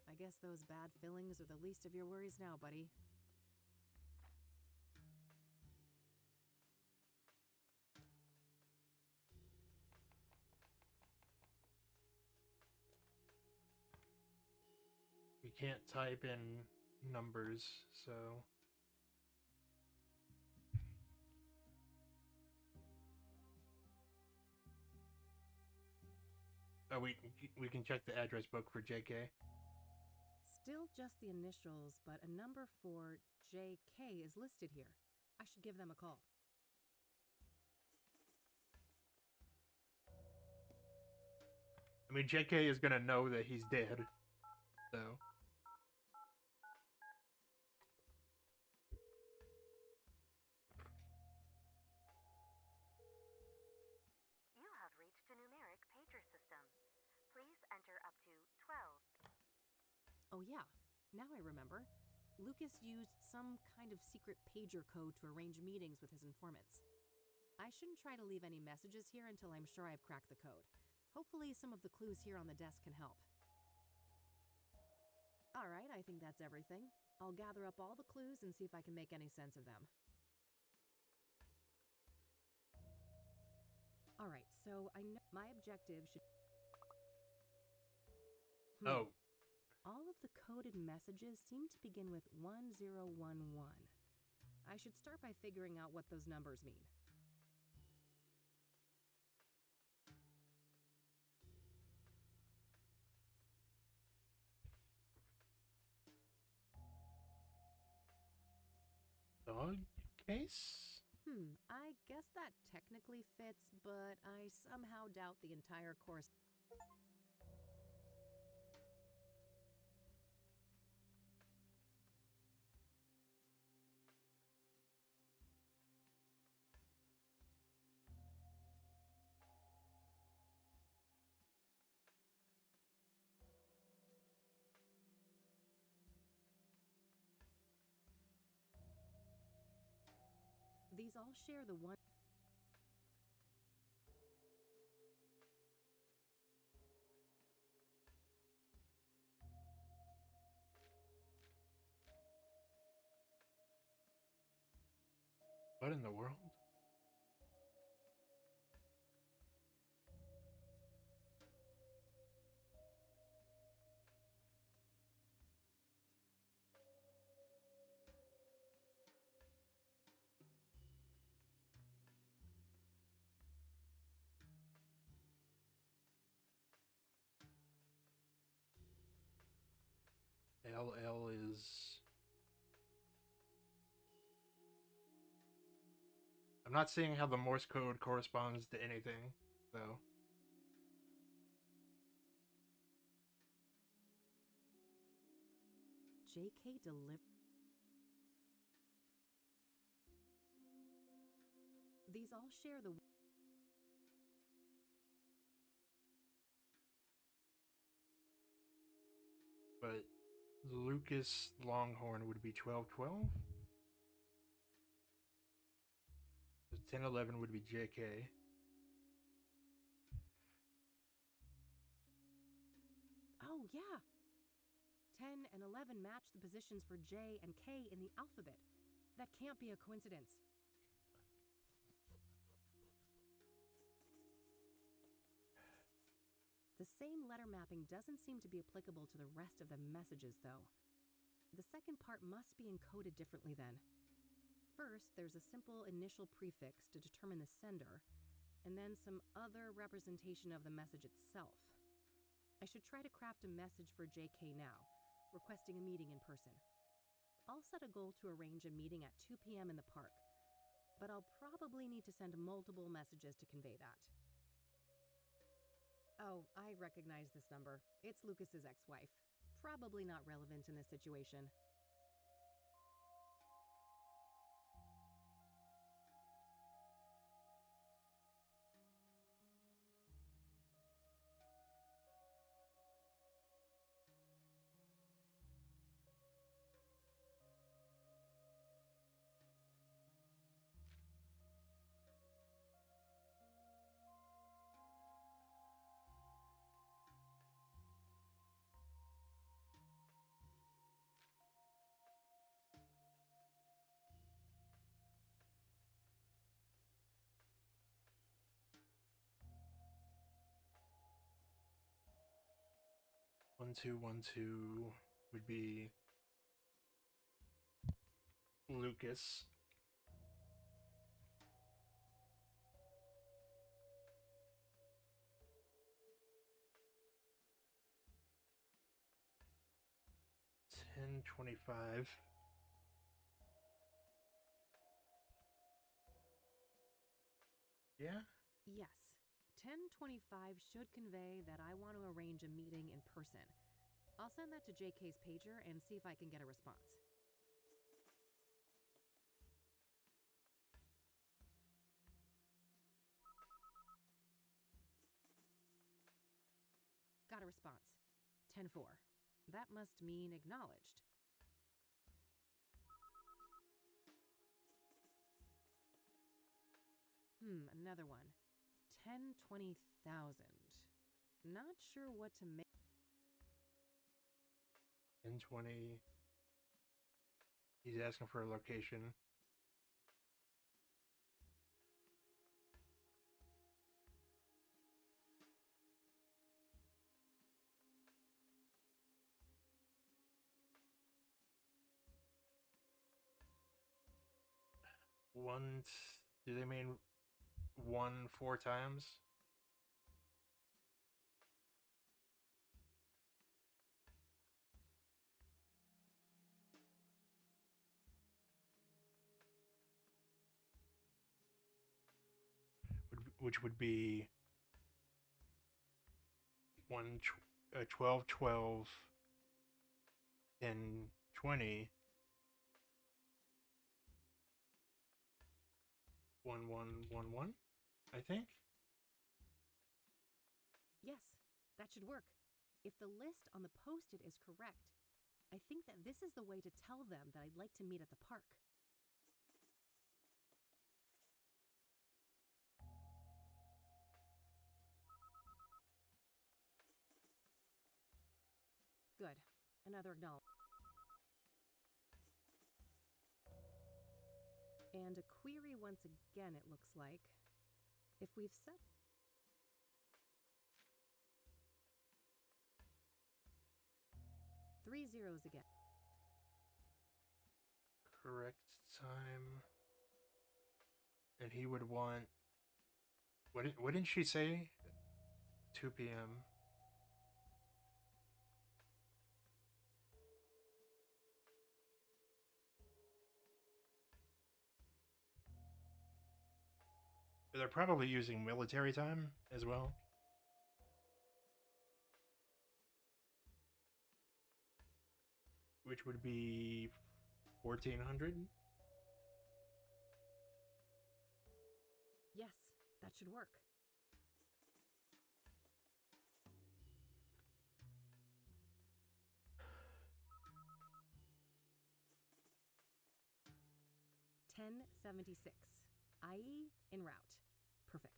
I guess those bad fillings are the least of your worries now, buddy. We can't type in numbers, so... Oh, we can check the address book for JK. Still just the initials, but a number for JK is listed here. I should give them a call. I mean, JK is gonna know that he's dead, so... You have reached a numeric pager system. Please enter up to 12. Oh yeah, now I remember. Lucas used some kind of secret pager code to arrange meetings with his informants. I shouldn't try to leave any messages here until I'm sure I've cracked the code. Hopefully some of the clues here on the desk can help. Alright, I think that's everything. I'll gather up all the clues and see if I can make any sense of them. Alright, so I know my objective should... Oh. All of the coded messages seem to begin with 1011. I should start by figuring out what those numbers mean. Dog case? I guess that technically fits, but I somehow doubt the entire course. These all share the one... What in the world? LL is... I'm not seeing how the Morse code corresponds to anything, though. JK These all share the... But Lucas Longhorn would be 1212? 1011 would be JK. Oh, yeah. 10 and 11 match the positions for J and K in the alphabet. That can't be a coincidence. The same letter mapping doesn't seem to be applicable to the rest of the messages, though. The second part must be encoded differently then. First, there's a simple initial prefix to determine the sender, and then some other representation of the message itself. I should try to craft a message for JK now, requesting a meeting in person. I'll set a goal to arrange a meeting at 2 p.m. in the park, but I'll probably need to send multiple messages to convey that. Oh, I recognize this number. It's Lucas's ex-wife. probably not relevant in this situation. One, two, 1, 2 would be Lucas. $10.25. Yeah? Yes. 1025 should convey that I want to arrange a meeting in person. I'll send that to JK's pager and see if I can get a response. Got a response. 10-4. That must mean acknowledged. Another one. 10-20,000. Not sure what to make. 10-20. He's asking for a location. Do they mean 1 4 times? Which would be 12 12 10 20 1 1 1 1, I think. Yes, that should work. If the list on the post-it is correct, I think that this is the way to tell them that I'd like to meet at the park. Good. Another acknowledgement. And a query once again, it looks like. If we've set... Three zeros again. Correct time. And he would want... What didn't she say? 2 p.m. They're probably using military time as well. Which would be 1400? Yes, that should work. $10.76. IE en route. Perfect.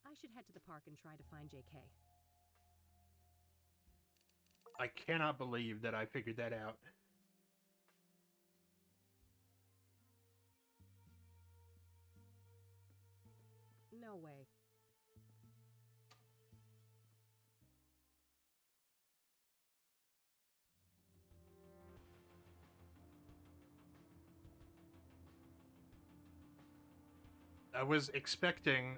I should head to the park and try to find JK. I cannot believe that I figured that out. No way. I was expecting,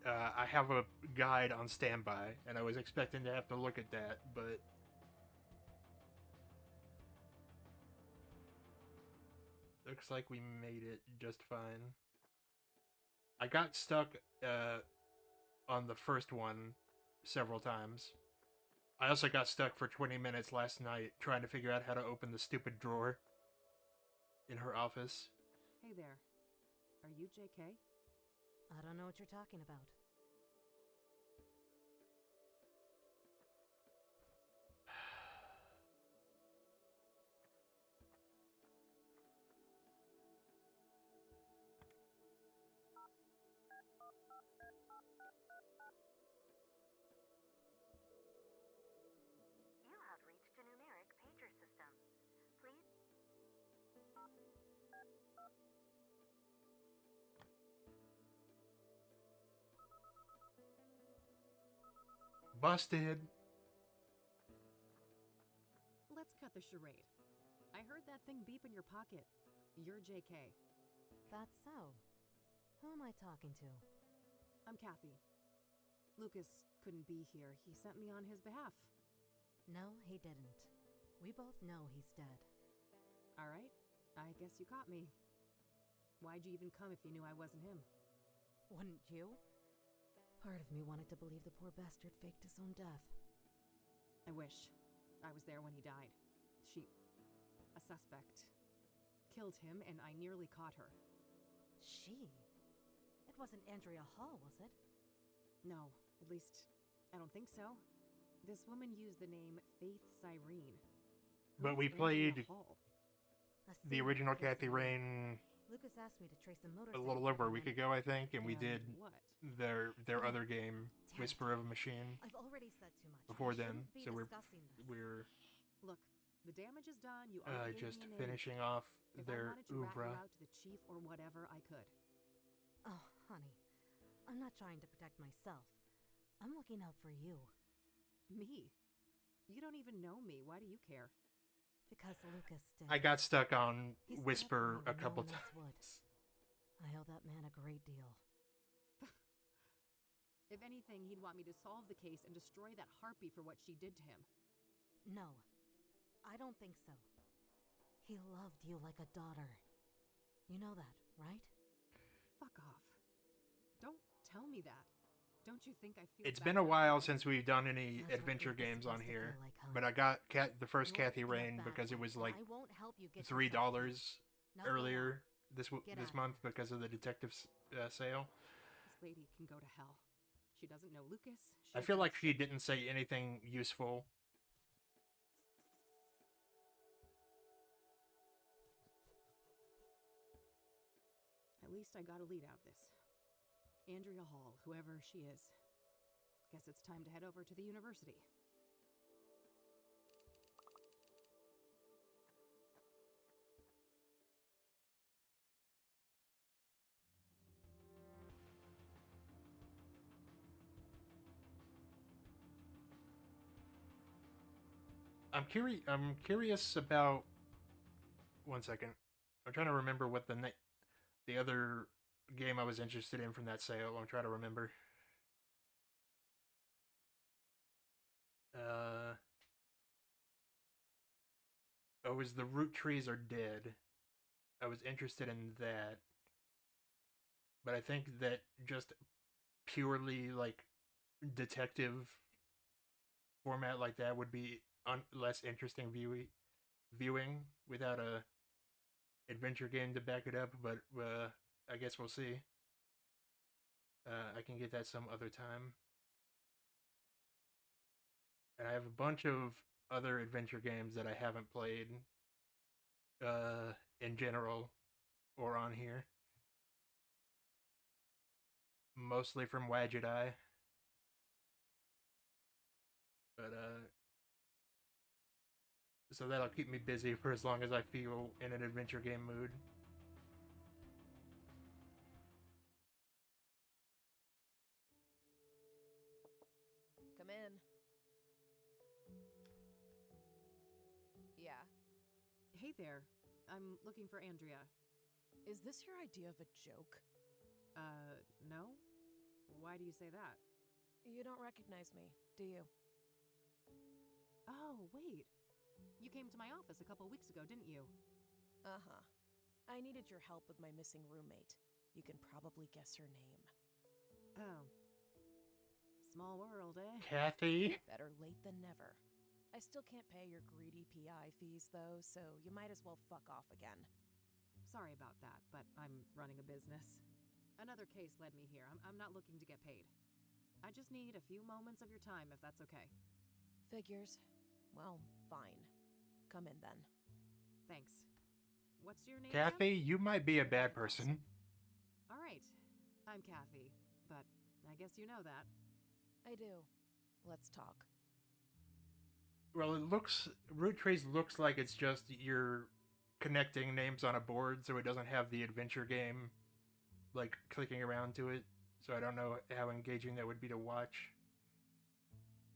I have a guide on standby, and I was expecting to have to look at that, but looks like we made it just fine. I got stuck on the first one several times. I also got stuck for 20 minutes last night trying to figure out how to open the stupid drawer in her office. Hey there. Are you JK? I don't know what you're talking about. You have reached a numeric pager system. Please. Busted. Let's cut the charade. I heard that thing beep in your pocket. You're JK. That's so. Who am I talking to? I'm Kathy. Lucas couldn't be here. He sent me on his behalf. No, he didn't. We both know he's dead. All right. I guess you caught me. Why'd you even come if you knew I wasn't him? Wouldn't you? Part of me wanted to believe the poor bastard faked his own death. I wish. I was there when he died. A suspect, killed him, and I nearly caught her. She? It wasn't Andrea Hall, was it? No, at least, I don't think so. This woman used the name Faith Cyrene. But we played the original Kathy Rain Lucas asked me to trace a a motorcycle. little over a week ago, I think, and we did what? their other game, Whisper of a Machine, I've already said too much. before We then. shouldn't be So discussing this. we're Look, the damage is done. You already gave just me a name. finishing off If their I wanted to rat oeuvre. you out to the chief or whatever, I could. Oh, honey. I'm not trying to protect myself. I'm looking out for you. Me? You don't even know me. Why do you care? Because Lucas did. I got stuck on He stood up Whisper for me a when no couple one else times. would. I owe that man a great deal. If anything, he'd want me to solve the case and destroy that harpy for what she did to him. No, I don't think so. He loved you like a daughter. You know that, right? Fuck off. Don't tell me that. Don't you think I feel It's bad been a for while you? since we've done any That's what adventure Lucas games on supposed to here, feel like, huh? but I got the first You're Kathy in a Rain bad because it one, was and like I won't help you get $3 yourself killed. Now go earlier on. this Get this out. month because of the detective's sale. This lady can go to hell. She doesn't know Lucas. She I feel doesn't like know she didn't say anything useful. At least I got a lead out of this. Andrea Hall, whoever she is. Guess it's time to head over to the university. I'm curious about. One second. I'm trying to remember what the other game I was interested in from that sale. I'm trying to remember. Oh, it was The Root Trees Are Dead. I was interested in that. But I think that just purely like detective format like that would be less interesting viewing without a adventure game to back it up, but I guess we'll see. I can get that some other time. And I have a bunch of other adventure games that I haven't played in general or on here. Mostly from Wadget Eye. But so that'll keep me busy for as long as I feel in an adventure game mood. Come in. Yeah. Hey there. I'm looking for Andrea. Is this your idea of a joke? No? Why do you say that? You don't recognize me, do you? Oh, wait. You came to my office a couple weeks ago, didn't you? Uh-huh. I needed your help with my missing roommate. You can probably guess her name. Oh. Small world, eh? Kathy? Better late than never. I still can't pay your greedy PI fees, though, so you might as well fuck off again. Sorry about that, but I'm running a business. Another case led me here. I'm not looking to get paid. I just need a few moments of your time, if that's okay. Figures. Well, fine. Come in then. Thanks. What's your name? Kathy, again? you might be a bad person. All right. I'm Kathy, but I guess you know that. I do. Let's talk. Well, Root Trace looks like it's just you're connecting names on a board, so it doesn't have the adventure game, like, clicking around to it. So I don't know how engaging that would be to watch.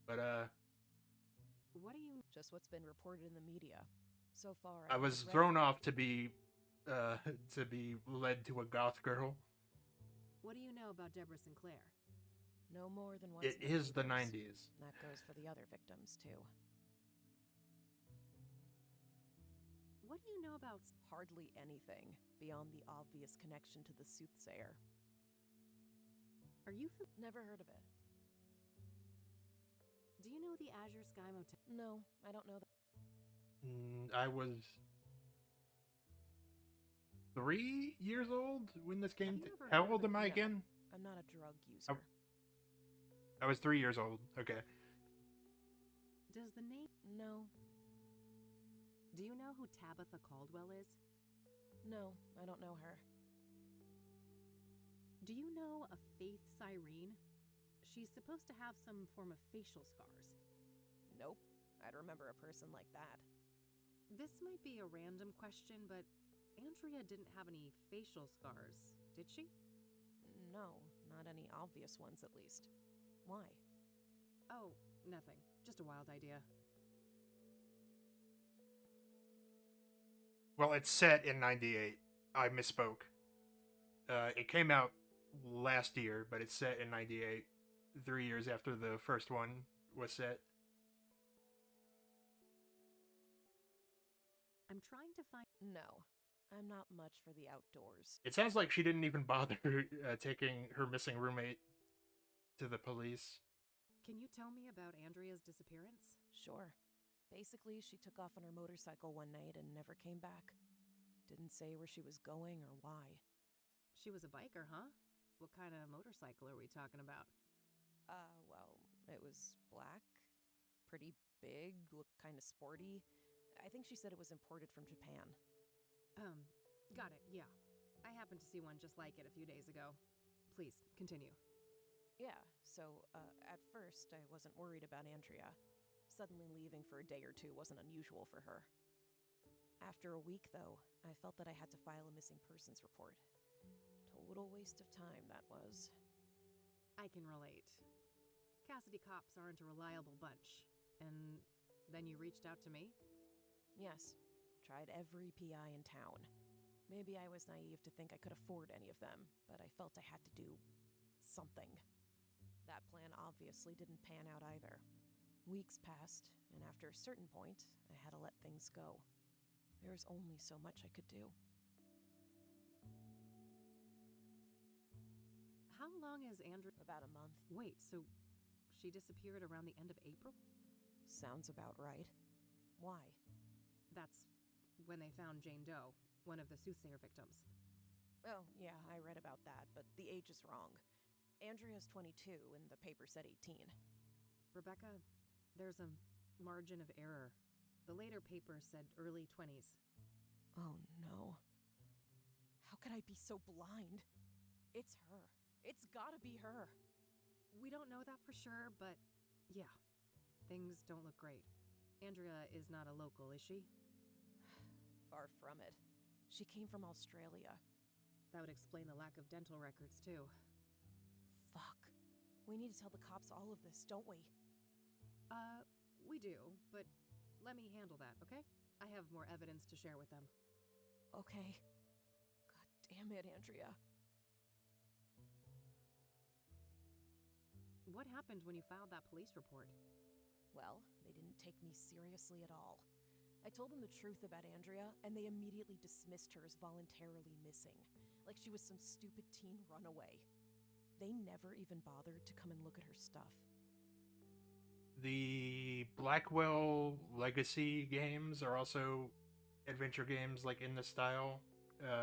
But, What do you... Just what's been reported in the media. So far, I was thrown off to be led to a goth girl. What do you know about Deborah Sinclair? No more than what's It in is the papers. 90s. That goes for the other victims, too. What do you know about... Hardly anything beyond the obvious connection to the soothsayer. Are you... Never heard of it. Do you know the Azure Sky Motel? No, I don't know that. I was 3 years old when this came. How old am I again? I'm not a drug user. I was 3 years old. Okay. Does the name... No. Do you know who Tabitha Caldwell is? No, I don't know her. Do you know a Faith Cyrene? She's supposed to have some form of facial scars. Nope. I'd remember a person like that. This might be a random question, but Andrea didn't have any facial scars, did she? No, not any obvious ones at least. Why? Oh, nothing. Just a wild idea. Well, it's set in 98. I misspoke. It came out last year, but it's set in 98, 3 years after the first one was set. I'm trying to find... No, I'm not much for the outdoors. It sounds like she didn't even bother taking her missing roommate to the police. Can you tell me about Andrea's disappearance? Sure. Basically, she took off on her motorcycle one night and never came back. Didn't say where she was going or why. She was a biker, huh? What kind of motorcycle are we talking about? Well, it was black, pretty big, looked kind of sporty. I think she said it was imported from Japan. Got it, yeah. I happened to see one just like it a few days ago. Please, continue. Yeah, so, at first, I wasn't worried about Andrea. Suddenly leaving for a day or two wasn't unusual for her. After a week, though, I felt that I had to file a missing persons report. Total waste of time, that was. I can relate. Cassidy cops aren't a reliable bunch. And then you reached out to me? Yes. Tried every PI in town. Maybe I was naive to think I could afford any of them, but I felt I had to do something. That plan obviously didn't pan out either. Weeks passed, and after a certain point, I had to let things go. There was only so much I could do. How long is Andrea? About a month. Wait, so she disappeared around the end of April? Sounds about right. Why? That's when they found Jane Doe, one of the soothsayer victims. Oh, yeah, I read about that, but the age is wrong. Andrea's 22, and the paper said 18. Rebecca, there's a margin of error. The later paper said early 20s. Oh, no. How could I be so blind? It's her. It's gotta be her. We don't know that for sure, but yeah, things don't look great. Andrea is not a local, is she? Far from it. She came from Australia. That would explain the lack of dental records, too. Fuck. We need to tell the cops all of this, don't we? We do, but let me handle that, okay? I have more evidence to share with them. Okay. God damn it, Andrea. What happened when you filed that police report? Well, they didn't take me seriously at all. I told them the truth about Andrea, and they immediately dismissed her as voluntarily missing, like she was some stupid teen runaway. They never even bothered to come and look at her stuff. The Blackwell Legacy games are also adventure games like in this style,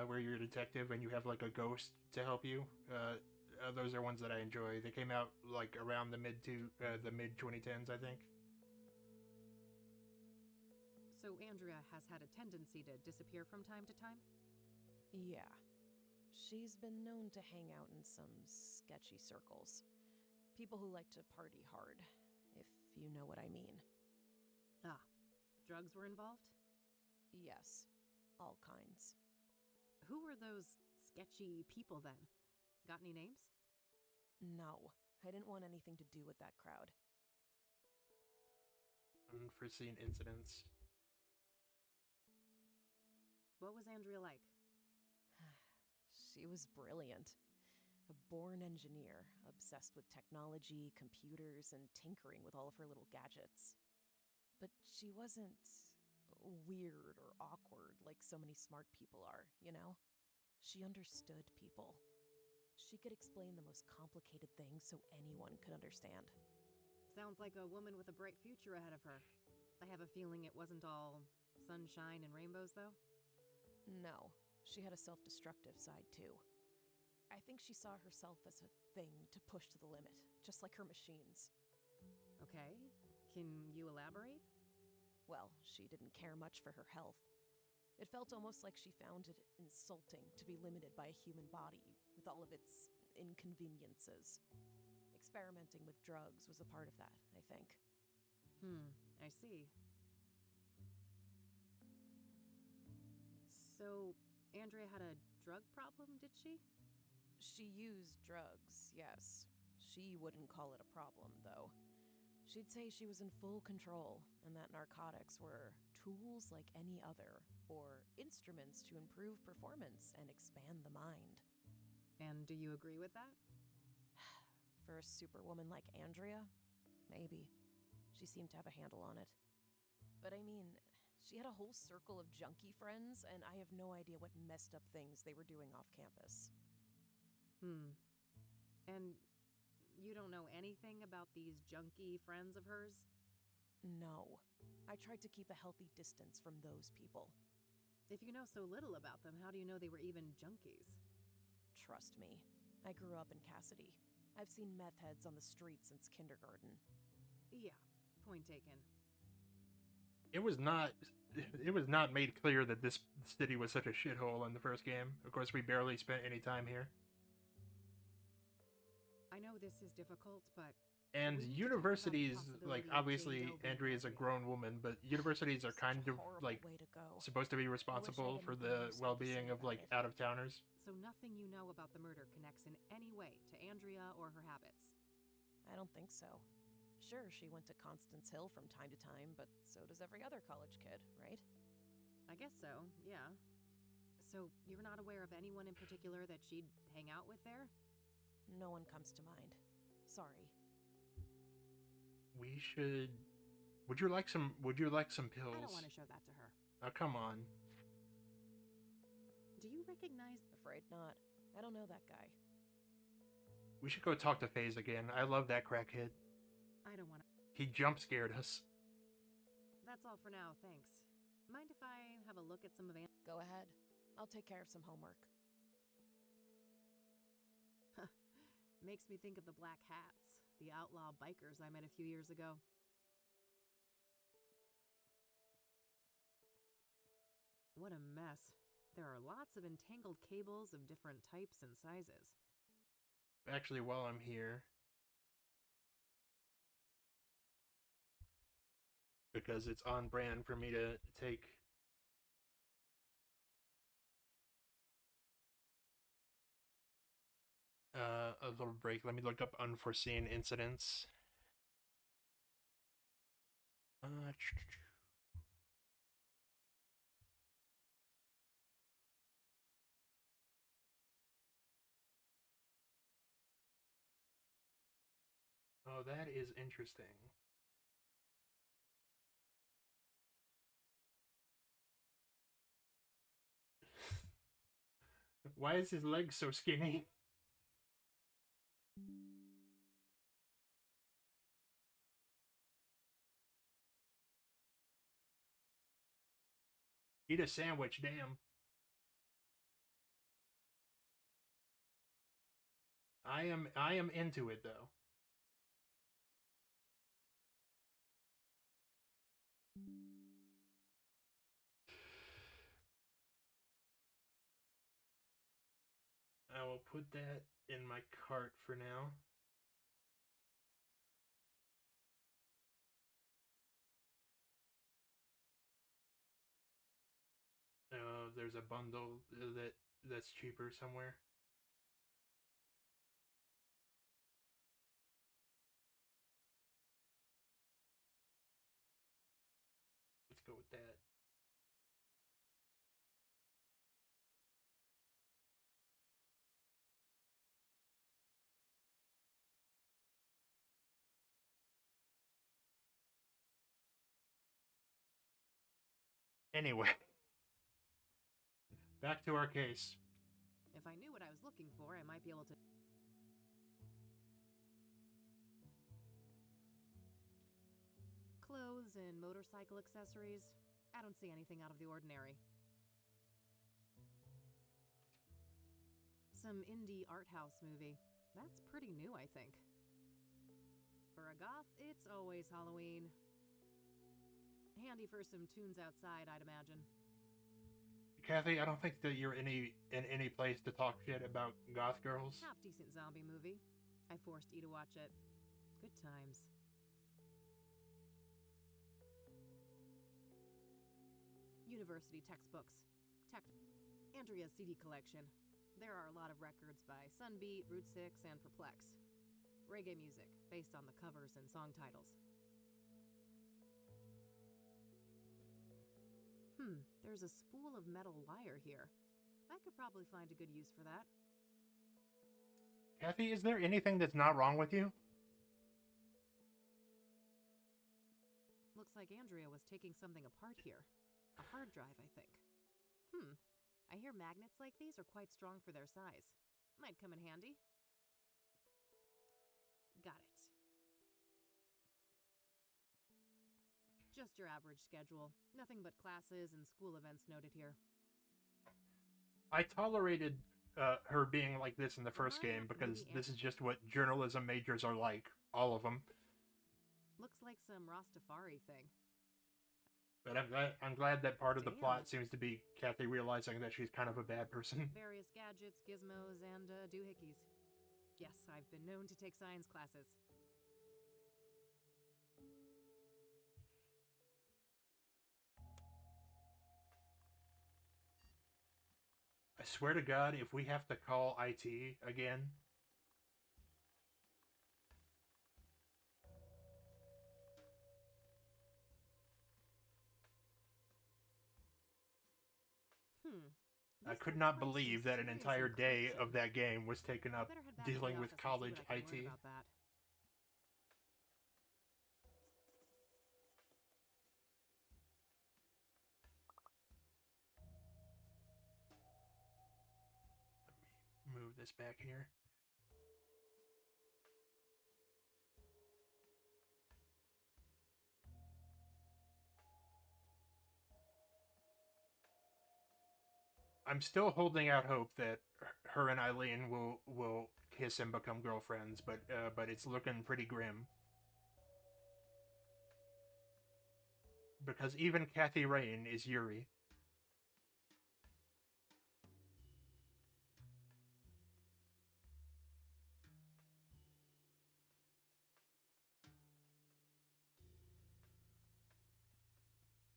where you're a detective and you have like a ghost to help you. Those are ones that I enjoy. They came out like around the mid 2010s, I think. So Andrea has had a tendency to disappear from time to time? Yeah. She's been known to hang out in some sketchy circles. People who like to party hard, if you know what I mean. Ah, drugs were involved? Yes, all kinds. Who were those sketchy people then? Got any names? No, I didn't want anything to do with that crowd. Unforeseen incidents. What was Andrea like? She was brilliant. A born engineer, obsessed with technology, computers, and tinkering with all of her little gadgets. But she wasn't weird or awkward like so many smart people are, you know? She understood people. She could explain the most complicated things so anyone could understand. Sounds like a woman with a bright future ahead of her. I have a feeling it wasn't all sunshine and rainbows, though? No, she had a self-destructive side, too. I think she saw herself as a thing to push to the limit, just like her machines. Okay, can you elaborate? Well, she didn't care much for her health. It felt almost like she found it insulting to be limited by a human body with all of its inconveniences. Experimenting with drugs was a part of that, I think. I see. So, Andrea had a drug problem, did she? She used drugs, yes. She wouldn't call it a problem, though. She'd say she was in full control, and that narcotics were tools like any other, or instruments to improve performance and expand the mind. And do you agree with that? For a superwoman like Andrea, maybe. She seemed to have a handle on it. But I mean, she had a whole circle of junkie friends, and I have no idea what messed up things they were doing off campus. And you don't know anything about these junkie friends of hers? No. I tried to keep a healthy distance from those people. If you know so little about them, how do you know they were even junkies? Trust me. I grew up in Cassidy. I've seen meth heads on the street since kindergarten. Yeah, point taken. It was not made clear that this city was such a shithole in the first game. Of course, we barely spent any time here. I know this is difficult, but... And universities, like, obviously, Andrea's a grown woman, but universities are kind of, like, supposed to be responsible for the well-being of, like, out-of-towners. So nothing you know about the murder connects in any way to Andrea or her habits? I don't think so. Sure, she went to Constance Hill from time to time, but so does every other college kid, right? I guess so, yeah. So you're not aware of anyone in particular that she'd hang out with there? No one comes to mind. Sorry. We should... Would you like some pills? I don't want to show that to her. Oh, come on. Do you recognize... Afraid not. I don't know that guy. We should go talk to FaZe again. I love that crackhead. I don't want to... He jump scared us. That's all for now, thanks. Mind if I have a look at some of Go ahead. I'll take care of some homework. Makes me think of the Black Hats, the outlaw bikers I met a few years ago. What a mess. There are lots of entangled cables of different types and sizes. Actually, while I'm here, because it's on brand for me to take a little break. Let me look up unforeseen incidents. Oh, that is interesting. Why is his leg so skinny? Eat a sandwich, damn. I am into it though. I will put that in my cart for now. There's a bundle that's cheaper somewhere. Let's go with that. Anyway, back to our case. If I knew what I was looking for, I might be able to... Clothes and motorcycle accessories. I don't see anything out of the ordinary. Some indie art house movie. That's pretty new, I think. For a goth, it's always Halloween. Handy for some tunes outside, I'd imagine. Kathy, I don't think that you're in any place to talk shit about goth girls. Half-decent zombie movie. I forced E to watch it. Good times. University textbooks. Andrea's CD collection. There are a lot of records by Sunbeat, Route 6, and Perplex. Reggae music, based on the covers and song titles. There's a spool of metal wire here. I could probably find a good use for that. Kathy, is there anything that's not wrong with you? Looks like Andrea was taking something apart here. A hard drive, I think. I hear magnets like these are quite strong for their size. Might come in handy. Got it. Just your average schedule. Nothing but classes and school events noted here. I tolerated her being like this in the first game because this is just what journalism majors are like. All of them. Looks like some Rastafari thing. But I'm glad that part of the plot seems to be Kathy realizing that she's kind of a bad person. Various gadgets, gizmos, and doohickeys. Yes, I've been known to take science classes. I swear to God, if we have to call IT again... I could not believe that an entire day of that game was taken up dealing with college IT. Let me move this back here. I'm still holding out hope that her and Eileen will kiss and become girlfriends, but it's looking pretty grim. Because even Kathy Rain is Yuri.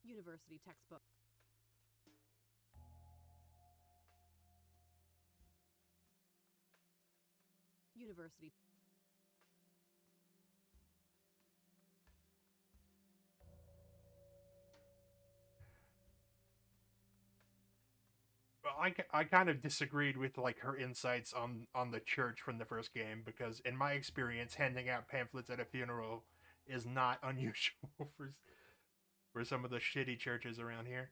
University textbook. University. Well, I kind of disagreed with like her insights on the church from the first game, because in my experience, handing out pamphlets at a funeral is not unusual for some of the shitty churches around here.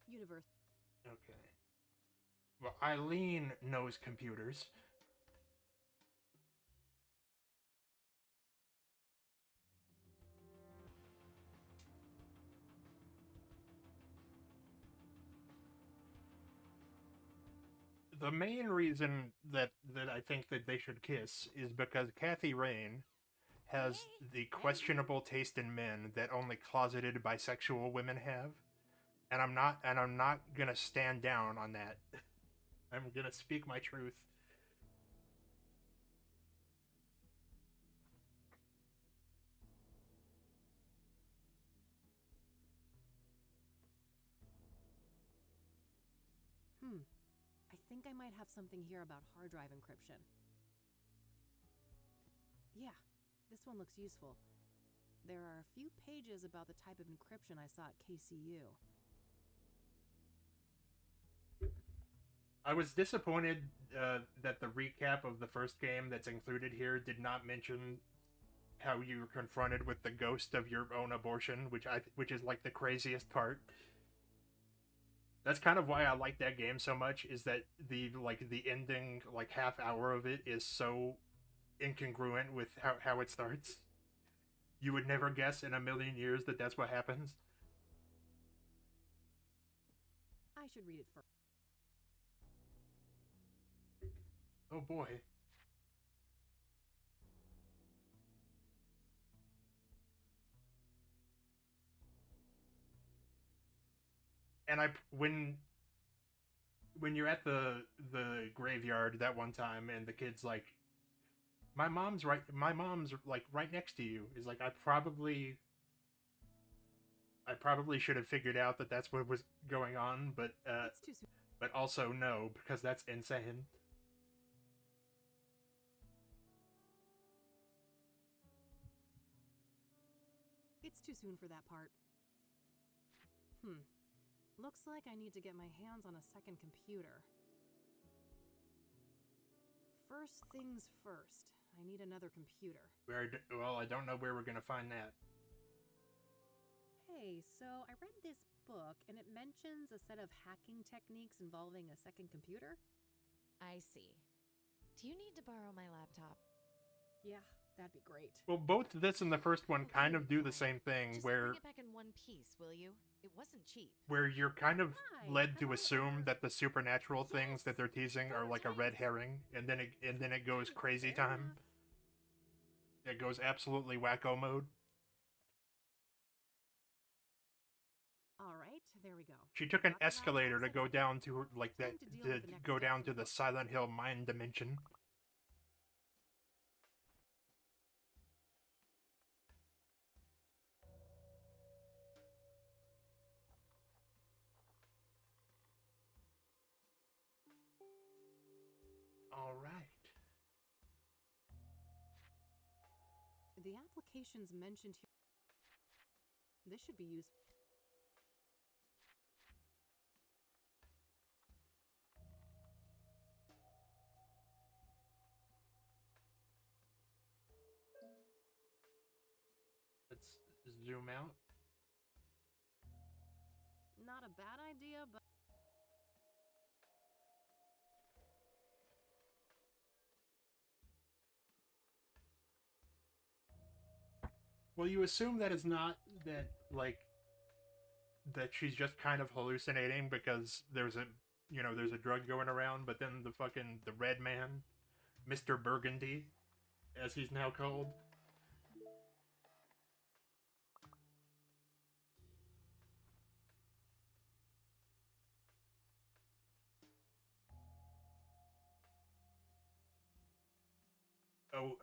Universe. Okay. Well, Eileen knows computers. The main reason that I think that they should kiss is because Kathy Rain has the questionable taste in men that only closeted bisexual women have, and I'm not gonna stand down on that. I'm gonna speak my truth. I think I might have something here about hard drive encryption. Yeah, this one looks useful. There are a few pages about the type of encryption I saw at KCU. I was disappointed that the recap of the first game that's included here did not mention how you were confronted with the ghost of your own abortion, which is like the craziest part. That's kind of why I like that game so much, is that the ending half hour of it is so incongruent with how it starts. You would never guess in a million years that that's what happens. I should read it first. Oh boy. And when you're at the graveyard that one time and the kid's like, my mom's like right next to you, is like, I probably should have figured out that that's what was going on, but It's too soon. but also no, because that's insane. It's too soon for that part. Looks like I need to get my hands on a second computer. First things first, I need another computer. Well, I don't know where we're gonna find that. Hey, so I read this book and it mentions a set of hacking techniques involving a second computer? I see. Do you need to borrow my laptop? Yeah, that'd be great. Well, both this and the first one kind of do the same thing, Just where bring it back in one piece, will you? It wasn't cheap. you're kind of led to assume that the supernatural things that they're teasing are like a red herring, and then it goes crazy time. It goes absolutely wacko mode. All right, there we go. She took an escalator to go down to go down to the Silent Hill mind dimension. All right. The applications mentioned here. This should be useful. Let's zoom out. Not a bad idea, but Well, you assume that it's not that that she's just kind of hallucinating because there's a drug going around, but then the red man, Mr. Burgundy, as he's now called.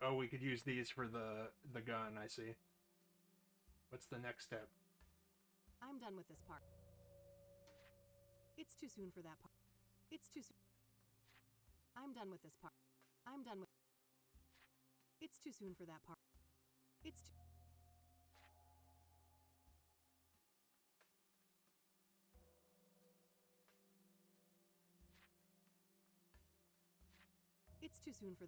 Oh, we could use these for the gun, I see. What's the next step? I'm done with this part. It's too soon for that part. It's too soon. I'm done with this part. I'm done with. It's too soon for that part. It's too. It's too soon for.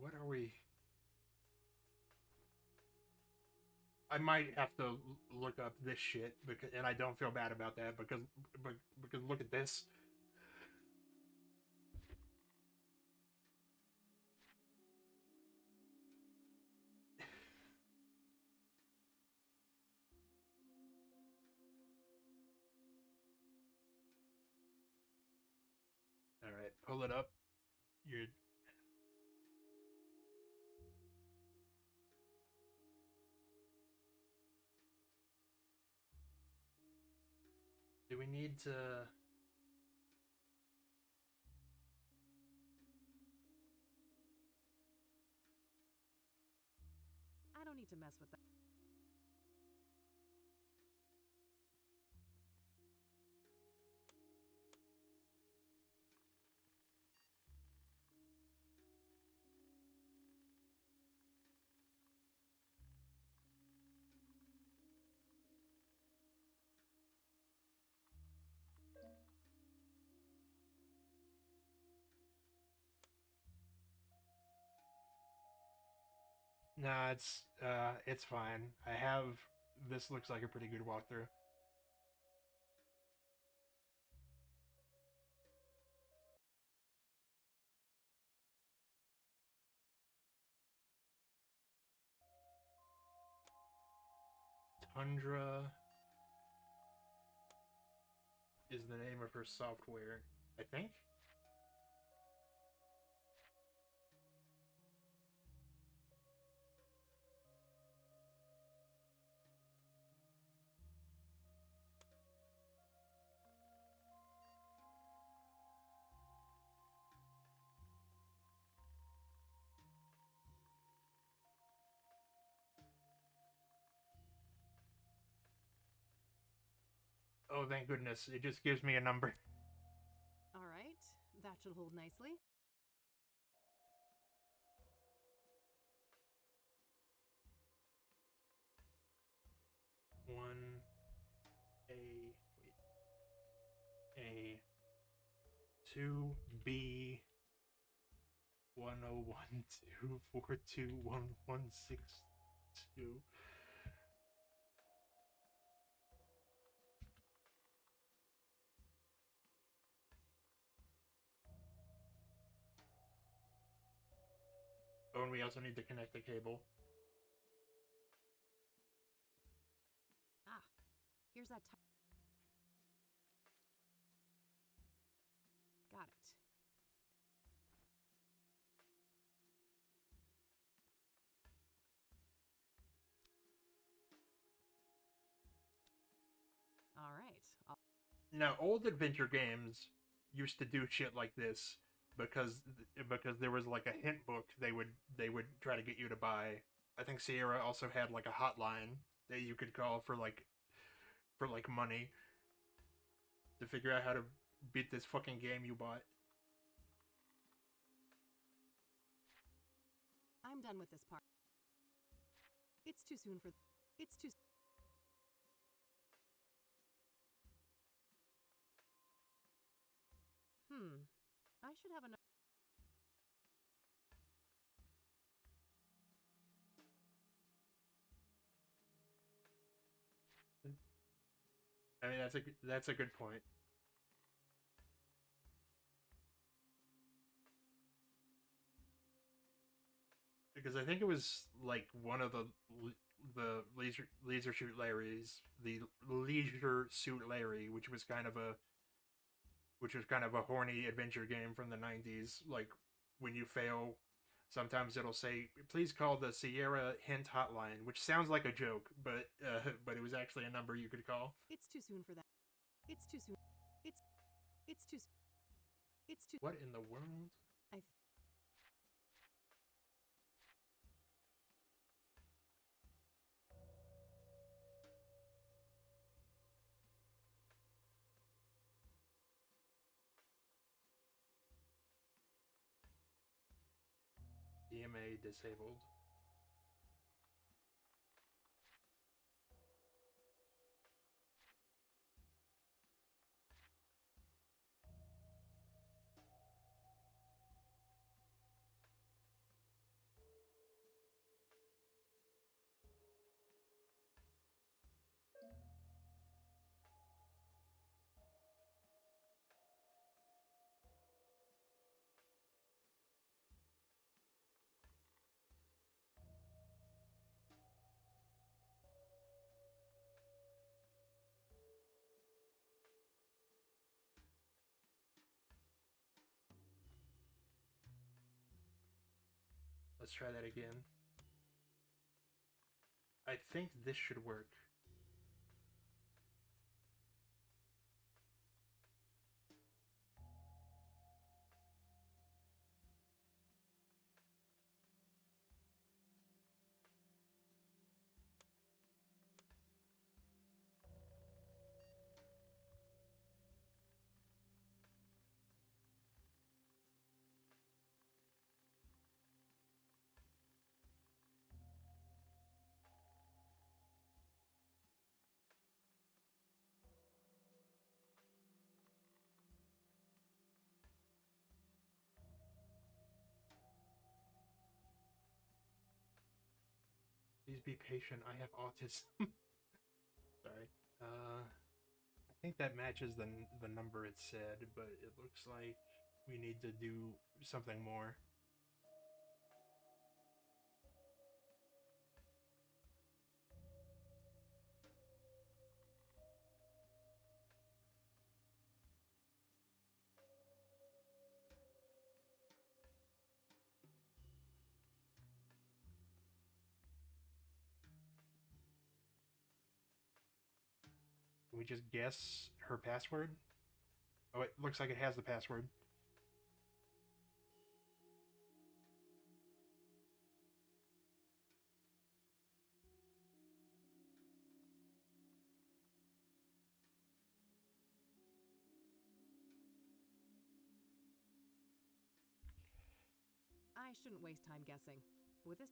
What are we? I might have to look up this shit because, and I don't feel bad about that because look at this. All right, pull it up. You're. Do we need to? I don't need to mess with that. Nah, it's fine. I have this looks like a pretty good walkthrough. Tundra is the name of her software, I think. Oh, thank goodness. It just gives me a number. All right, that should hold nicely. One A 2B 1012421162. Oh, and we also need to connect the cable. Ah, here's that. Got it. All right. Now, old adventure games used to do shit like this because there was like a hint book they would try to get you to buy. I think Sierra also had like a hotline that you could call for like money to figure out how to beat this fucking game you bought. I'm done with this part. It's too soon for. It's too. I should have enough. I mean, that's a good point. Because I think it was like one of the Leisure Suit Larry's, the Leisure Suit Larry, which was kind of a horny adventure game from the 90s. Like when you fail, sometimes it'll say, "Please call the Sierra Hint Hotline," which sounds like a joke, but it was actually a number you could call. It's too soon for that. It's too soon. It's too. It's too. What in the world? DMA disabled. Let's try that again. I think this should work. Please be patient. I have autism. Sorry. I think that matches the number it said, but it looks like we need to do something more. Can we just guess her password? Oh, it looks like it has the password. I shouldn't waste time guessing. With this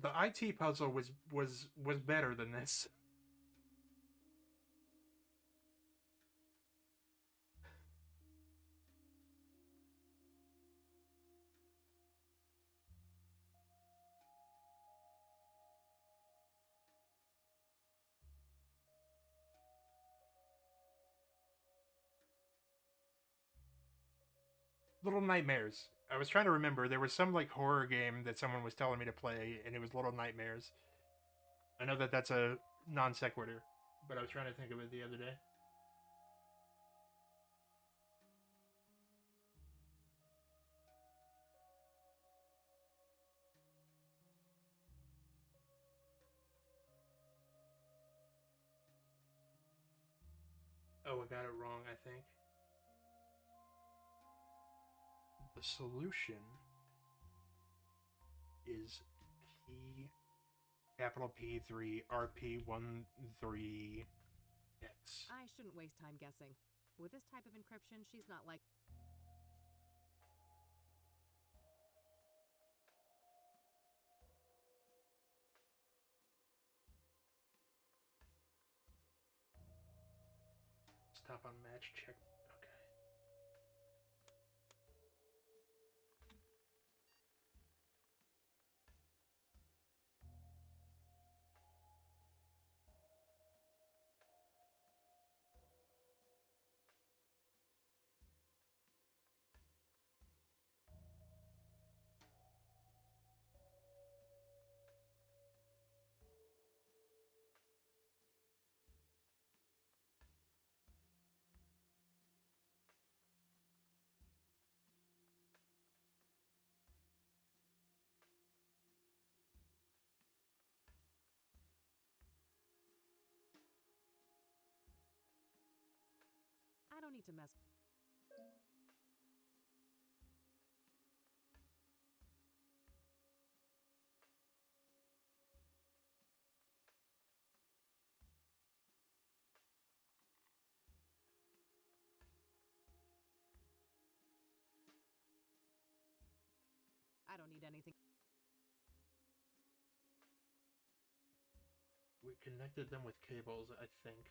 the IT puzzle was better than this. Little Nightmares. I was trying to remember. There was some like horror game that someone was telling me to play, and it was Little Nightmares. I know that that's a non sequitur, but I was trying to think of it the other day. Oh, I got it wrong, I think. The solution is P capital P3 RP13X. I shouldn't waste time guessing. With this type of encryption, she's not like Stop on match check. Okay. I don't need to mess. I don't need anything. We connected them with cables, I think.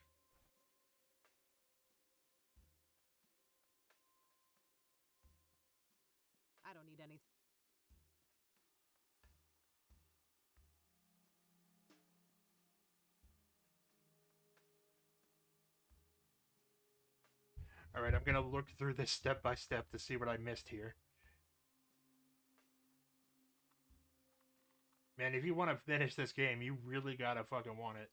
Alright, I'm gonna look through this step by step to see what I missed here. Man, if you want to finish this game, you really gotta fucking want it.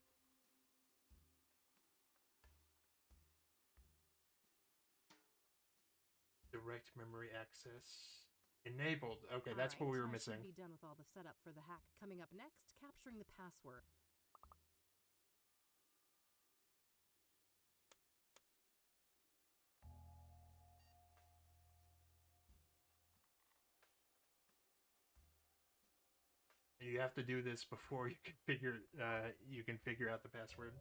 Direct memory access enabled. Okay, that's what we were missing. I should be done with all the setup for the hack. Coming up next, capturing the password. You have to do this before you can figure out the password.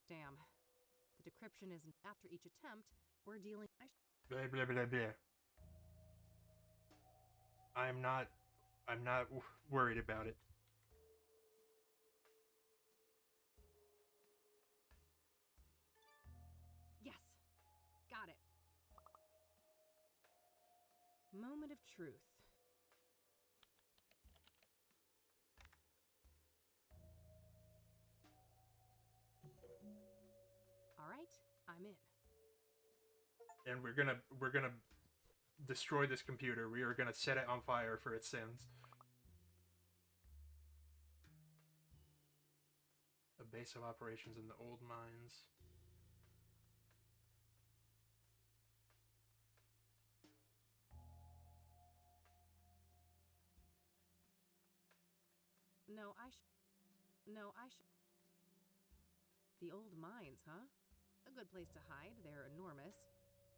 Damn. The decryption isn't after each attempt. We're dealing. Blah, blah, blah, blah. I'm not worried about it. Yes. Got it. Moment of truth. All right, I'm in. And we're gonna destroy this computer. We are gonna set it on fire for its sins. A base of operations in the old mines. No, I should. The old mines, huh? A good place to hide. They're enormous.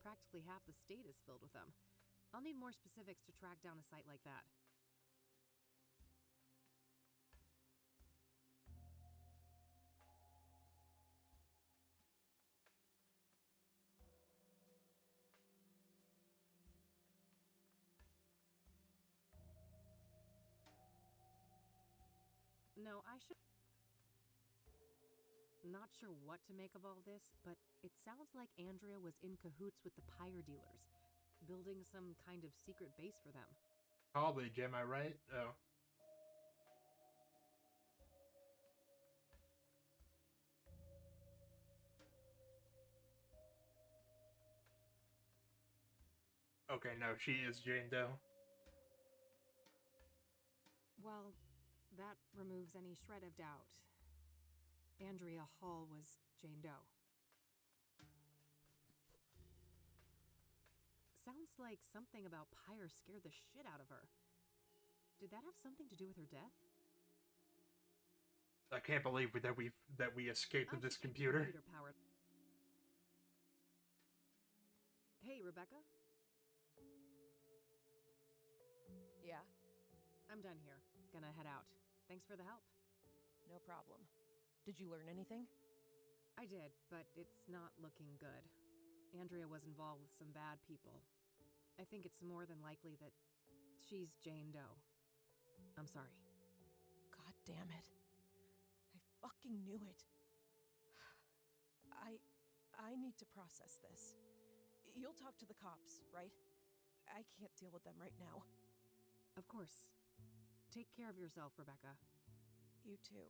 Practically half the state is filled with them. I'll need more specifics to track down a site like that. No, I should. Not sure what to make of all this, but it sounds like Andrea was in cahoots with the pyre dealers, building some kind of secret base for them. College, am I right? Oh. Okay, no, she is Jane Doe. Well, that removes any shred of doubt. Andrea Hall was Jane Doe. Sounds like something about pyre scared the shit out of her. Did that have something to do with her death? I can't believe that we escaped this computer. Hey, Rebecca? Yeah? I'm done here. Gonna head out. Thanks for the help. No problem. Did you learn anything? I did, but it's not looking good. Andrea was involved with some bad people. I think it's more than likely that she's Jane Doe. I'm sorry. God damn it. I fucking knew it. I need to process this. You'll talk to the cops, right? I can't deal with them right now. Of course. Take care of yourself, Rebecca. You too.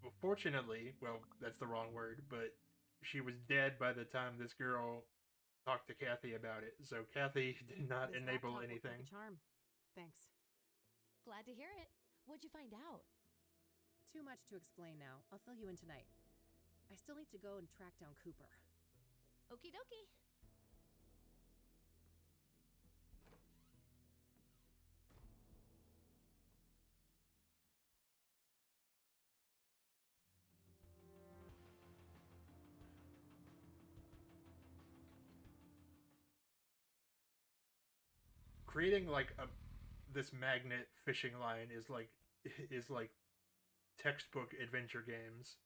Well, fortunately, well, that's the wrong word, but she was dead by the time this girl talked to Kathy about it. So Kathy did not enable anything. Charm. Thanks. Glad to hear it. What'd you find out? Too much to explain now. I'll fill you in tonight. I still need to go and track down Cooper. Okie dokie. Creating like this magnet fishing line is like textbook adventure games.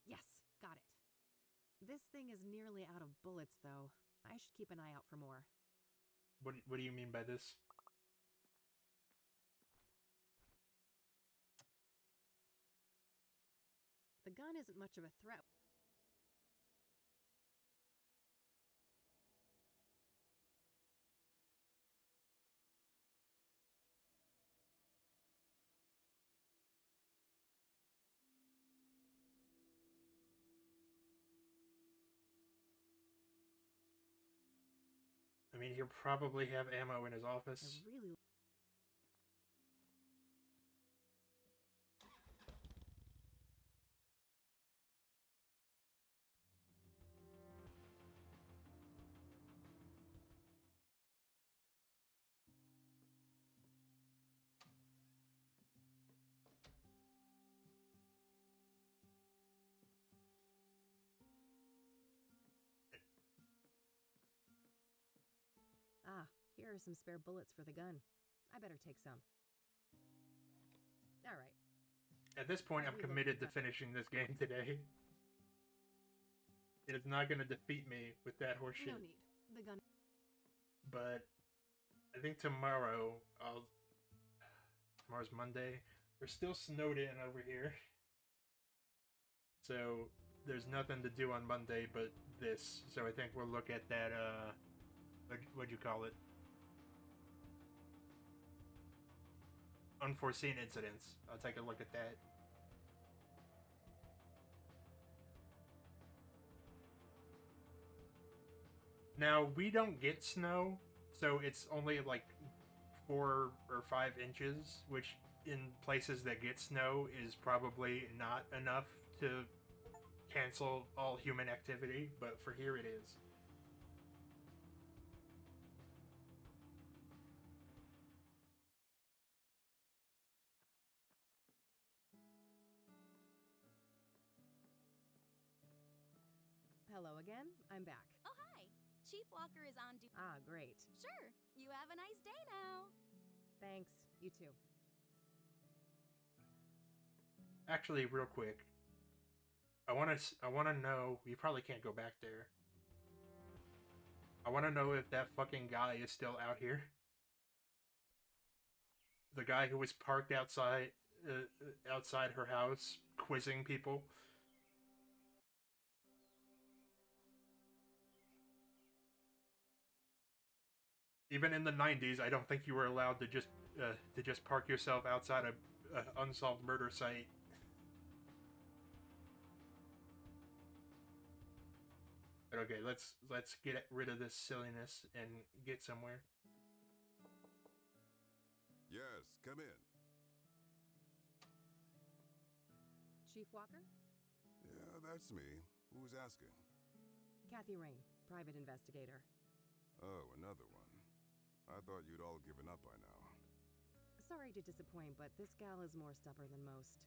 Yes, got it. This thing is nearly out of bullets, though. I should keep an eye out for more. What do you mean by this? The gun isn't much of a threat. I mean, he'll probably have ammo in his office. I really... Ah, here are some spare bullets for the gun. I better take some. All right. At this point, I'm committed to finishing this game today. It is not going to defeat me with that horseshit. No need. The gun. But I think tomorrow, tomorrow's Monday. We're still snowed in over here. So there's nothing to do on Monday but this. So I think we'll look at that, what'd you call it? Unforeseen incidents. I'll take a look at that. Now, we don't get snow, so it's only like 4 or 5 inches, which in places that get snow is probably not enough to cancel all human activity, but for here it is. Hello again. I'm back. Oh, hi. Chief Walker is on duty. Ah, great. Sure. You have a nice day now. Thanks. You too. Actually, real quick, I want to know. You probably can't go back there. I want to know if that fucking guy is still out here. The guy who was parked outside her house, quizzing people. Even in the 90s, I don't think you were allowed to just park yourself outside a unsolved murder site. But okay, let's get rid of this silliness and get somewhere. Yes, come in. Chief Walker? Yeah, that's me. Who's asking? Kathy Rain, private investigator. Oh, another one. I thought you'd all given up by now. Sorry to disappoint, but this gal is more stubborn than most.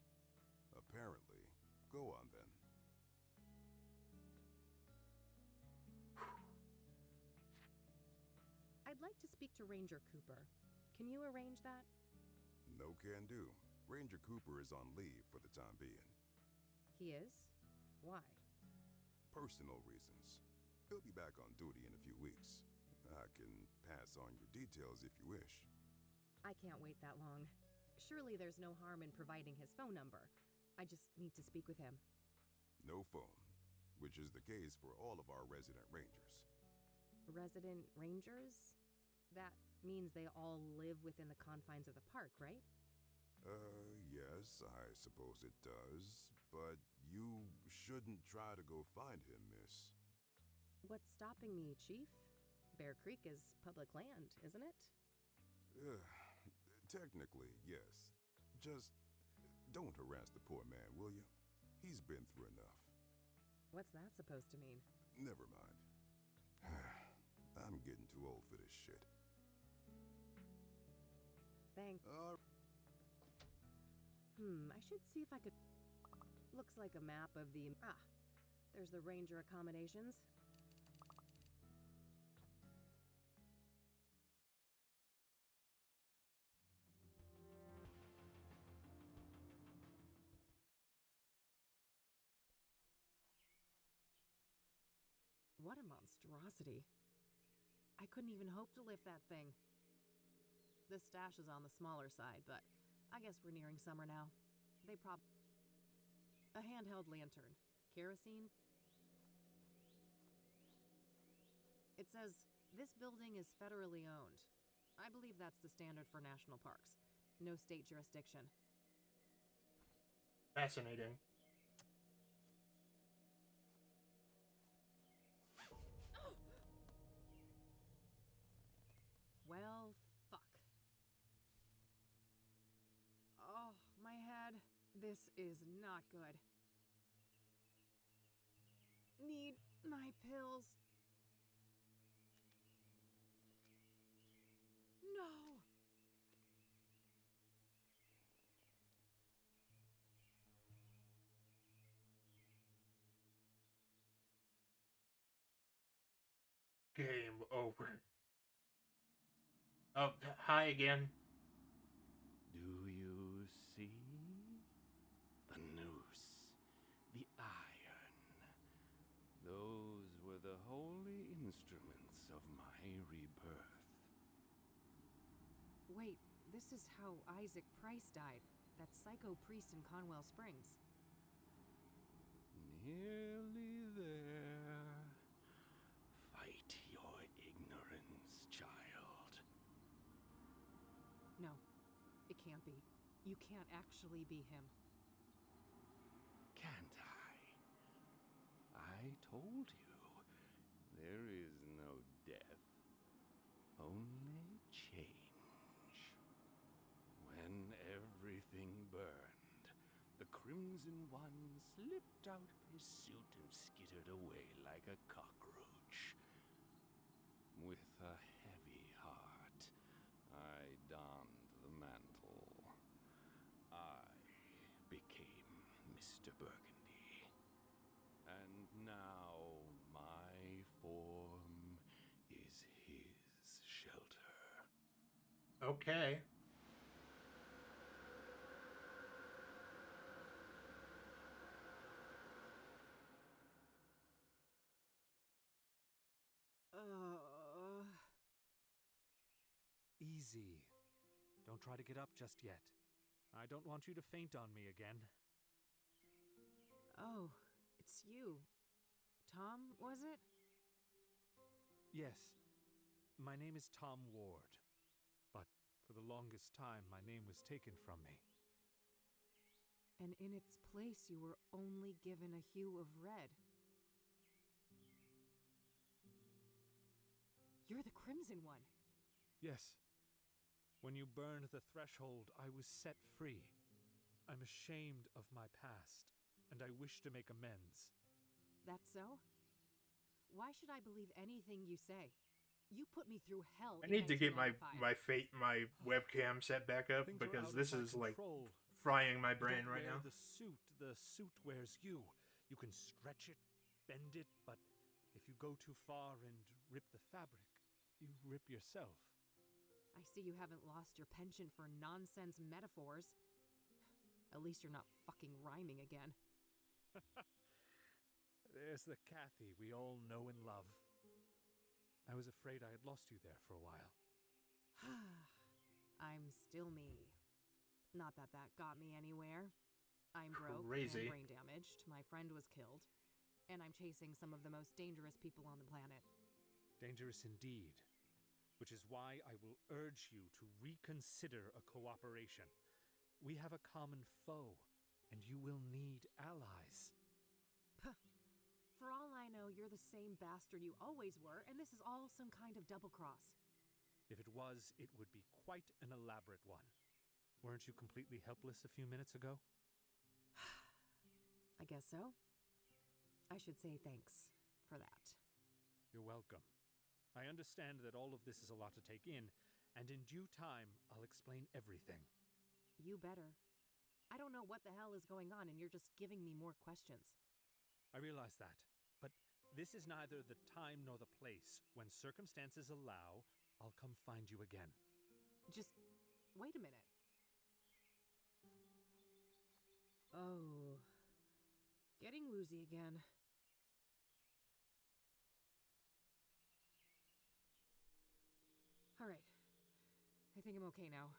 Apparently. Go on then. I'd like to speak to Ranger Cooper. Can you arrange that? No can do. Ranger Cooper is on leave for the time being. He is? Why? Personal reasons. He'll be back on duty in a few weeks. I can pass on your details if you wish. I can't wait that long. Surely there's no harm in providing his phone number. I just need to speak with him. No phone, which is the case for all of our resident rangers. Resident rangers? That means they all live within the confines of the park, right? Yes, I suppose it does. But you shouldn't try to go find him, miss. What's stopping me, Chief? Bear Creek is public land, isn't it? Technically, yes. Just don't harass the poor man, will you? He's been through enough. What's that supposed to mean? Never mind. I'm getting too old for this shit. Thanks. I should see if I could... Looks like a map of the... Ah, there's the ranger accommodations. What a monstrosity. I couldn't even hope to lift that thing. The stash is on the smaller side, but I guess we're nearing summer now. They a handheld lantern. Kerosene? It says, this building is federally owned. I believe that's the standard for national parks. No state jurisdiction. Fascinating. Well, fuck. Oh, my head. This is not good. Need my pills. No! Game over. Oh, hi again. Do you see? The noose, the iron. Those were the holy instruments of my rebirth. Wait, this is how Isaac Price died. That psycho priest in Conwell Springs. Nearly there. Fight your ignorance, child. No, it can't be. You can't actually be him. Can't I? I told you, there is no death, only change. When everything burned, the Crimson One slipped out of his suit and skittered away like a cockroach. With a heavy heart, I donned the mantle. I became Mr. Burgundy. And now my form is his shelter. Okay. Easy. Don't try to get up just yet. I don't want you to faint on me again. Oh, it's you. Tom, was it? Yes. My name is Tom Ward. But for the longest time, my name was taken from me. And in its place, you were only given a hue of red. You're the Crimson One. Yes. When you burned the threshold, I was set free. I'm ashamed of my past, and I wish to make amends. That's so? Why should I believe anything you say? You put me through hell. I need to get my webcam set back up Things are because out this of my is like control. frying my You brain don't right wear now. The suit wears you. You can stretch it, bend it, but if you go too far and rip the fabric, you rip yourself. I see you haven't lost your penchant for nonsense metaphors. At least you're not fucking rhyming again. There's the Kathy we all know and love. I was afraid I had lost you there for a while. I'm still me. Not that that got me anywhere. I'm broke Crazy. and brain damaged, my friend was killed, and I'm chasing some of the most dangerous people on the planet. Dangerous indeed. Which is why I will urge you to reconsider a cooperation. We have a common foe, and you will need allies. For all I know, you're the same bastard you always were, and this is all some kind of double-cross. If it was, it would be quite an elaborate one. Weren't you completely helpless a few minutes ago? I guess so. I should say thanks for that. You're welcome. I understand that all of this is a lot to take in, and in due time, I'll explain everything. You better. I don't know what the hell is going on, and you're just giving me more questions. I realize that, but this is neither the time nor the place. When circumstances allow, I'll come find you again. Just wait a minute. Oh, getting woozy again. think I'm okay now.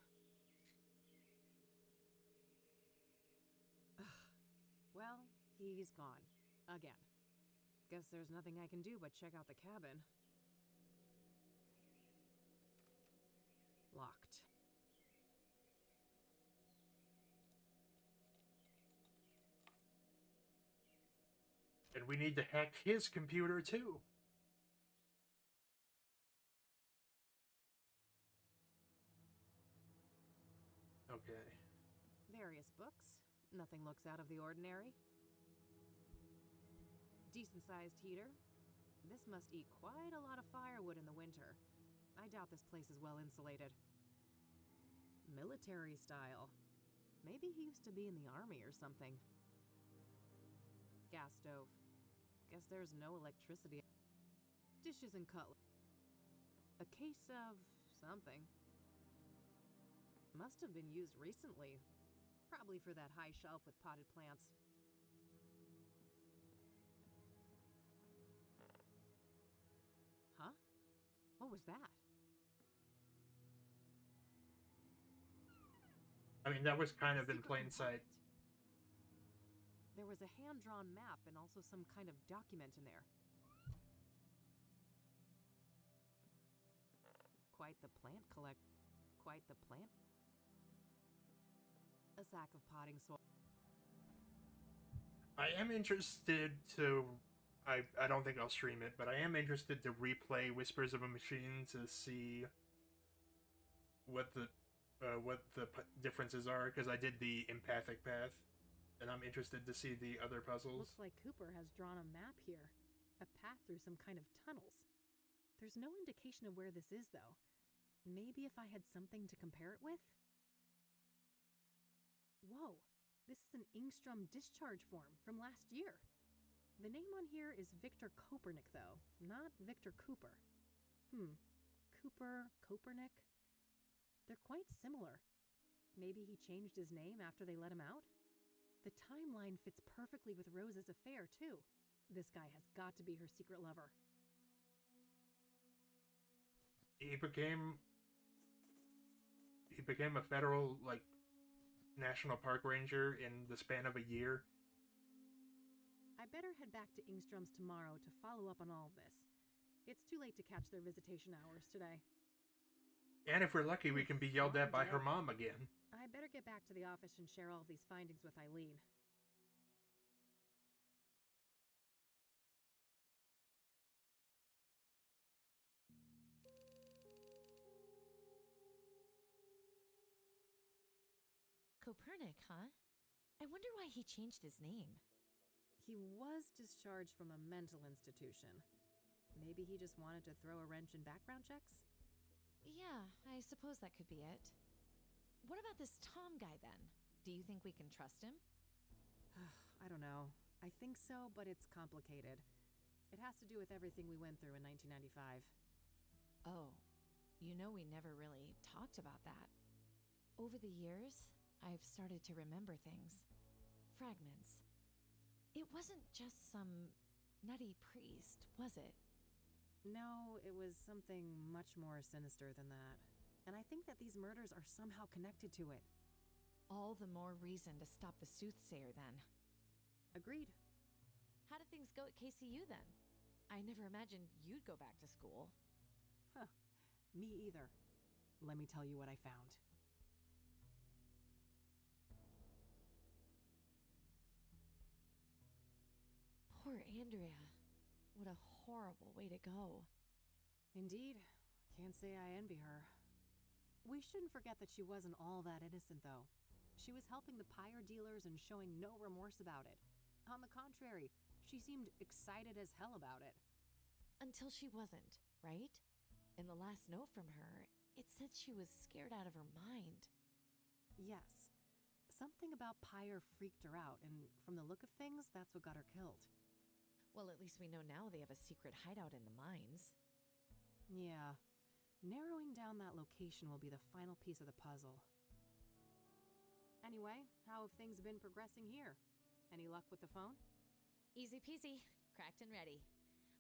Well, he's gone. Again. Guess there's nothing I can do but check out the cabin. Locked. And we need to hack his computer too. Okay. Various books. Nothing looks out of the ordinary. Decent-sized heater. This must eat quite a lot of firewood in the winter. I doubt this place is well insulated. Military style. Maybe he used to be in the army or something. Gas stove. Guess there's no electricity. Dishes and cutlery. A case of something. Must have been used recently. Probably for that high shelf with potted plants. Huh? What was that? I mean, that was kind of in plain sight. There was a hand-drawn map and also some kind of document in there. Quite the plant collect. Quite the plant. A sack of potting soil. I am interested to... I don't think I'll stream it, but I am interested to replay Whispers of a Machine to see what the differences are, because I did the empathic path, and I'm interested to see the other puzzles. Looks like Cooper has drawn a map here. A path through some kind of tunnels. There's no indication of where this is, though. Maybe if I had something to compare it with? Whoa, this is an Ingstrom discharge form from last year. The name on here is Victor Kopernik, though, not Victor Cooper. Cooper, Kopernik? They're quite similar. Maybe he changed his name after they let him out? The timeline fits perfectly with Rose's affair, too. This guy has got to be her secret lover. He became a federal, national park ranger in the span of a year. I better head back to Ingstrom's tomorrow to follow up on all of this. It's too late to catch their visitation hours today. And if we're lucky, we can be yelled at by her mom again. I better get back to the office and share all of these findings with Eileen. Kopernik, huh? I wonder why he changed his name. He was discharged from a mental institution. Maybe he just wanted to throw a wrench in background checks? Yeah, I suppose that could be it. What about this Tom guy, then? Do you think we can trust him? I don't know. I think so, but it's complicated. It has to do with everything we went through in 1995. Oh, you know we never really talked about that. Over the years, I've started to remember things. Fragments. It wasn't just some nutty priest, was it? No, it was something much more sinister than that. And I think that these murders are somehow connected to it. All the more reason to stop the soothsayer, then. Agreed. How did things go at KCU, then? I never imagined you'd go back to school. Huh. Me either. Let me tell you what I found. Poor Andrea. What a horrible way to go. Indeed. Can't say I envy her. We shouldn't forget that she wasn't all that innocent, though. She was helping the pyre dealers and showing no remorse about it. On the contrary, she seemed excited as hell about it. Until she wasn't, right? In the last note from her, it said she was scared out of her mind. Yes. Something about pyre freaked her out, and from the look of things, that's what got her killed. Well, at least we know now they have a secret hideout in the mines. Yeah. Narrowing down that location will be the final piece of the puzzle. Anyway, how have things been progressing here? Any luck with the phone? Easy peasy. Cracked and ready.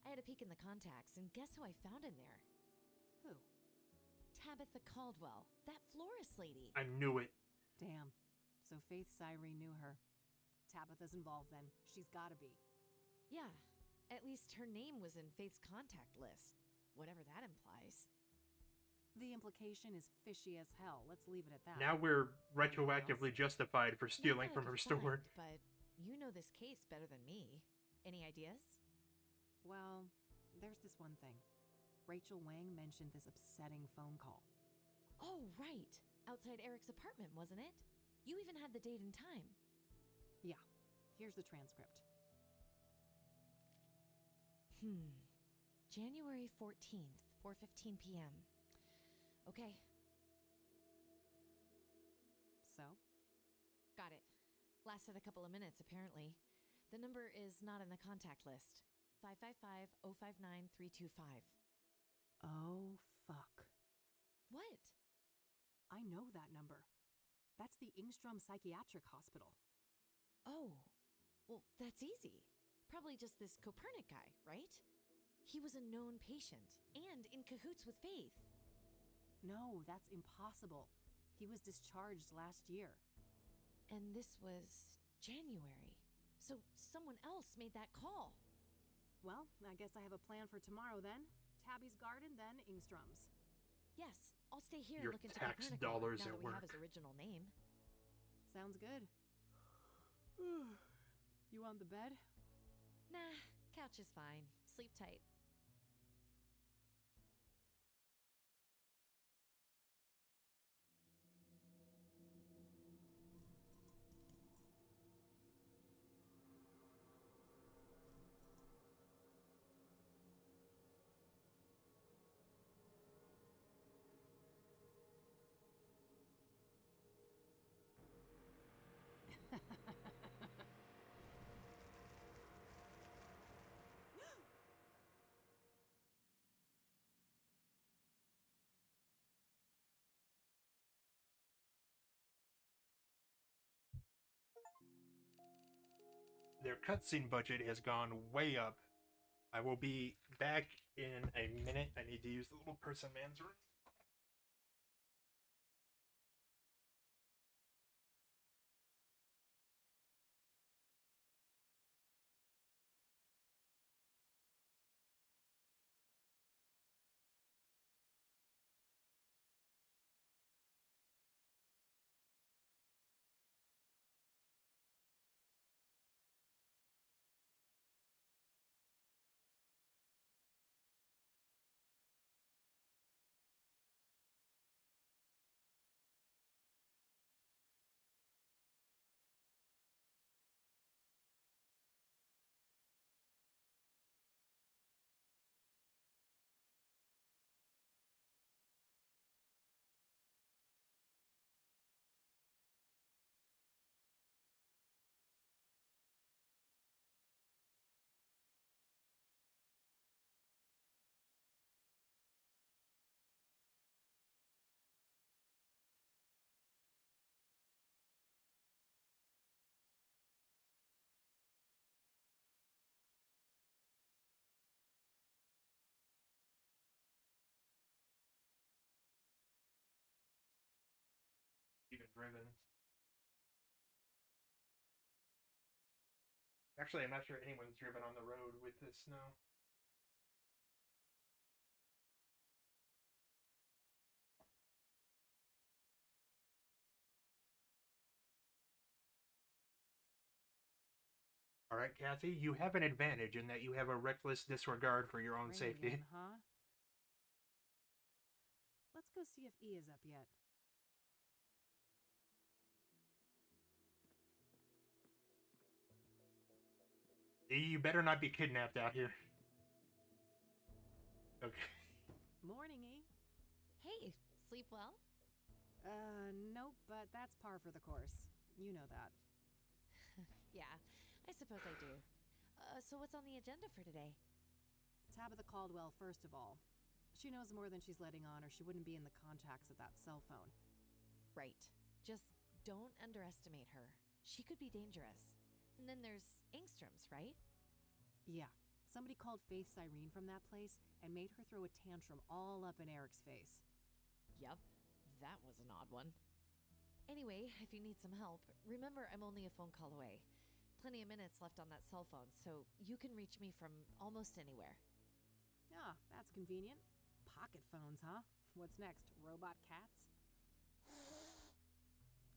I had a peek in the contacts, and guess who I found in there? Who? Tabitha Caldwell, that florist lady. I knew it. Damn. So Faith Cyrene knew her. Tabitha's involved then. She's gotta be. Yeah, at least her name was in Faith's contact list, whatever that implies. The implication is fishy as hell. Let's leave it at that. Now we're retroactively justified for stealing from her store. But you know this case better than me. Any ideas? Well, there's this one thing. Rachel Wang mentioned this upsetting phone call. Oh, right. Outside Eric's apartment, wasn't it? You even had the date and time. Yeah. Here's the transcript. January 14th, 4:15 p.m. Okay. So? Got it. Lasted a couple of minutes, apparently. The number is not in the contact list. 555-059-325. Oh, fuck. What? I know that number. That's the Ingstrom Psychiatric Hospital. Oh, well, that's easy. Probably just this Copernic guy, right? He was a known patient and in cahoots with Faith. No, that's impossible. He was discharged last year. And this was January. So someone else made that call. Well, I guess I have a plan for tomorrow then. Tabby's Garden, then Ingstrom's. Yes, I'll stay here Your and look into tax Copernic dollars now at that we have work. his original name. Sounds good. You on the bed? Nah, couch is fine. Sleep tight. Their cutscene budget has gone way up. I will be back in a minute. I need to use the little person man's room. Even driven. Actually, I'm not sure anyone's driven on the road with this snow. All right, Kathy, you have an advantage in that you have a reckless disregard for your own Rain safety. again, huh? Let's go see if E is up yet. You better not be kidnapped out here. Okay. Morning, E. Hey, sleep well? Nope, but that's par for the course. You know that. Yeah, I suppose I do. So what's on the agenda for today? Tabitha Caldwell, first of all. She knows more than she's letting on, or she wouldn't be in the contacts of that cell phone. Right. Just don't underestimate her. She could be dangerous. And then there's Ingstrom's, right? Yeah. Somebody called Faith Cyrene from that place and made her throw a tantrum all up in Eric's face. Yep, that was an odd one. Anyway, if you need some help, remember I'm only a phone call away. Plenty of minutes left on that cell phone, so you can reach me from almost anywhere. Ah, that's convenient. Pocket phones, huh? What's next? Robot cats?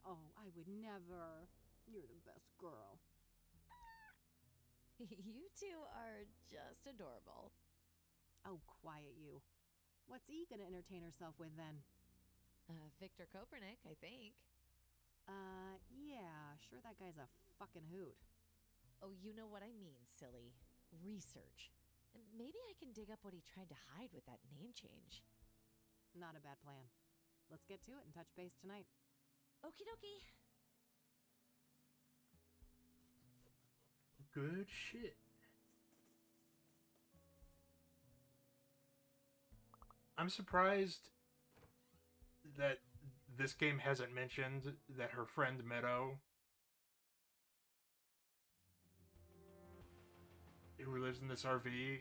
Oh, I would never. You're the best girl. You two are just adorable. Oh, quiet you. What's E gonna entertain herself with then? Victor Kopernik, I think. Yeah, sure that guy's a fucking hoot. Oh, you know what I mean, silly. Research. Maybe I can dig up what he tried to hide with that name change. Not a bad plan. Let's get to it and touch base tonight. Okie dokie. Good shit. I'm surprised that this game hasn't mentioned that her friend Meadow, who lives in this RV,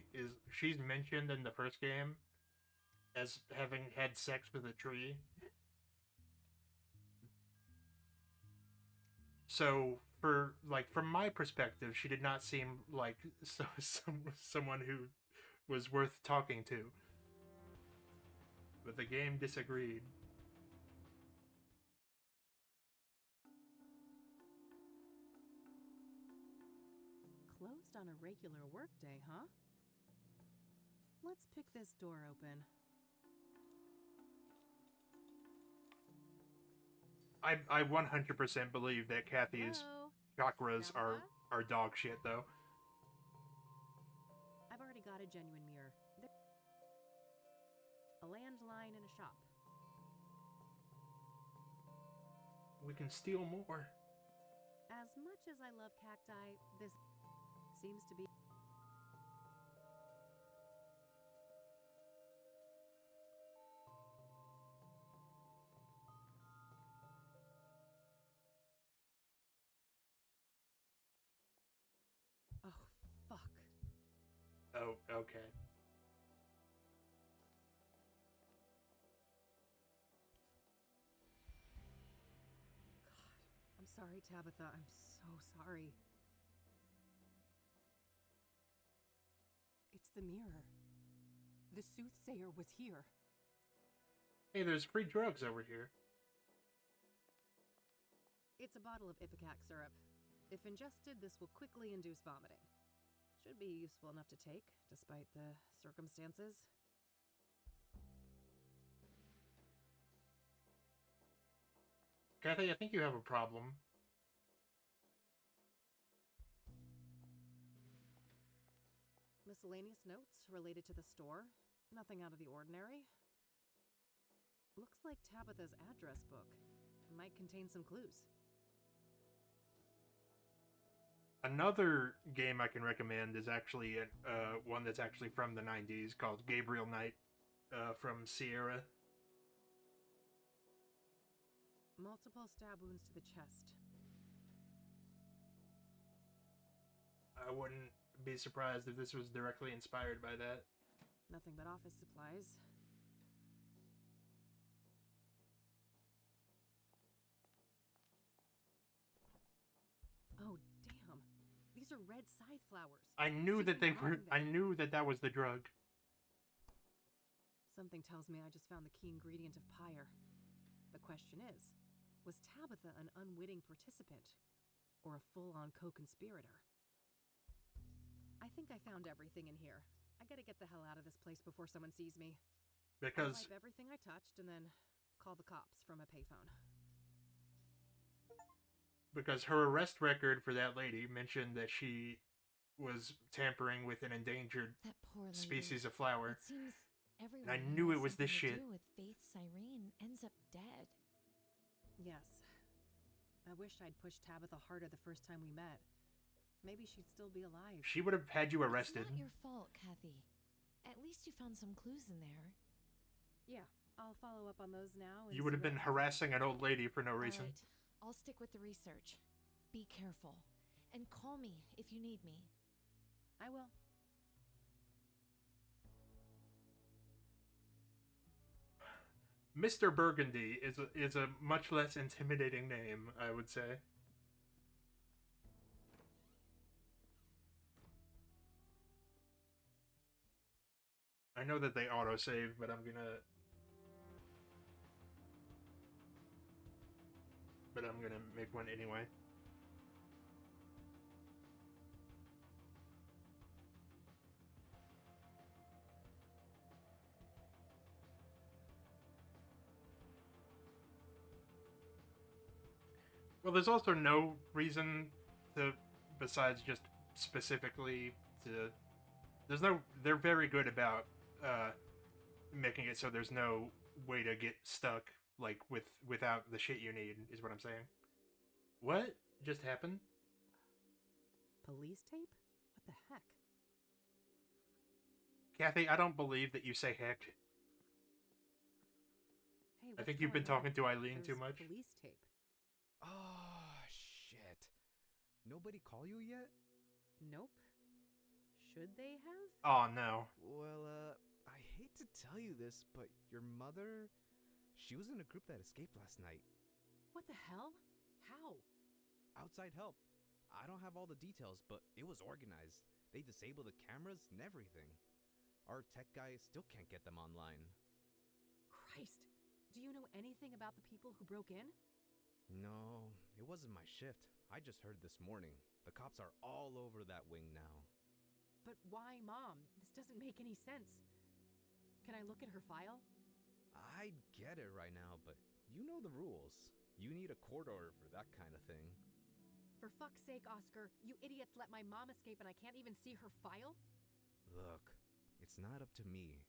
she's mentioned in the first game as having had sex with a tree. So, from my perspective, she did not seem like someone who was worth talking to. But the game disagreed. Closed on a regular workday, huh? Let's pick this door open. I 100% believe that Kathy's chakras are dog shit, though. I've already got a genuine mirror. A landline and a shop. We can steal more. As much as I love cacti, this seems to be... Oh, fuck. Oh, okay. I'm sorry, Tabitha. I'm so sorry. It's the mirror. The soothsayer was here. Hey, there's free drugs over here. It's a bottle of Ipecac syrup. If ingested, this will quickly induce vomiting. Should be useful enough to take, despite the circumstances. Kathy, I think you have a problem. Miscellaneous notes related to the store. Nothing out of the ordinary. Looks like Tabitha's address book. Might contain some clues. Another game I can recommend is actually one that's actually from the 90s called Gabriel Knight from Sierra. Multiple stab wounds to the chest. I wouldn't be surprised if this was directly inspired by that. Nothing but office supplies. Oh, damn. These are red scythe flowers. I knew that they were. I knew that that was the drug. Something tells me I just found the key ingredient of pyre. The question is, was Tabitha an unwitting participant or a full-on co-conspirator? I think I found everything in here. I gotta get the hell out of this place before someone sees me. Because I'll wipe everything I touched and then call the cops from a payphone. Because her arrest record for that lady mentioned that she was tampering with an endangered species of flower. It seems everyone and I knew it was this something shit. to do with Faith Cyrene ends up dead. Yes. I wish I'd pushed Tabitha harder the first time we met. Maybe she'd still be alive. She would have had you arrested. It's not your fault, Kathy. At least you found some clues in there. Yeah, I'll follow up on those now. You would have been harassing an old lady for no reason. All right, I'll stick with the research. Be careful. And call me if you need me. I will. Mr. Burgundy is a much less intimidating name, I would say. I know that they autosave, but I'm gonna make one anyway. Well, there's also no reason to, besides just specifically to, they're very good about making it so there's no way to get stuck, like, without the shit you need, is what I'm saying. What just happened? Police tape? What the heck? Kathy, I don't believe that you say heck. Hey, I think you've been talking to Eileen too much. Police tape. Oh, shit. Nobody call you yet? Nope. Should they have? Oh, no. Well, I hate to tell you this, but your mother, she was in a group that escaped last night. What the hell? How? Outside help. I don't have all the details, but it was organized. They disabled the cameras and everything. Our tech guy still can't get them online. Christ. Do you know anything about the people who broke in? No, it wasn't my shift. I just heard this morning. The cops are all over that wing now. But why, Mom? This doesn't make any sense. Can I look at her file? I get it right now, but you know the rules. You need a court order for that kind of thing. For fuck's sake, Oscar, you idiots let my mom escape and I can't even see her file? Look, it's not up to me,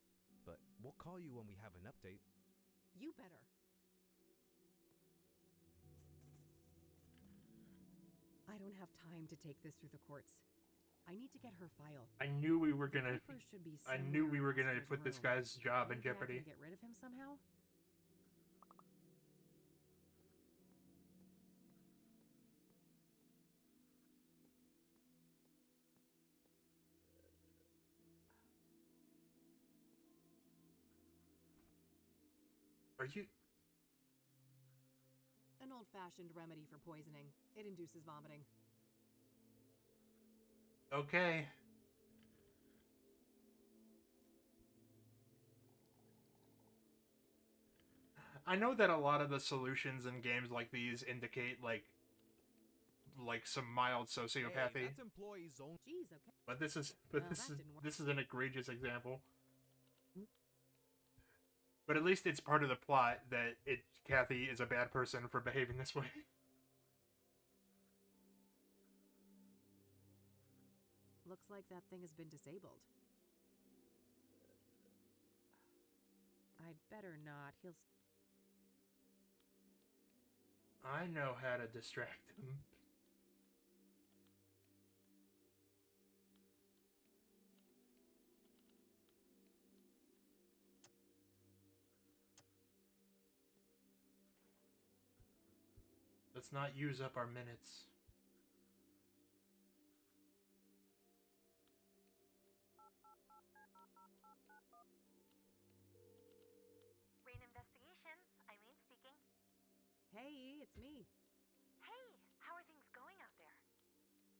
but we'll call you when we have an update. You better. I don't have time to take this through the courts. I need to get her file. I knew we were gonna. Papers should be I knew we were gonna somewhere in put this Oscar's guy's job in Maybe I jeopardy. can get rid of him somehow. Are you? An old-fashioned remedy for poisoning. It induces vomiting. Okay. I know that a lot of the solutions in games like these indicate like some mild sociopathy, Hey, that's employees only. Jeez, okay. but this is Well, that didn't work. this is an egregious example. But at least it's part of the plot that Kathy is a bad person for behaving this way. Looks like that thing has been disabled. I'd better not. He'll... I know how to distract him. Let's not use up our minutes. Rain Investigations, Eileen speaking. Hey, it's me. Hey, how are things going out there?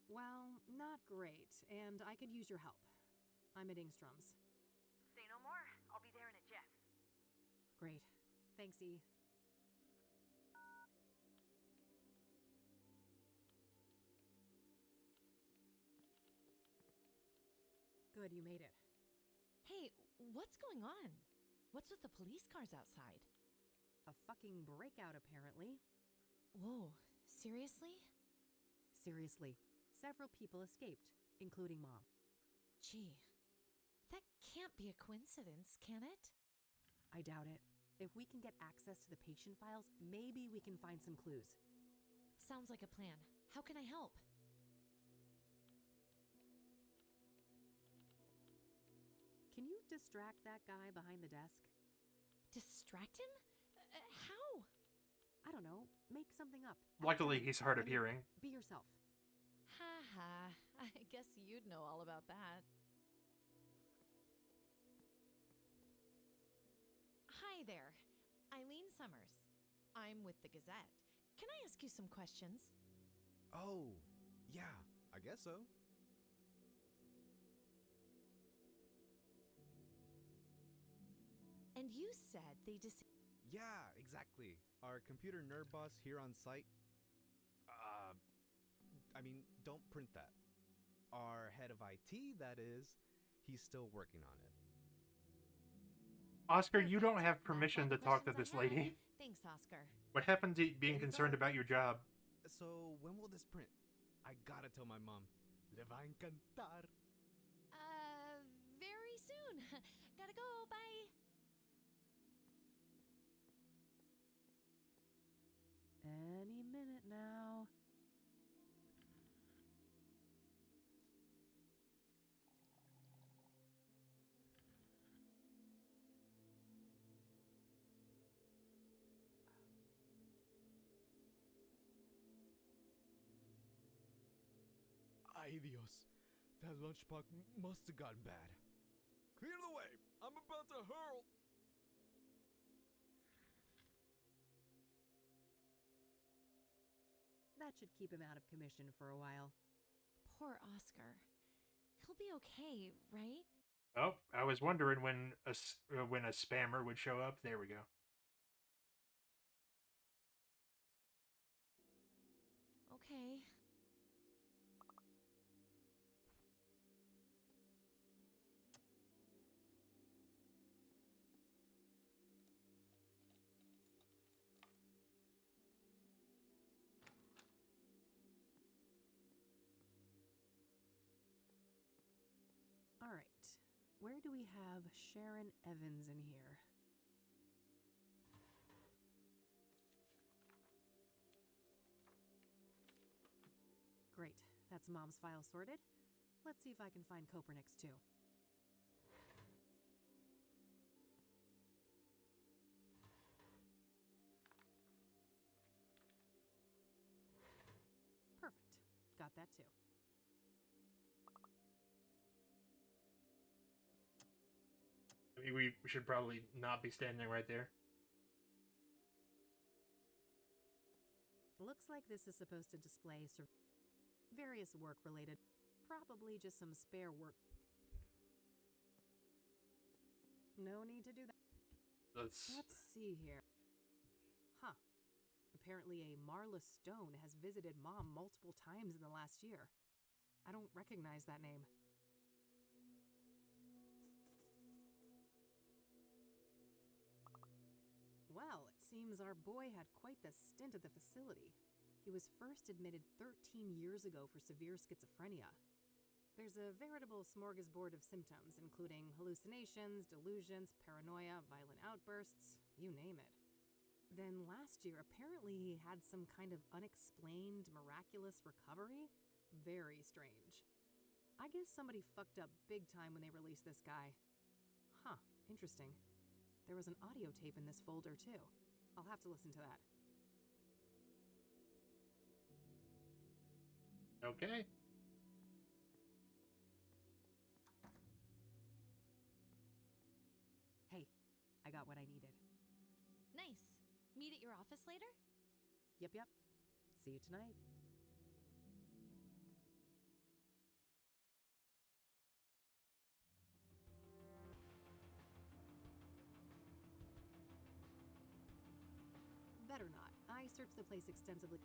Well, not great, and I could use your help. I'm at Ingstrom's. Say no more. I'll be there in a jiff. Great. Thanks, E. Good, you made it. Hey, what's going on? What's with the police cars outside? A fucking breakout, apparently. Whoa, seriously? Seriously, several people escaped, including Mom. Gee, that can't be a coincidence, can it? I doubt it. If we can get access to the patient files, maybe we can find some clues. Sounds like a plan. How can I help? Can you distract that guy behind the desk? Distract him? How? I don't know. Make something up. Luckily, he's hard of hearing. Be yourself. Ha ha. I guess you'd know all about that. Hi there. Summers. I'm with the Gazette. Can I ask you some questions? Oh, yeah, I guess so. And you said they Yeah, exactly. Our computer nerd boss here on site. Don't print that. Our head of IT, that is, he's still working on it. Oscar, you don't have permission to talk to this lady. Thanks, Oscar. What happened to being concerned about your job? So, when will this print? I gotta tell my mom. Le va a encantar. Very soon. Gotta go, bye. Any minute now. Ay Dios, that lunchbox must have gotten bad. Clear the way! I'm about to hurl! That should keep him out of commission for a while. Poor Oscar. He'll be okay, right? Oh, I was wondering when a spammer would show up. There we go. Okay. All right. Where do we have Sharon Evans in here? Great. That's Mom's file sorted. Let's see if I can find Kopernik's too. Perfect. Got that too. I mean, we should probably not be standing right there. Looks like this is supposed to display various work-related, probably just some spare work. No need to do that. Let's see here. Huh. Apparently a Marla Stone has visited Mom multiple times in the last year. I don't recognize that name. Well, it seems our boy had quite the stint at the facility. He was first admitted 13 years ago for severe schizophrenia. There's a veritable smorgasbord of symptoms, including hallucinations, delusions, paranoia, violent outbursts, you name it. Then last year, apparently he had some kind of unexplained, miraculous recovery. Very strange. I guess somebody fucked up big time when they released this guy. Huh, interesting. There was an audio tape in this folder, too. I'll have to listen to that. Okay. Hey, I got what I needed. Nice. Meet at your office later? Yep. See you tonight. Better not. I searched the place extensively.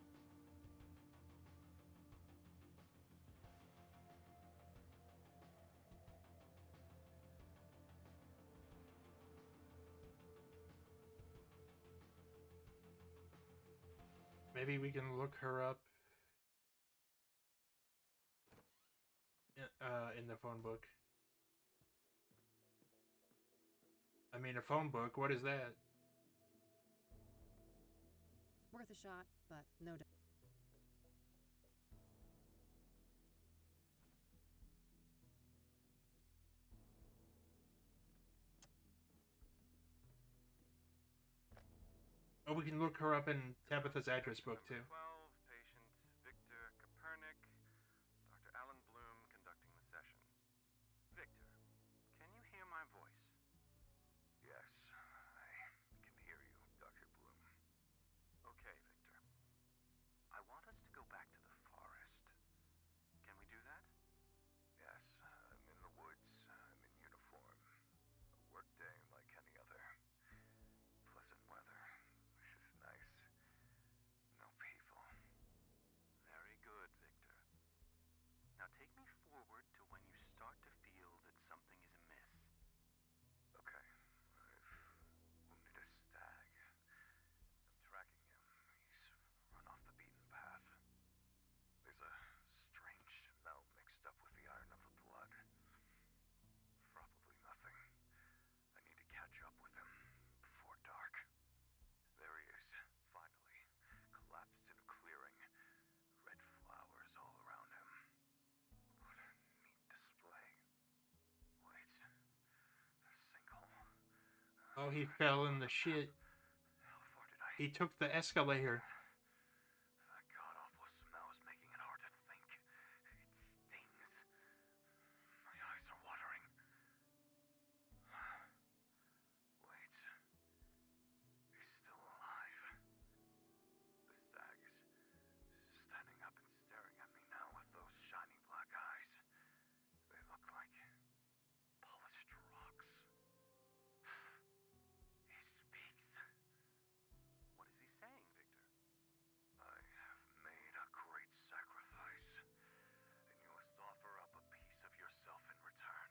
Maybe we can look her up in the phone book. I mean, a phone book, what is that? Worth a shot, but no doubt. Oh, we can look her up in Tabitha's address book, too. 12, patient Victor Kopernik. Dr. Alan Bloom conducting the session. Victor, can you hear my voice? Yes, I can hear you, Dr. Bloom. Oh, he fell in the shit. He took the escalator. That god-awful smell is making it hard to think. It stings. My eyes are watering. Wait. He's still alive. The stag is standing up and staring at me now with those shiny black eyes. They look like polished rocks. He speaks. What is he saying, Victor? I have made a great sacrifice, and you must offer up a piece of yourself in return.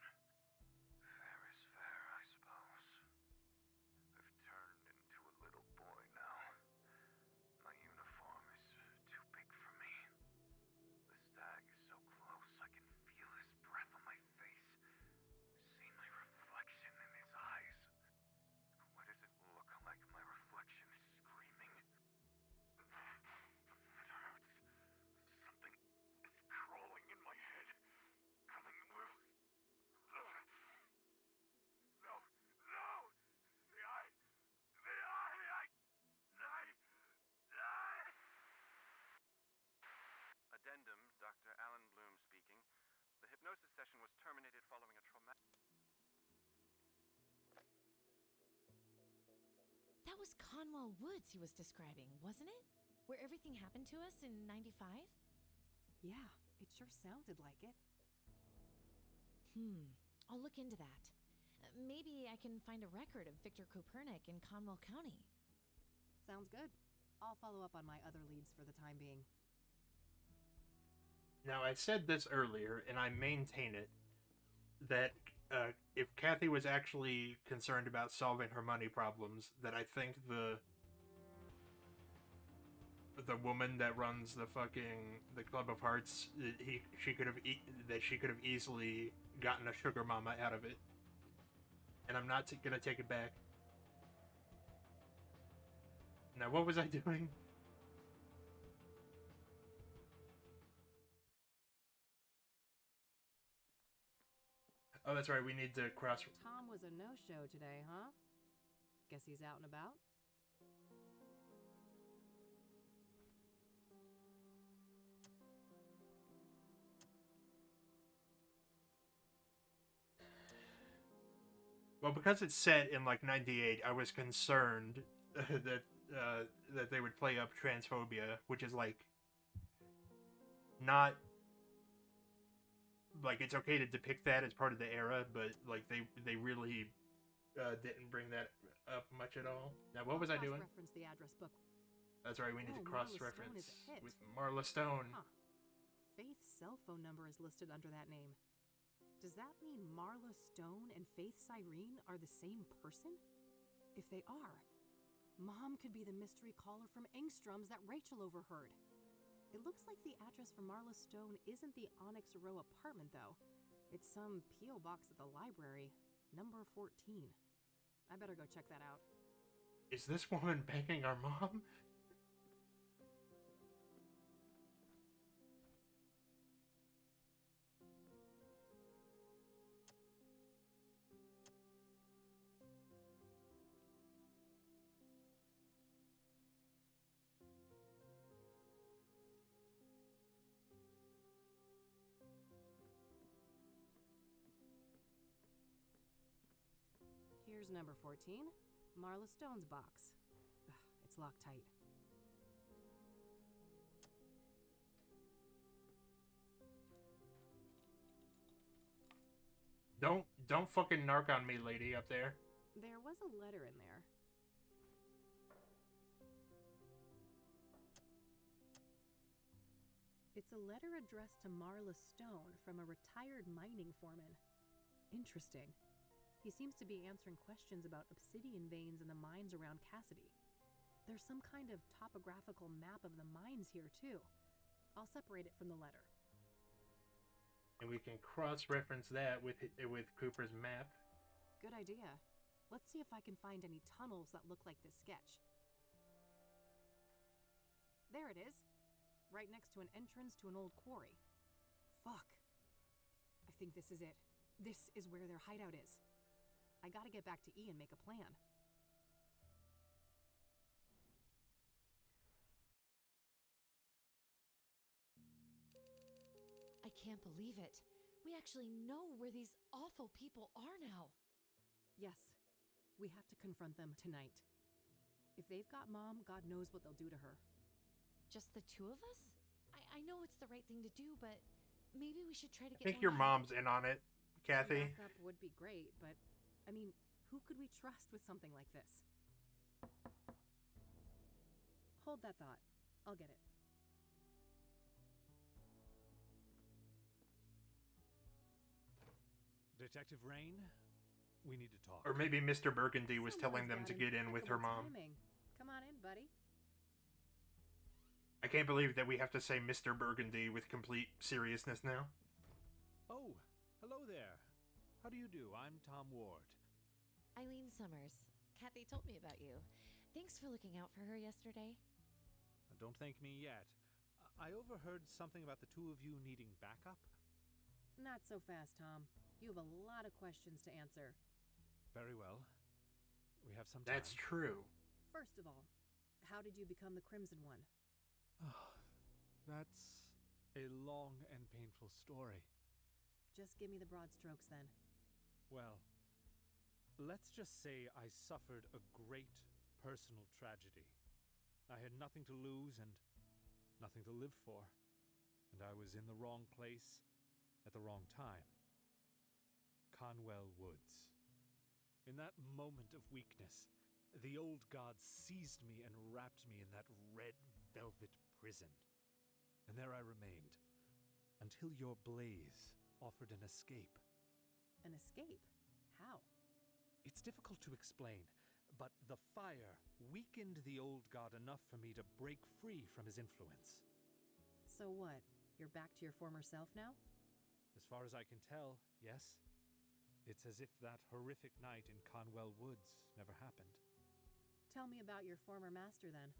Fair is fair, I suppose. I've turned into a little boy now. My uniform is too big for me. The stag is so close I can feel his breath on my face. See my reflection in his eyes. Why does it look like my reflection is screaming? It hurts. Something is crawling in my head. Coming loose. No! No! The eye! The eye! Addendum, Dr. Alan Bloom speaking. The hypnosis session was terminated following a traumatic... That was Conwell Woods he was describing, wasn't it? Where everything happened to us in 95? Yeah, it sure sounded like it. I'll look into that. Maybe I can find a record of Victor Kopernik in Conwell County. Sounds good. I'll follow up on my other leads for the time being. Now, I said this earlier, and I maintain it, that if Kathy was actually concerned about solving her money problems, that I think the woman that runs the Club of Hearts, she could have easily gotten a sugar mama out of it. And I'm not gonna take it back. Now, what was I doing? Oh, that's right, we need to cross... Tom was a no-show today, huh? Guess he's out and about? Well, because it's set in, like, 98, I was concerned that they would play up transphobia, which is, like, not... Like, it's okay to depict that as part of the era, but, like, they really didn't bring that up much at all. Now, what was I doing? Cross-reference the address book. That's right, we need to Marla cross-reference Stone is a hit. with Marla Stone. Huh. Faith's cell phone number is listed under that name. Does that mean Marla Stone and Faith Cyrene are the same person? If they are, Mom could be the mystery caller from Engstrom's that Rachel overheard. It looks like the address for Marla Stone isn't the Onyx Row apartment, though. It's some P.O. box at the library, number 14. I better go check that out. Is this woman banging our mom? Here's number 14, Marla Stone's box. Ugh, it's locked tight. Don't fucking narc on me, lady, up there. There was a letter in there. It's a letter addressed to Marla Stone from a retired mining foreman. Interesting. He seems to be answering questions about obsidian veins in the mines around Cassidy. There's some kind of topographical map of the mines here, too. I'll separate it from the letter. And we can cross-reference that with Cooper's map. Good idea. Let's see if I can find any tunnels that look like this sketch. There it is. Right next to an entrance to an old quarry. Fuck. I think this is it. This is where their hideout is. I gotta get back to E and make a plan. can't believe it. We actually know where these awful people are now. Yes, we have to confront them tonight. If they've got Mom, God knows what they'll do to her. Just the two of us? I know it's the right thing to do, but maybe we should try to I get think more your help. mom's in on it, Kathy. Backup would be great, but, I mean, who could we trust with something like this? Hold that thought. I'll get it. Detective Rain, we need to talk. Or maybe Mr. Burgundy was telling them Someone's to got get in with her impeccable mom. timing. Come on in, buddy. I can't believe that we have to say Mr. Burgundy with complete seriousness now. Oh, hello there. How do you do? I'm Tom Ward. Eileen Summers. Kathy told me about you. Thanks for looking out for her yesterday. Don't thank me yet. I overheard something about the two of you needing backup. Not so fast, Tom. You have a lot of questions to answer. Very well. We have some time. That's true. First of all, how did you become the Crimson One? That's a long and painful story. Just give me the broad strokes then. Well, let's just say I suffered a great personal tragedy. I had nothing to lose and nothing to live for. And I was in the wrong place at the wrong time. Conwell Woods. In that moment of weakness, the old god seized me and wrapped me in that red velvet prison. And there I remained, until your blaze offered an escape. An escape? How? It's difficult to explain, but the fire weakened the old god enough for me to break free from his influence. So what? You're back to your former self now? As far as I can tell, yes. It's as if that horrific night in Conwell Woods never happened. Tell me about your former master then.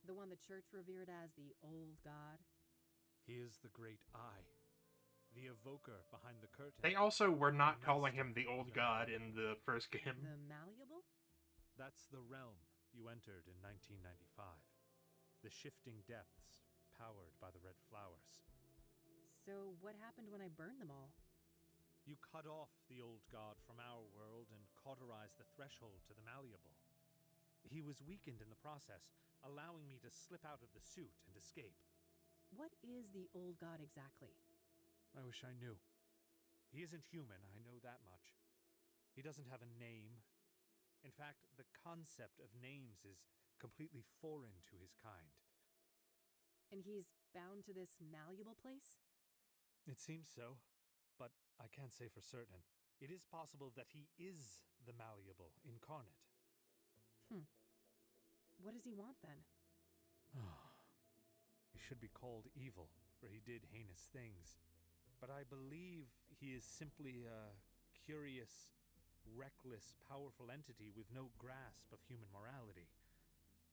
The one the church revered as the old god. He is the great Eye, the evoker behind the curtain. They also were not calling him the old god in the first game. The malleable? That's the realm you entered in 1995. The shifting depths, powered by the red flowers. So what happened when I burned them all? You cut off the old god from our world and cauterized the threshold to the malleable. He was weakened in the process, allowing me to slip out of the suit and escape. What is the old god exactly? I wish I knew. He isn't human, I know that much. He doesn't have a name. In fact, the concept of names is completely foreign to his kind. And he's bound to this malleable place? It seems so, but I can't say for certain. It is possible that he is the malleable incarnate. What does he want then? He should be called evil, for he did heinous things. But I believe he is simply a curious, reckless, powerful entity with no grasp of human morality.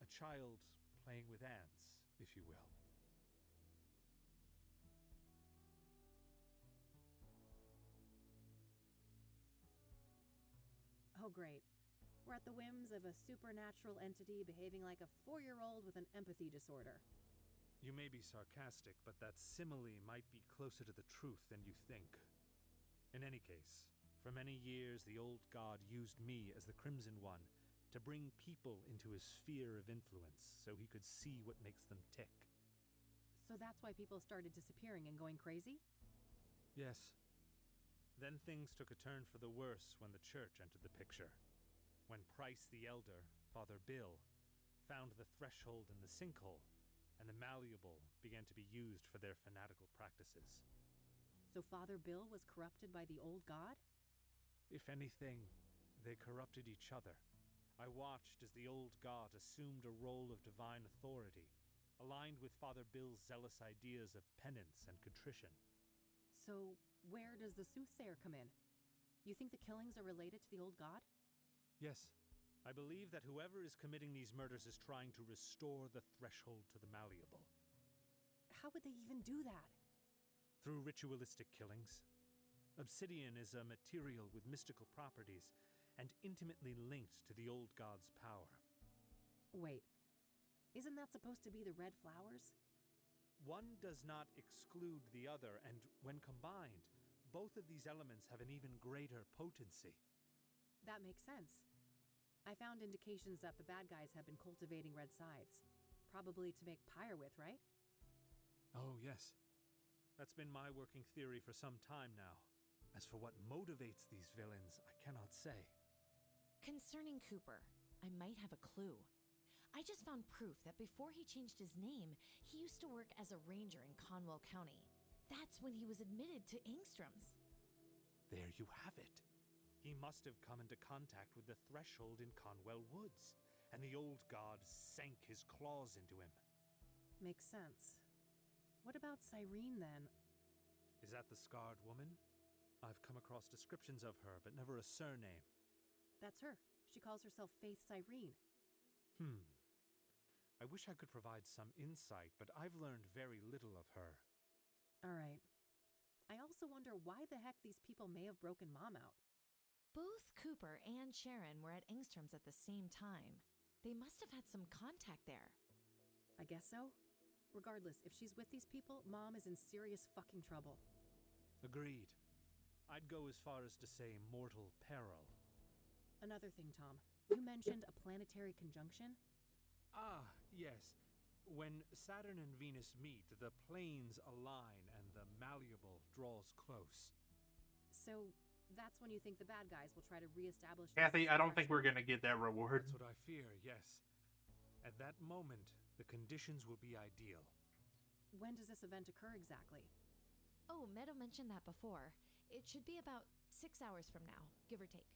A child playing with ants, if you will. Oh, great. We're at the whims of a supernatural entity behaving like a 4-year-old with an empathy disorder. You may be sarcastic, but that simile might be closer to the truth than you think. In any case, for many years the old god used me as the Crimson One to bring people into his sphere of influence so he could see what makes them tick. So that's why people started disappearing and going crazy? Yes. Then things took a turn for the worse when the church entered the picture. When Price the Elder, Father Bill, found the threshold in the sinkhole, and the malleable began to be used for their fanatical practices. So Father Bill was corrupted by the old god? If anything, they corrupted each other. I watched as the old god assumed a role of divine authority, aligned with Father Bill's zealous ideas of penance and contrition. So where does the soothsayer come in? You think the killings are related to the old god? Yes, I believe that whoever is committing these murders is trying to restore the threshold to the malleable. How would they even do that? Through ritualistic killings. Obsidian is a material with mystical properties and intimately linked to the old god's power. Wait, isn't that supposed to be the red flowers? One does not exclude the other, and when combined, both of these elements have an even greater potency. That makes sense. I found indications that the bad guys have been cultivating red scythes, probably to make pyre with, right? Oh, yes. That's been my working theory for some time now. As for what motivates these villains, I cannot say. Concerning Cooper, I might have a clue. I just found proof that before he changed his name, he used to work as a ranger in Conwell County. That's when he was admitted to Engstrom's. There you have it. He must have come into contact with the threshold in Conwell Woods, and the old god sank his claws into him. Makes sense. What about Cyrene, then? Is that the scarred woman? I've come across descriptions of her, but never a surname. That's her. She calls herself Faith Cyrene. I wish I could provide some insight, but I've learned very little of her. All right. I also wonder why the heck these people may have broken Mom out. Both Cooper and Sharon were at Engstrom's at the same time. They must have had some contact there. I guess so. Regardless, if she's with these people, Mom is in serious fucking trouble. Agreed. I'd go as far as to say mortal peril. Another thing, Tom. You mentioned a planetary conjunction? Ah, yes. When Saturn and Venus meet, the planes align and the malleable draws close. So, that's when you think the bad guys will try to reestablish... Kathy, I don't think we're gonna get that reward. That's what I fear, yes. At that moment, the conditions will be ideal. When does this event occur exactly? Oh, Meadow mentioned that before. It should be about 6 hours from now, give or take.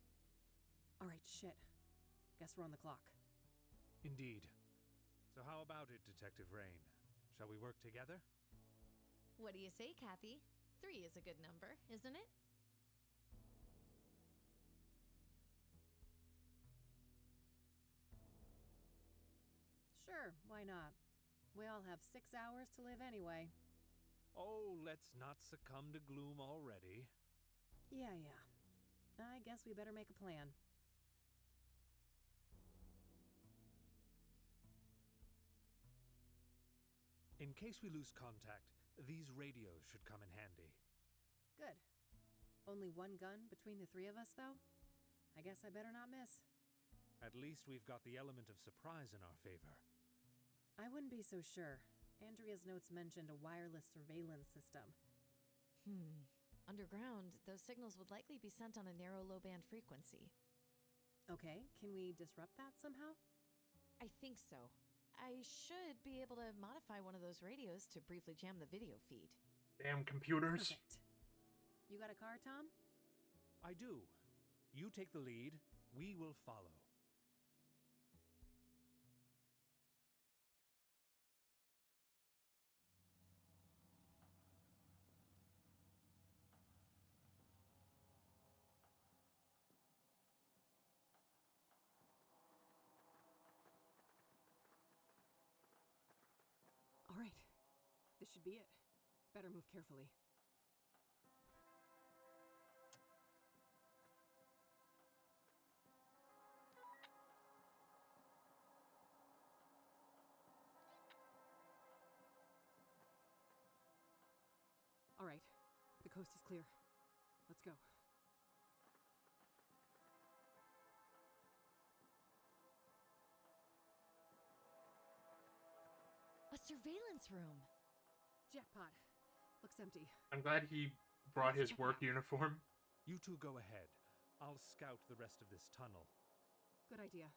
All right, shit. Guess we're on the clock. Indeed. So how about it, Detective Rain? Shall we work together? What do you say, Kathy? 3 is a good number, isn't it? Sure, why not? We all have 6 hours to live anyway. Oh, let's not succumb to gloom already. Yeah. I guess we better make a plan. In case we lose contact, these radios should come in handy. Good. Only one gun between the 3 of us, though? I guess I better not miss. At least we've got the element of surprise in our favor. I wouldn't be so sure. Andrea's notes mentioned a wireless surveillance system. Underground, those signals would likely be sent on a narrow low-band frequency. Okay, can we disrupt that somehow? I think so. I should be able to modify one of those radios to briefly jam the video feed. Damn computers. Perfect. You got a car, Tom? I do. You take the lead. We will follow. All right. This should be it. Better move carefully. All right. The coast is clear. Let's go. A surveillance room. Jackpot. Looks empty. I'm glad he brought his work uniform. You two go ahead. I'll scout the rest of this tunnel. Good idea.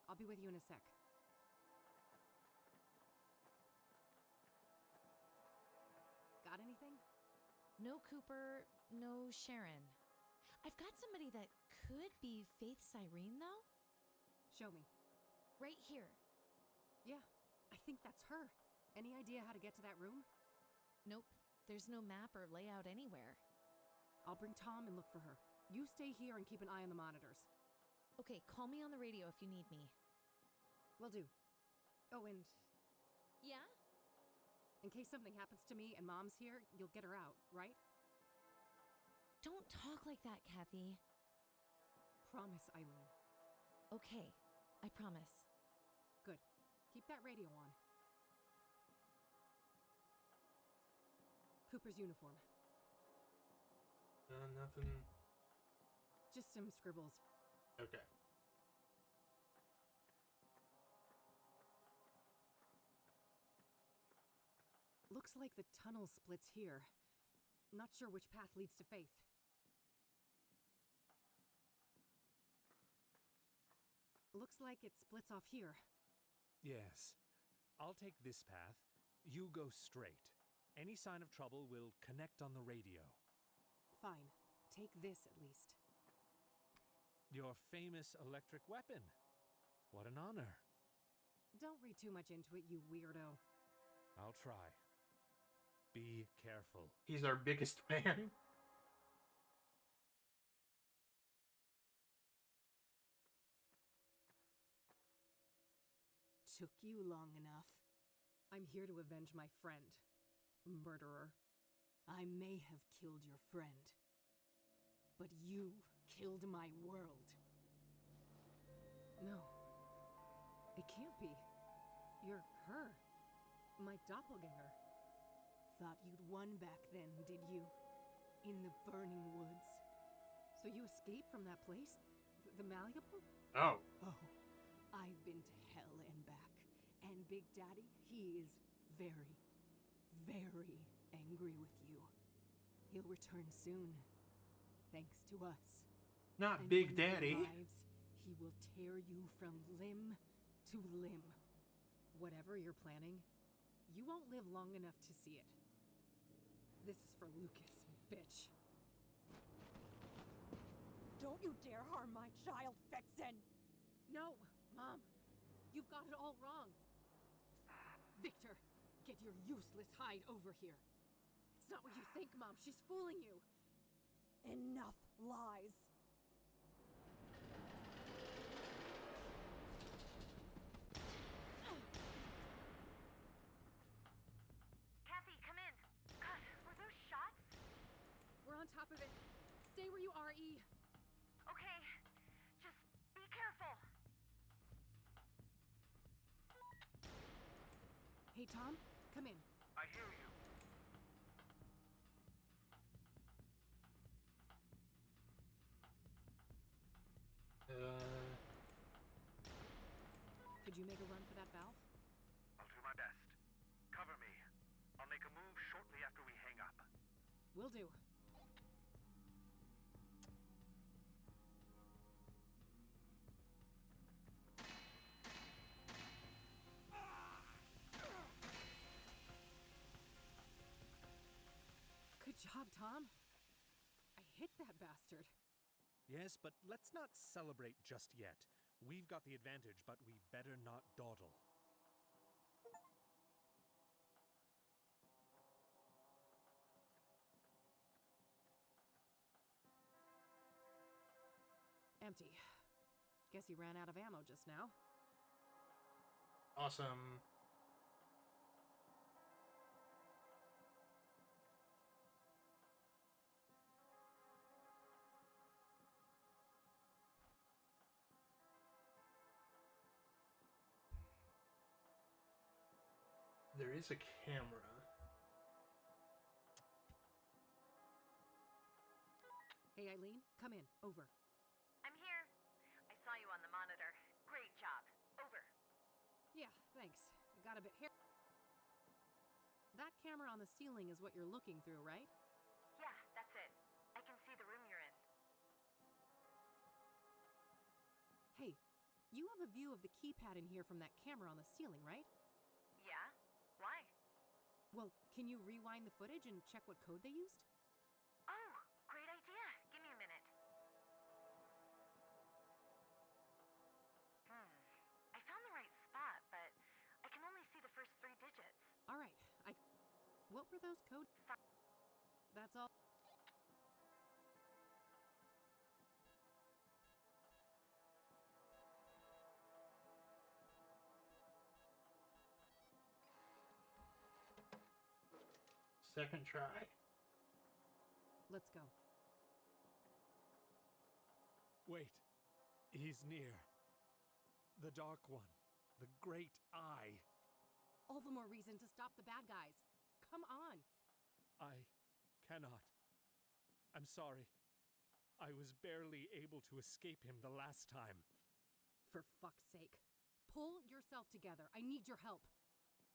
I'll be with you in a sec. Got anything? No Cooper, no Sharon. I've got somebody that could be Faith Cyrene, though. Show me. Right here. Yeah, I think that's her. Any idea how to get to that room? Nope. There's no map or layout anywhere. I'll bring Tom and look for her. You stay here and keep an eye on the monitors. Okay, call me on the radio if you need me. Will do. Oh, and Yeah? in case something happens to me and Mom's here, you'll get her out, right? Don't talk like that, Kathy. Promise, Eileen. Okay, I promise. Good. Keep that radio on. Cooper's uniform. Nothing. Just some scribbles. Okay. Looks like the tunnel splits here. Not sure which path leads to Faith. Looks like it splits off here. Yes. I'll take this path. You go straight. Any sign of trouble will connect on the radio. Fine. Take this at least. Your famous electric weapon. What an honor. Don't read too much into it, you weirdo. I'll try. Be careful. He's our biggest fan. Took you long enough. I'm here to avenge my friend. Murderer. I may have killed your friend. But you killed my world. No. It can't be. You're her. My doppelganger. Thought you'd won back then, did you? In the burning woods. So you escaped from that place? The Malleable? Oh. Oh. I've been to hell and back. And Big Daddy, he is very, very angry with you. He'll return soon. Thanks to us. Not And Big when he Daddy. arrives, he will tear you from limb to limb. Whatever you're planning, you won't live long enough to see it. This is for Lucas, bitch. Don't you dare harm my child, Vixen! No, Mom. You've got it all wrong. Victor, get your useless hide over here. It's not what you think, Mom. She's fooling you. Enough lies. Kathy, come in. God, were those shots? We're on top of it. Stay where you are, E. Okay, just be careful. Hey, Tom, come in. I hear you. Could you make a run for that valve? I'll do my best. Cover me. I'll make a move shortly after we hang up. Will do. Good job, Tom. I hit that bastard. Yes, but let's not celebrate just yet. We've got the advantage, but we better not dawdle. Empty. Guess he ran out of ammo just now. Awesome. There is a camera. Hey, Eileen, come in. Over. I'm here. I saw you on the monitor. Great job. Over. Yeah, thanks. I got a bit hair. That camera on the ceiling is what you're looking through, right? Yeah, that's it. I can see the room you're in. Hey, you have a view of the keypad in here from that camera on the ceiling, right? Yeah? Why? Well, can you rewind the footage and check what code they used? Oh, great idea. Give me a minute. I found the right spot, but I can only see the first 3 digits. All right, What were those codes? That's all. Second try. Let's go. Wait. He's near. The Dark One. The Great Eye. All the more reason to stop the bad guys. Come on. I cannot. I'm sorry. I was barely able to escape him the last time. For fuck's sake. Pull yourself together. I need your help.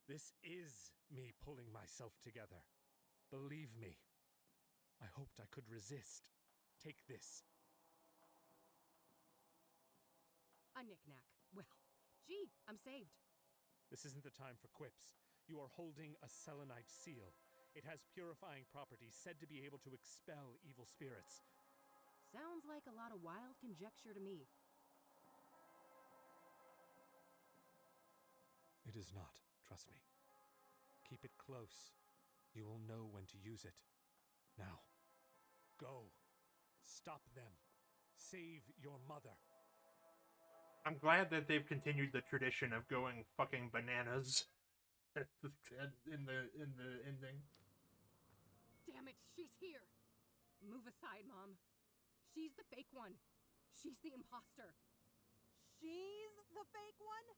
This is me pulling myself together. Believe me. I hoped I could resist. Take this. A knick-knack. Well, gee, I'm saved. This isn't the time for quips. You are holding a selenite seal. It has purifying properties said to be able to expel evil spirits. Sounds like a lot of wild conjecture to me. It is not, trust me. Keep it close. You will know when to use it. Now, go. Stop them. Save your mother. I'm glad that they've continued the tradition of going fucking bananas in the ending. Damn it, she's here. Move aside, Mom. She's the fake one. She's the imposter. She's the fake one?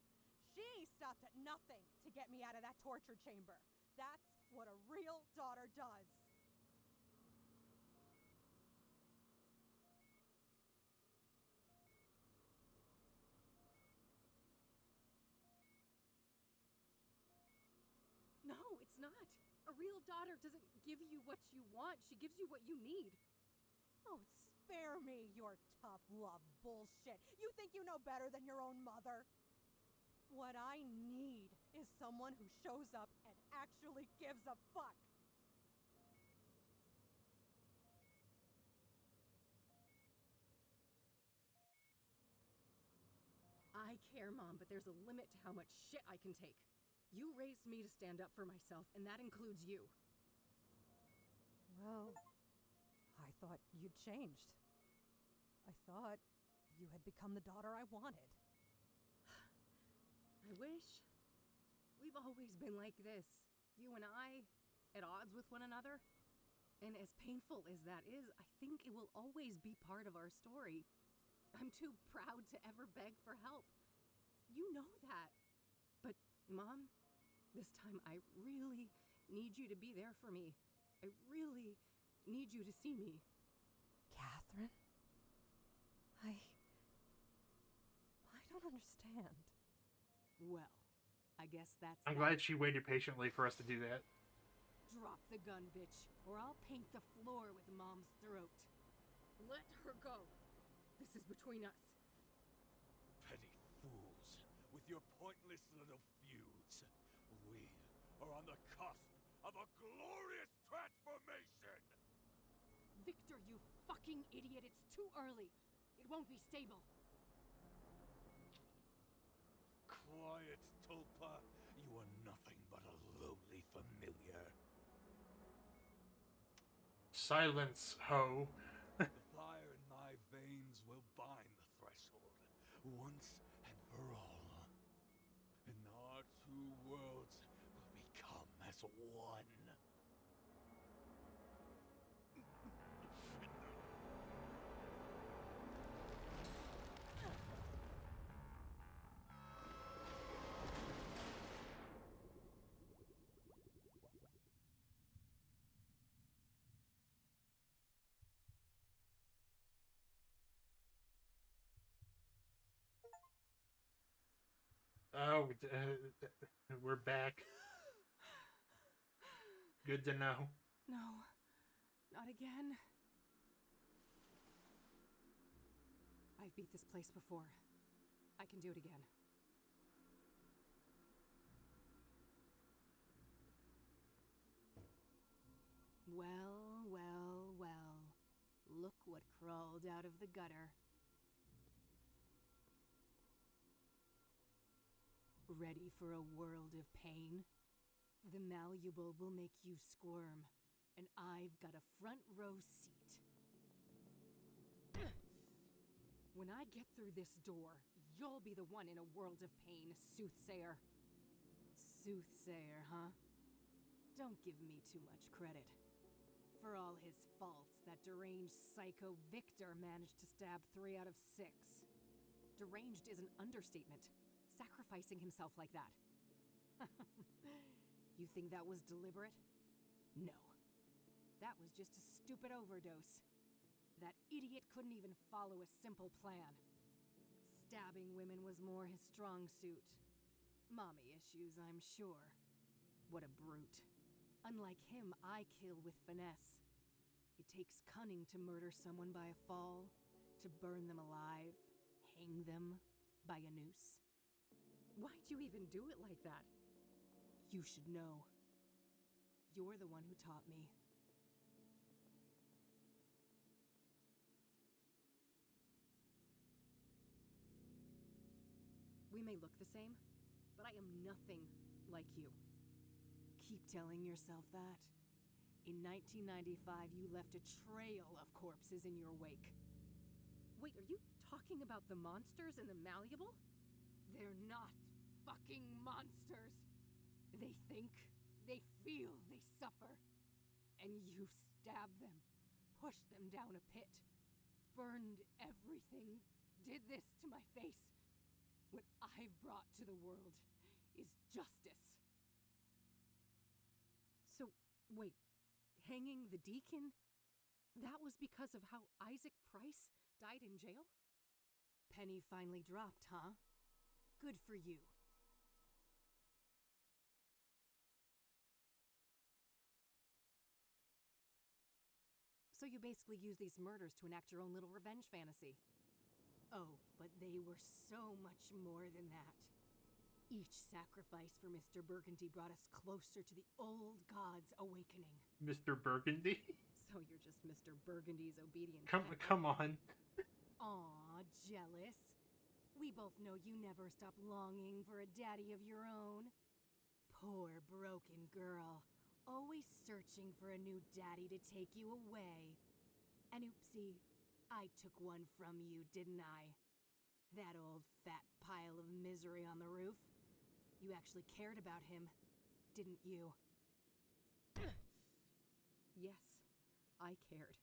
She stopped at nothing to get me out of that torture chamber. That's what a real daughter does. No, it's not. A real daughter doesn't give you what you want. She gives you what you need. Oh, spare me your tough love bullshit. You think you know better than your own mother? What I need is someone who shows up and actually gives a fuck. I care, Mom, but there's a limit to how much shit I can take. You raised me to stand up for myself, and that includes you. Well, I thought you'd changed. I thought you had become the daughter I wanted. I wish. We've always been like this. You and I, at odds with one another. And as painful as that is, I think it will always be part of our story. I'm too proud to ever beg for help. You know that. But, Mom, this time I really need you to be there for me. I really need you to see me. Catherine? I don't understand. Well, I guess that's I'm that. glad she waited patiently for us to do that. Drop the gun, bitch, or I'll paint the floor with Mom's throat. Let her go. This is between us. Petty fools, with your pointless little feuds. We are on the cusp of a glorious transformation! Victor, you fucking idiot, it's too early. It won't be stable. Quiet, Tulpa. You are nothing but a lowly familiar. Silence, ho. The fire in my veins will bind the threshold, once and for all. And our two worlds will become as one. Oh, we're back. Good to know. No, not again. I've beat this place before. I can do it again. Well, well, well. Look what crawled out of the gutter. Ready for a world of pain? The malleable will make you squirm, and I've got a front row seat. When I get through this door, you'll be the one in a world of pain, soothsayer. Soothsayer, huh? Don't give me too much credit. For all his faults, that deranged psycho Victor managed to stab 3 out of 6. Deranged is an understatement. Sacrificing himself like that. You think that was deliberate? No. That was just a stupid overdose. That idiot couldn't even follow a simple plan. Stabbing women was more his strong suit. Mommy issues, I'm sure. What a brute. Unlike him, I kill with finesse. It takes cunning to murder someone by a fall, to burn them alive, hang them by a noose. Why'd you even do it like that? You should know. You're the one who taught me. We may look the same, but I am nothing like you. Keep telling yourself that. In 1995, you left a trail of corpses in your wake. Wait, are you talking about the monsters in the Malleable? They're not fucking monsters. They think, they feel, they suffer. And you stabbed them, pushed them down a pit, burned everything, did this to my face. What I've brought to the world is justice. So, wait, hanging the deacon? That was because of how Isaac Price died in jail? Penny finally dropped, huh? Good for you. So you basically use these murders to enact your own little revenge fantasy. Oh, but they were so much more than that. Each sacrifice for Mr. Burgundy brought us closer to the old god's awakening. Mr. Burgundy? So you're just Mr. Burgundy's obedient Come on. Aw, jealous. We both know you never stop longing for a daddy of your own. Poor broken girl, always searching for a new daddy to take you away. And oopsie, I took one from you, didn't I? That old fat pile of misery on the roof. You actually cared about him, didn't you? Yes, I cared.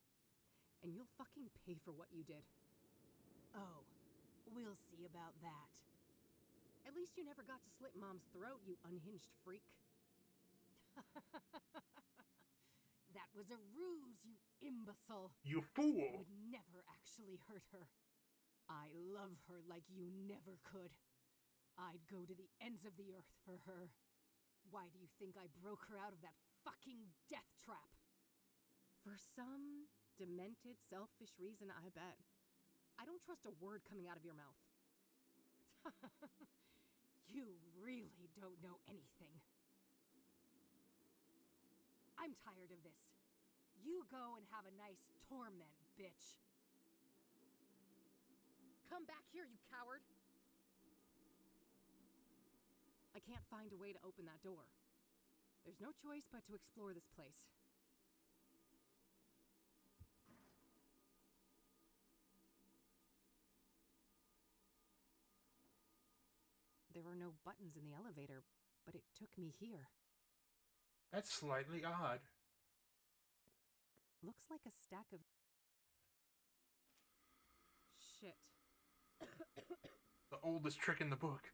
And you'll fucking pay for what you did. Oh, we'll see about that. At least you never got to slit Mom's throat, you unhinged freak. That was a ruse, you imbecile. You fool! Would never actually hurt her. I love her like you never could. I'd go to the ends of the earth for her. Why do you think I broke her out of that fucking death trap? For some demented, selfish reason, I bet. I don't trust a word coming out of your mouth. You really don't know anything. I'm tired of this. You go and have a nice torment, bitch. Come back here, you coward! I can't find a way to open that door. There's no choice but to explore this place. There were no buttons in the elevator, but it took me here. That's slightly odd. Looks like a stack of... Shit. The oldest trick in the book.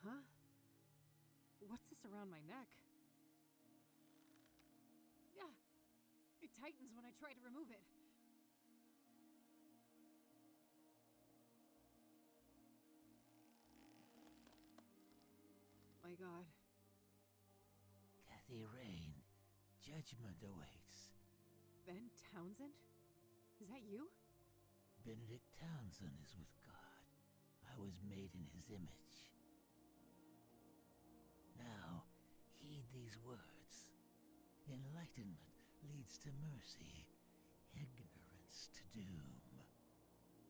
Huh? What's this around my neck? Yeah, it tightens when I try to remove it. My God. Kathy Rain, judgment awaits. Ben Townsend? Is that you? Benedict Townsend is with God. I was made in his image. Now, heed these words. Enlightenment leads to mercy, ignorance to doom.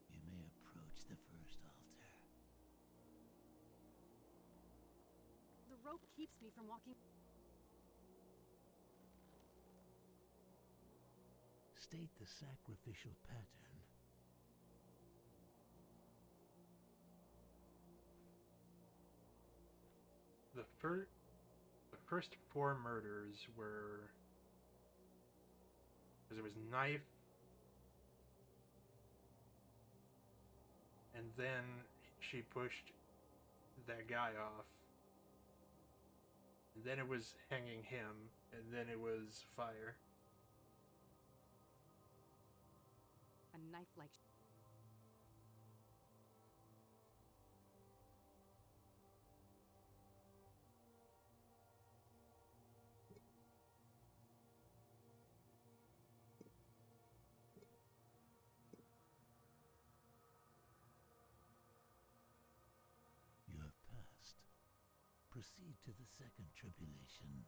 You may approach the first altar. The rope keeps me from walking. State the sacrificial pattern. The first 4 murders were... Because it was knife... and then she pushed that guy off. And then it was hanging him, and then it was fire. A knife like. You have passed. Proceed to the second tribulation.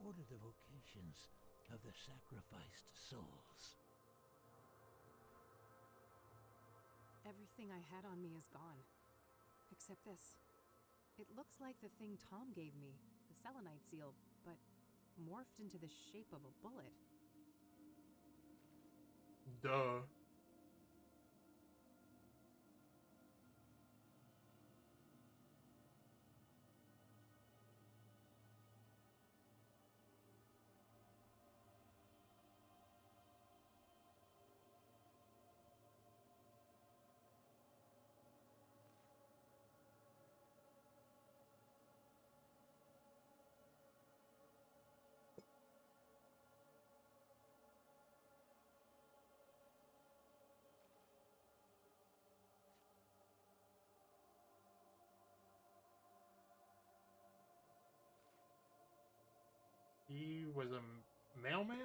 Order the vocations of the sacrificed souls. Everything I had on me is gone. Except this. It looks like the thing Tom gave me, the selenite seal, but morphed into the shape of a bullet. Duh. He was a mailman?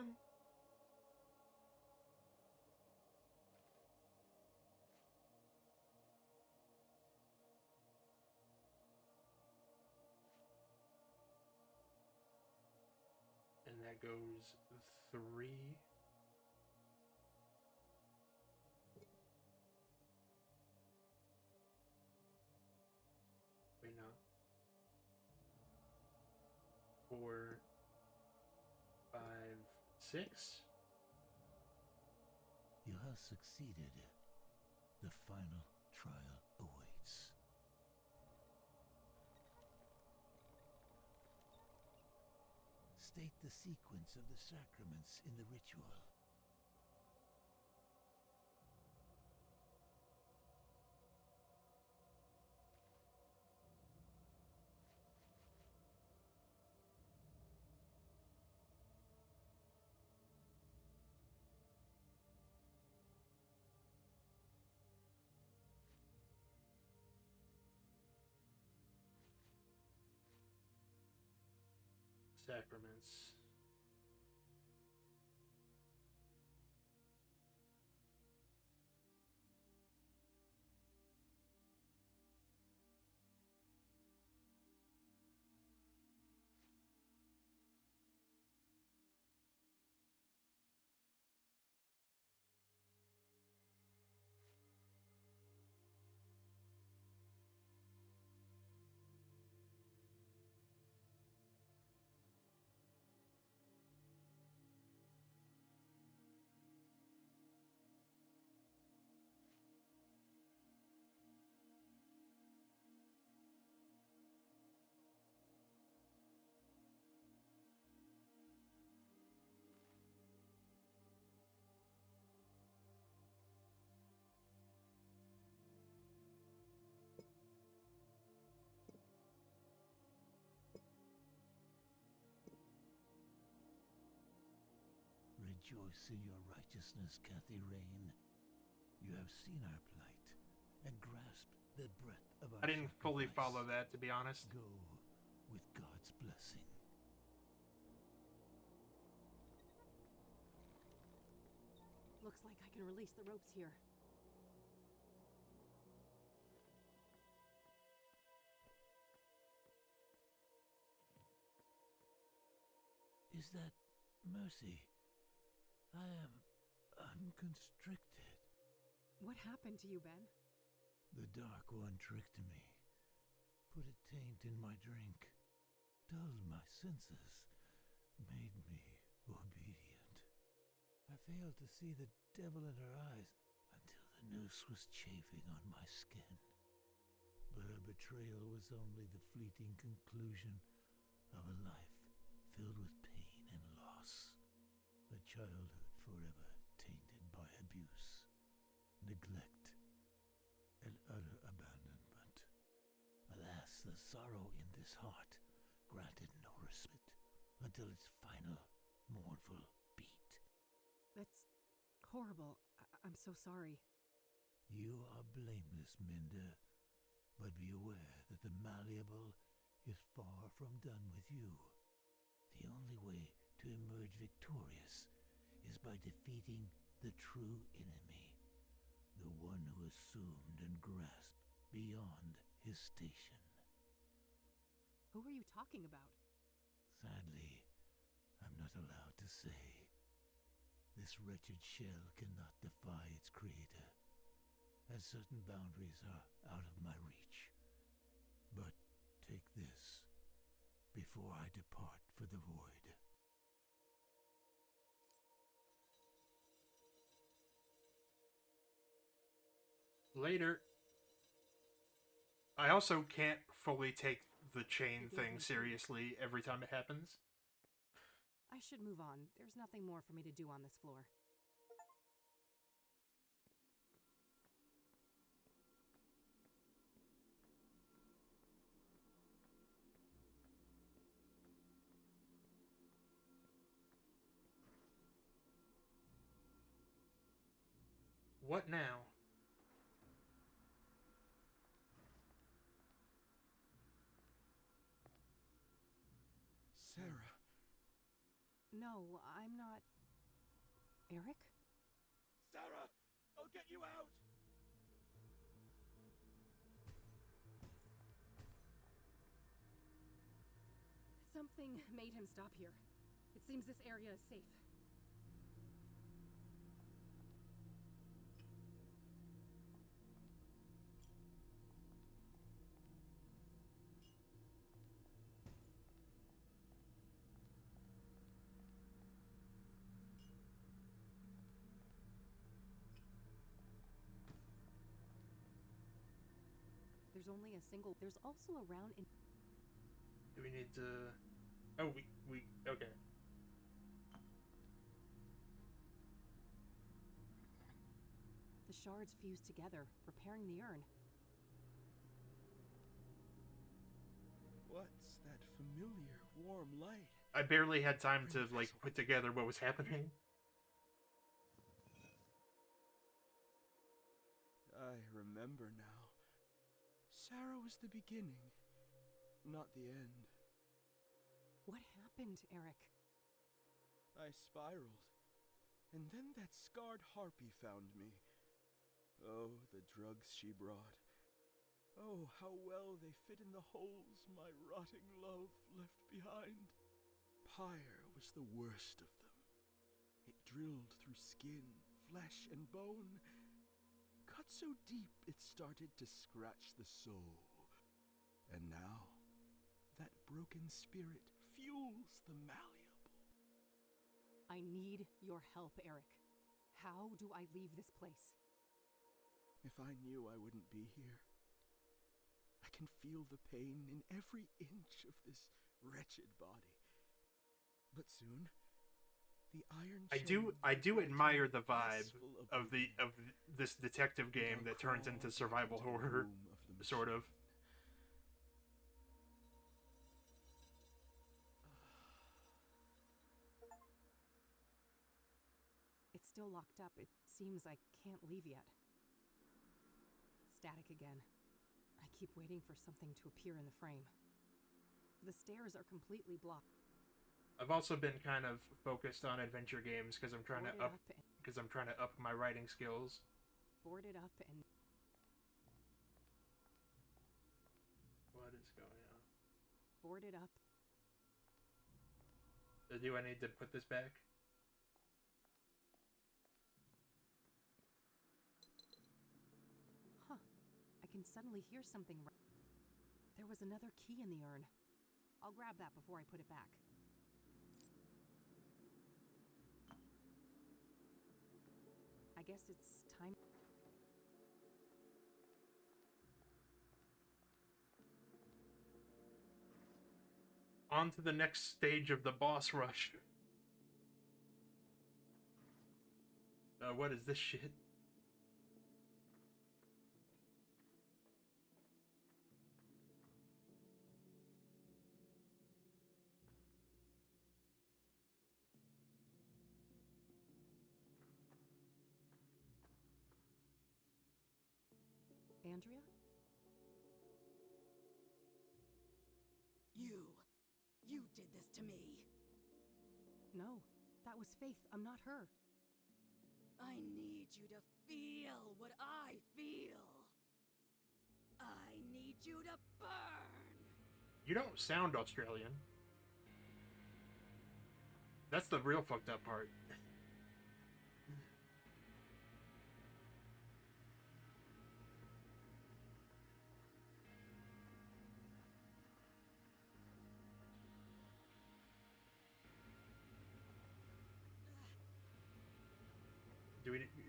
And that goes 3. Wait, no. 4, 5, 6. You have succeeded. The final trial awaits. State the sequence of the sacraments in the ritual. Sacraments. Rejoice in your righteousness, Kathy Rain. You have seen our plight and grasped the breadth of our I didn't fully sacrifice. follow that, to be honest. Go with God's blessing. Looks like I can release the ropes here. Is that mercy? I am unconstricted. What happened to you, Ben? The Dark One tricked me, put a taint in my drink, dulled my senses, made me obedient. I failed to see the devil in her eyes until the noose was chafing on my skin. But her betrayal was only the fleeting conclusion of a life filled with pain and loss. A childhood forever tainted by abuse, neglect, and utter abandonment. Alas, the sorrow in this heart granted no respite until its final, mournful beat. That's horrible. I'm so sorry. You are blameless, Minda, but be aware that the malleable is far from done with you. The only way to emerge victorious is by defeating the true enemy, the one who assumed and grasped beyond his station. Who are you talking about? Sadly, I'm not allowed to say. This wretched shell cannot defy its creator, as certain boundaries are out of my reach. But take this before I depart for the void. Later. I also can't fully take the chain thing seriously every time it happens. I should move on. There's nothing more for me to do on this floor. What now? Sarah. No, I'm not... Eric? Sarah! I'll get you out! Something made him stop here. It seems this area is safe. There's only a single... There's also a round in... Do we need to... Oh, we... Okay. The shards fuse together, repairing the urn. What's that familiar, warm light? I barely had time to, like, put together what was happening. I remember now. Sarah was the beginning, not the end. What happened, Eric? I spiraled, and then that scarred harpy found me. Oh, the drugs she brought. Oh, how well they fit in the holes my rotting love left behind. Pyre was the worst of them. It drilled through skin, flesh, and bone, cut so deep it started to scratch the soul. And now, that broken spirit fuels the malleable. I need your help, Eric. How do I leave this place? If I knew I wouldn't be here. I can feel the pain in every inch of this wretched body. But soon, the iron I do admire the vibe of this detective game that turns into survival horror, sort of. It's still locked up. It seems I can't leave yet. Static again. I keep waiting for something to appear in the frame. The stairs are completely blocked. I've also been kind of focused on adventure games because I'm trying to up my writing skills. Boarded up and... What is going on? Boarded up. Do I need to put this back? Huh. I can suddenly hear something. There was another key in the urn. I'll grab that before I put it back. I guess it's time. On to the next stage of the boss rush. What is this shit? Andrea? You did this to me. No, that was Faith. I'm not her. I need you to feel what I feel. I need you to burn. You don't sound Australian. That's the real fucked up part.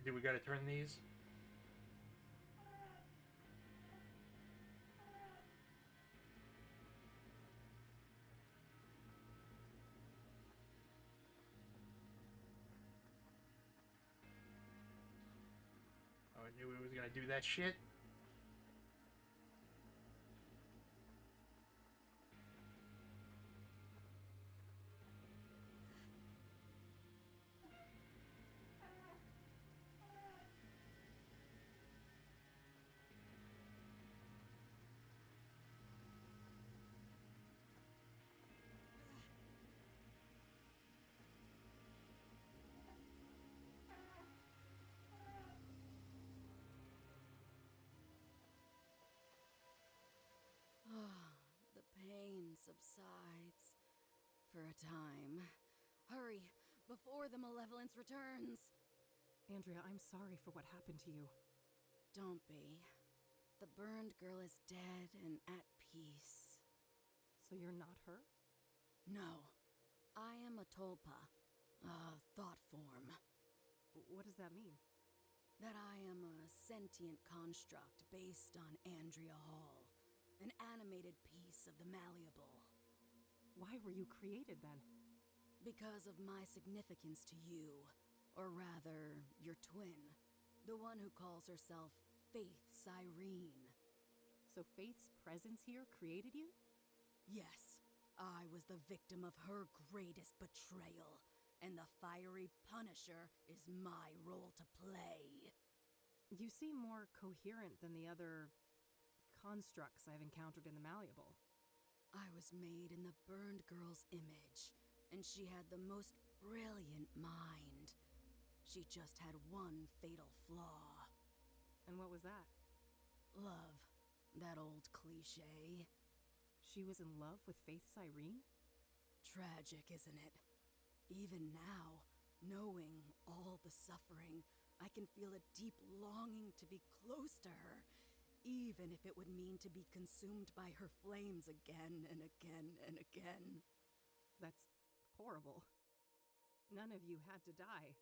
Do we gotta turn these? Oh, I knew we was gonna do that shit. The pain subsides. For a time. Hurry, before the malevolence returns. Andrea, I'm sorry for what happened to you. Don't be. The burned girl is dead and at peace. So you're not her? No. I am a Tulpa. A thought form. What does that mean? That I am a sentient construct based on Andrea Hall. An animated piece of the malleable. Why were you created then? Because of my significance to you. Or rather, your twin. The one who calls herself Faith Cyrene. So Faith's presence here created you? Yes. I was the victim of her greatest betrayal. And the fiery Punisher is my role to play. You seem more coherent than the other constructs I've encountered in the Malleable. I was made in the burned girl's image, and she had the most brilliant mind. She just had one fatal flaw. And what was that? Love. That old cliché. She was in love with Faith Cyrene? Tragic, isn't it? Even now, knowing all the suffering, I can feel a deep longing to be close to her, even if it would mean to be consumed by her flames again and again and again. That's horrible. None of you had to die.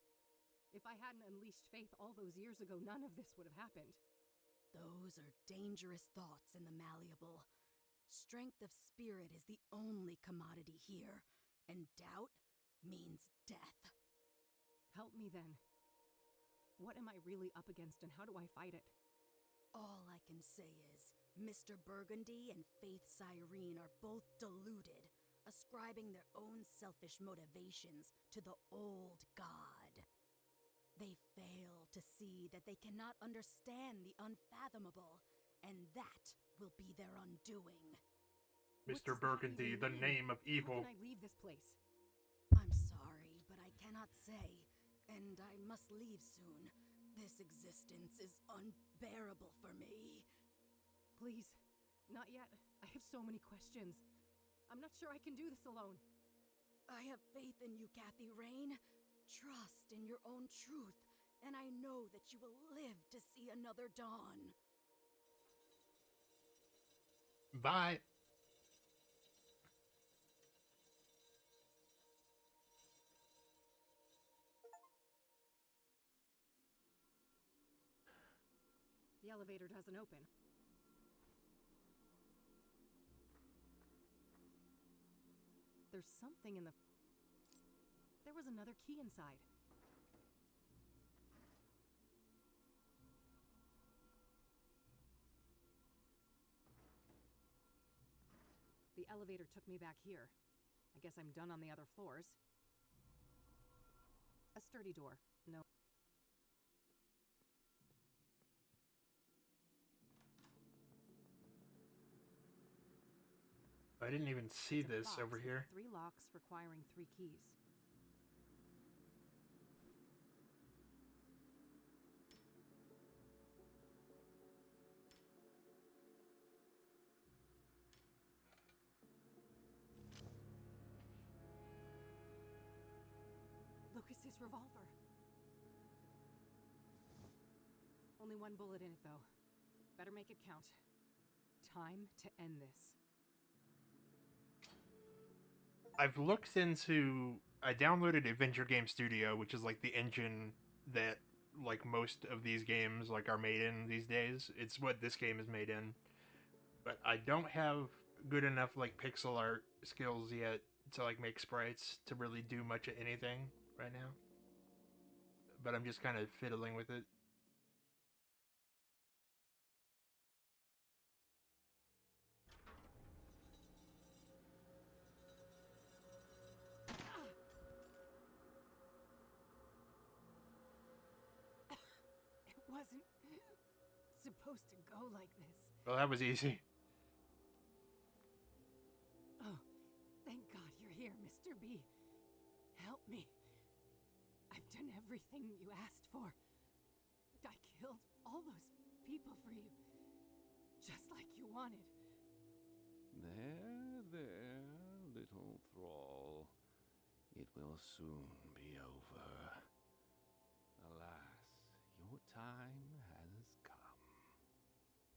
If I hadn't unleashed Faith all those years ago, none of this would have happened. Those are dangerous thoughts in the Malleable. Strength of spirit is the only commodity here, and doubt means death. Help me then. What am I really up against and how do I fight it? All I can say is, Mr. Burgundy and Faith Cyrene are both deluded, ascribing their own selfish motivations to the old god. They fail to see that they cannot understand the unfathomable, and that will be their undoing. Mr. Burgundy, the name of evil. How can I leave this place? I'm sorry, but I cannot say, and I must leave soon. This existence is unbearable for me. Please, not yet. I have so many questions. I'm not sure I can do this alone. I have faith in you, Kathy Rain. Trust in your own truth, and I know that you will live to see another dawn. Bye. The elevator doesn't open. There's something in the... There was another key inside. The elevator took me back here. I guess I'm done on the other floors. A sturdy door. No. I didn't even see It's a this box over with here. 3 locks requiring 3 keys. Lucas's revolver. Only 1 bullet in it, though. Better make it count. Time to end this. I've looked into... I downloaded Adventure Game Studio, which is like the engine that like most of these games like are made in these days. It's what this game is made in. But I don't have good enough like pixel art skills yet to like make sprites to really do much of anything right now. But I'm just kind of fiddling with it. It wasn't supposed to go like this. Well, that was easy. Oh, thank God you're here, Mr. B. Help me. I've done everything you asked for. I killed all those people for you, just like you wanted. There, little thrall. It will soon be over. Alas, your time has come.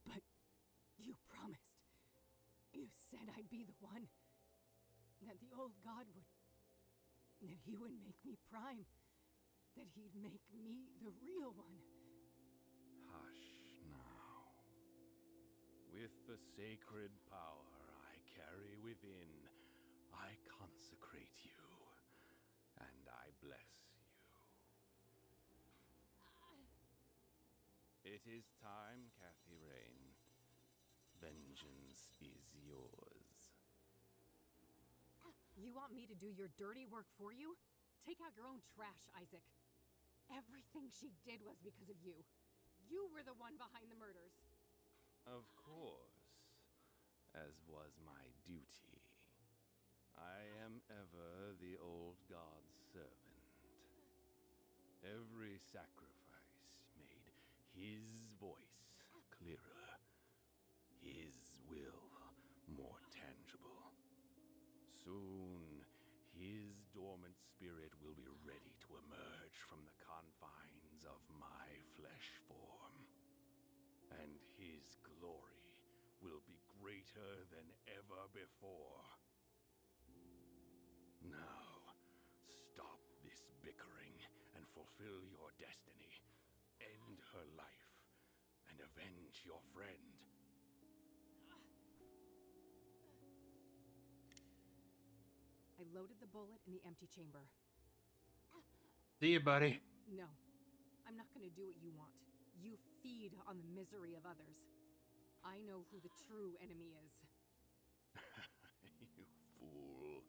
But you promised. You said I'd be the one. That the old god would... that he would make me prime. That he'd make me the real one. Hush now. With the sacred power I carry within, I consecrate you, and I bless you. It is time, Kathy Rain. Vengeance is yours. You want me to do your dirty work for you? Take out your own trash, Isaac. Everything she did was because of you. You were the one behind the murders. Of course, as was my duty. I am ever the old god's servant. Every sacrifice made his voice clearer, his will more tangible. Soon, his dormant spirit will be ready to emerge from the confines of my flesh form. And his glory will be greater than ever before. Now, stop this bickering and fulfill your destiny. End her life and avenge your friend. I loaded the bullet in the empty chamber. See you, buddy. No, I'm not gonna do what you want. You feed on the misery of others. I know who the true enemy is. You fool.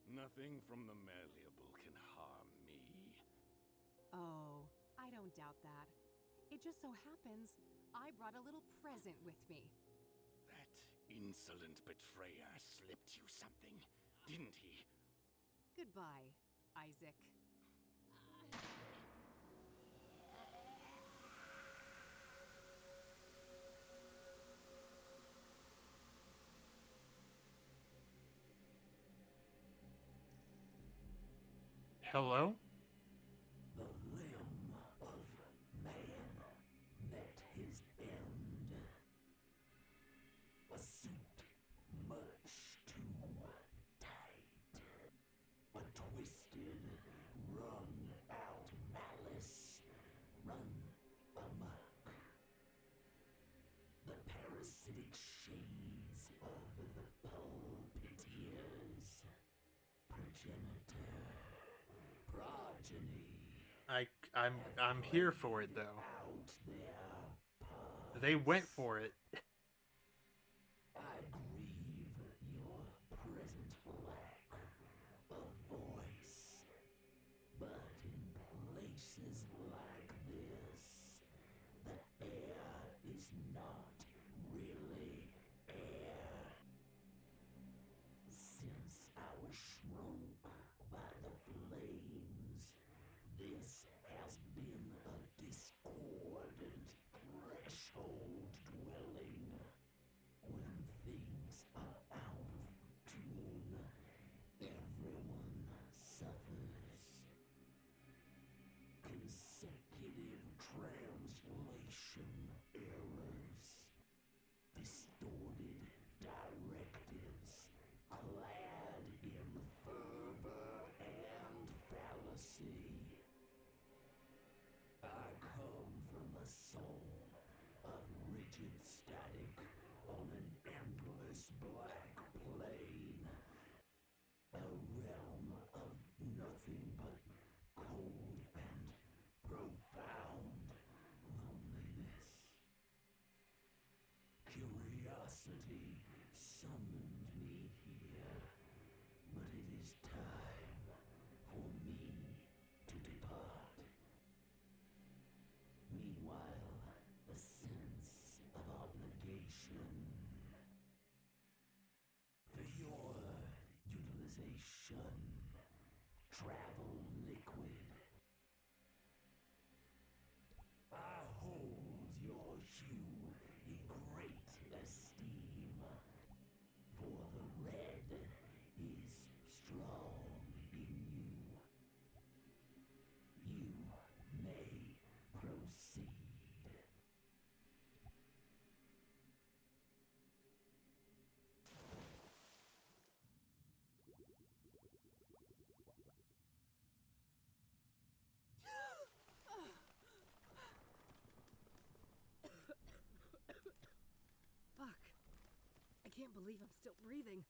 Nothing from the malleable can harm me. Oh, I don't doubt that. It just so happens I brought a little present with me. That insolent betrayer slipped you something, didn't he? Goodbye, Isaac. Hello? The limb of man met his end. A suit much too tight. A twisted, wrung-out malice run amok. The parasitic shades of the pulpiteers. Progenitor. Progeny. I'm here for it though. They went for it. I grieve your summoned me here, but it is time for me to depart. Meanwhile, a sense of obligation for your utilization. Travel liquid. I hold your hue in great esteem, for the red is strong in you. You may proceed. Fuck. I can't believe I'm still breathing.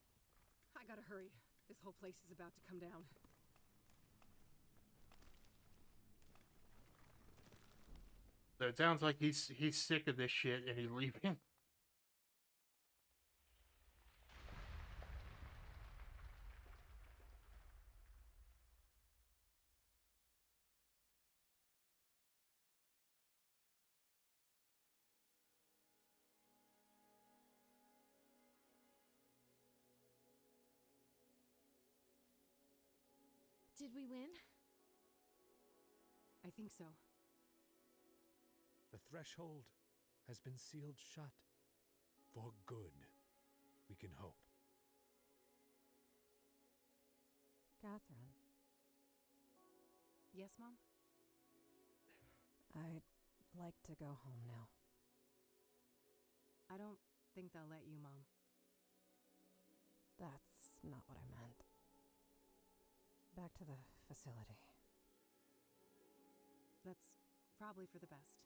I gotta hurry. This whole place is about to come down. So it sounds like he's sick of this shit and he's leaving. Did we win? I think so. The threshold has been sealed shut. For good, we can hope. Catherine, Yes, Mom? I'd like to go home now. I don't think they'll let you, Mom. That's not what I meant. Back to the facility. That's probably for the best.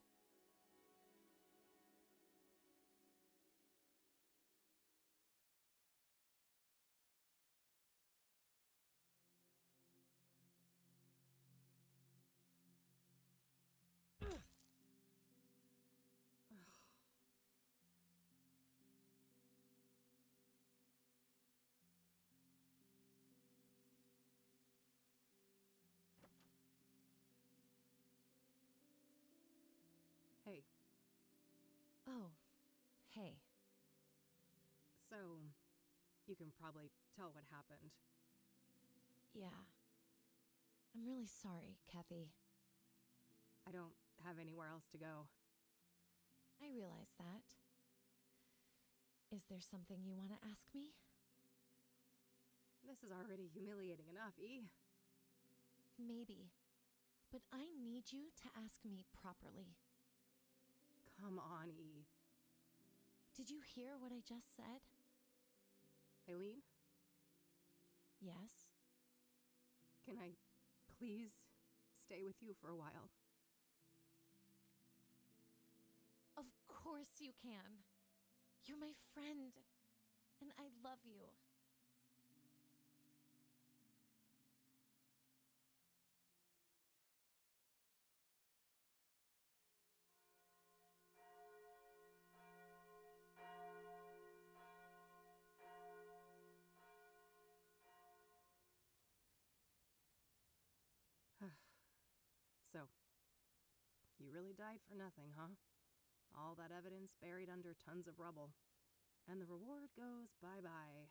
Hey, Oh, hey. so you can probably tell what happened. Yeah. I'm really sorry, Kathy. I don't have anywhere else to go. I realize that. Is there something you want to ask me? This is already humiliating enough, E. Maybe. But I need you to ask me properly. Come on, E. Did you hear what I just said? Eileen, Yes? can I please stay with you for a while? Of course you can. You're my friend. And I love you. So, you really died for nothing, huh? All that evidence buried under tons of rubble. And the reward goes bye-bye.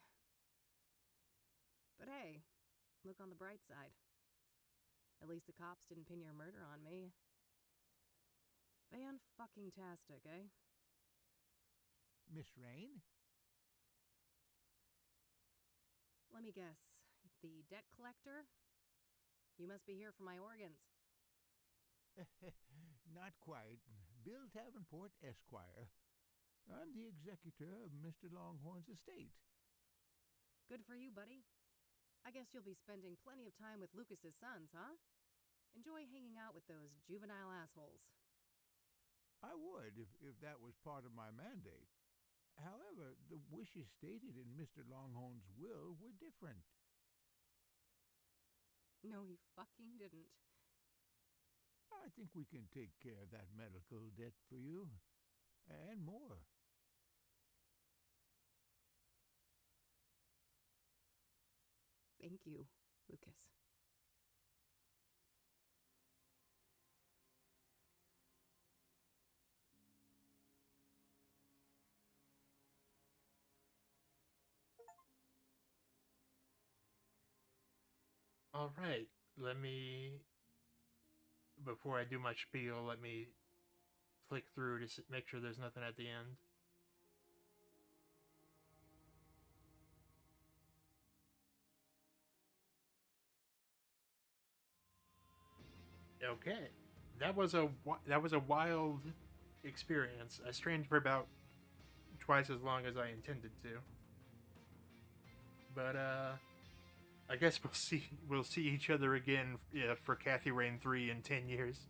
But hey, look on the bright side. At least the cops didn't pin your murder on me. Fan-fucking-tastic, eh? Miss Rain? Let me guess. The debt collector? You must be here for my organs. Not quite. Bill Davenport, Esquire. I'm the executor of Mr. Longhorn's estate. Good for you, buddy. I guess you'll be spending plenty of time with Lucas's sons, huh? Enjoy hanging out with those juvenile assholes. I would, if that was part of my mandate. However, the wishes stated in Mr. Longhorn's will were different. No, he fucking didn't. I think we can take care of that medical debt for you. And more. Thank you, Lucas. All right, let me, before I do my spiel, let me flick through to make sure there's nothing at the end. Okay, that was a wild experience. I strained for about twice as long as I intended to, but I guess we'll see each other again for Kathy Rain 3 in 10 years.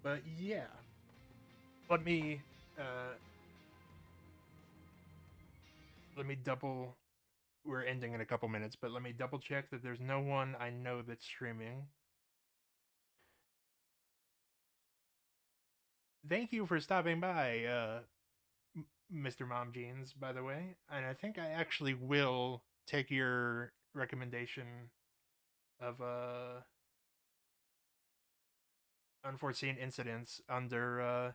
But yeah, let me double. We're ending in a couple minutes, but let me double check that there's no one I know that's streaming. Thank you for stopping by, Mr. Mom Jeans, by the way. And I think I actually will take your recommendation of unforeseen incidents under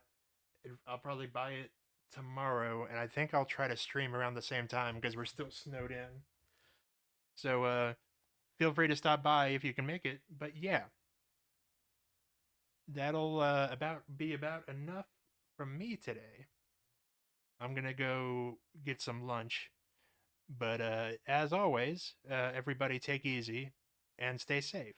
I'll probably buy it tomorrow, and I think I'll try to stream around the same time because we're still snowed in. So feel free to stop by if you can make it. But yeah, that'll be about enough from me today. I'm gonna go get some lunch, but as always, everybody take easy and stay safe.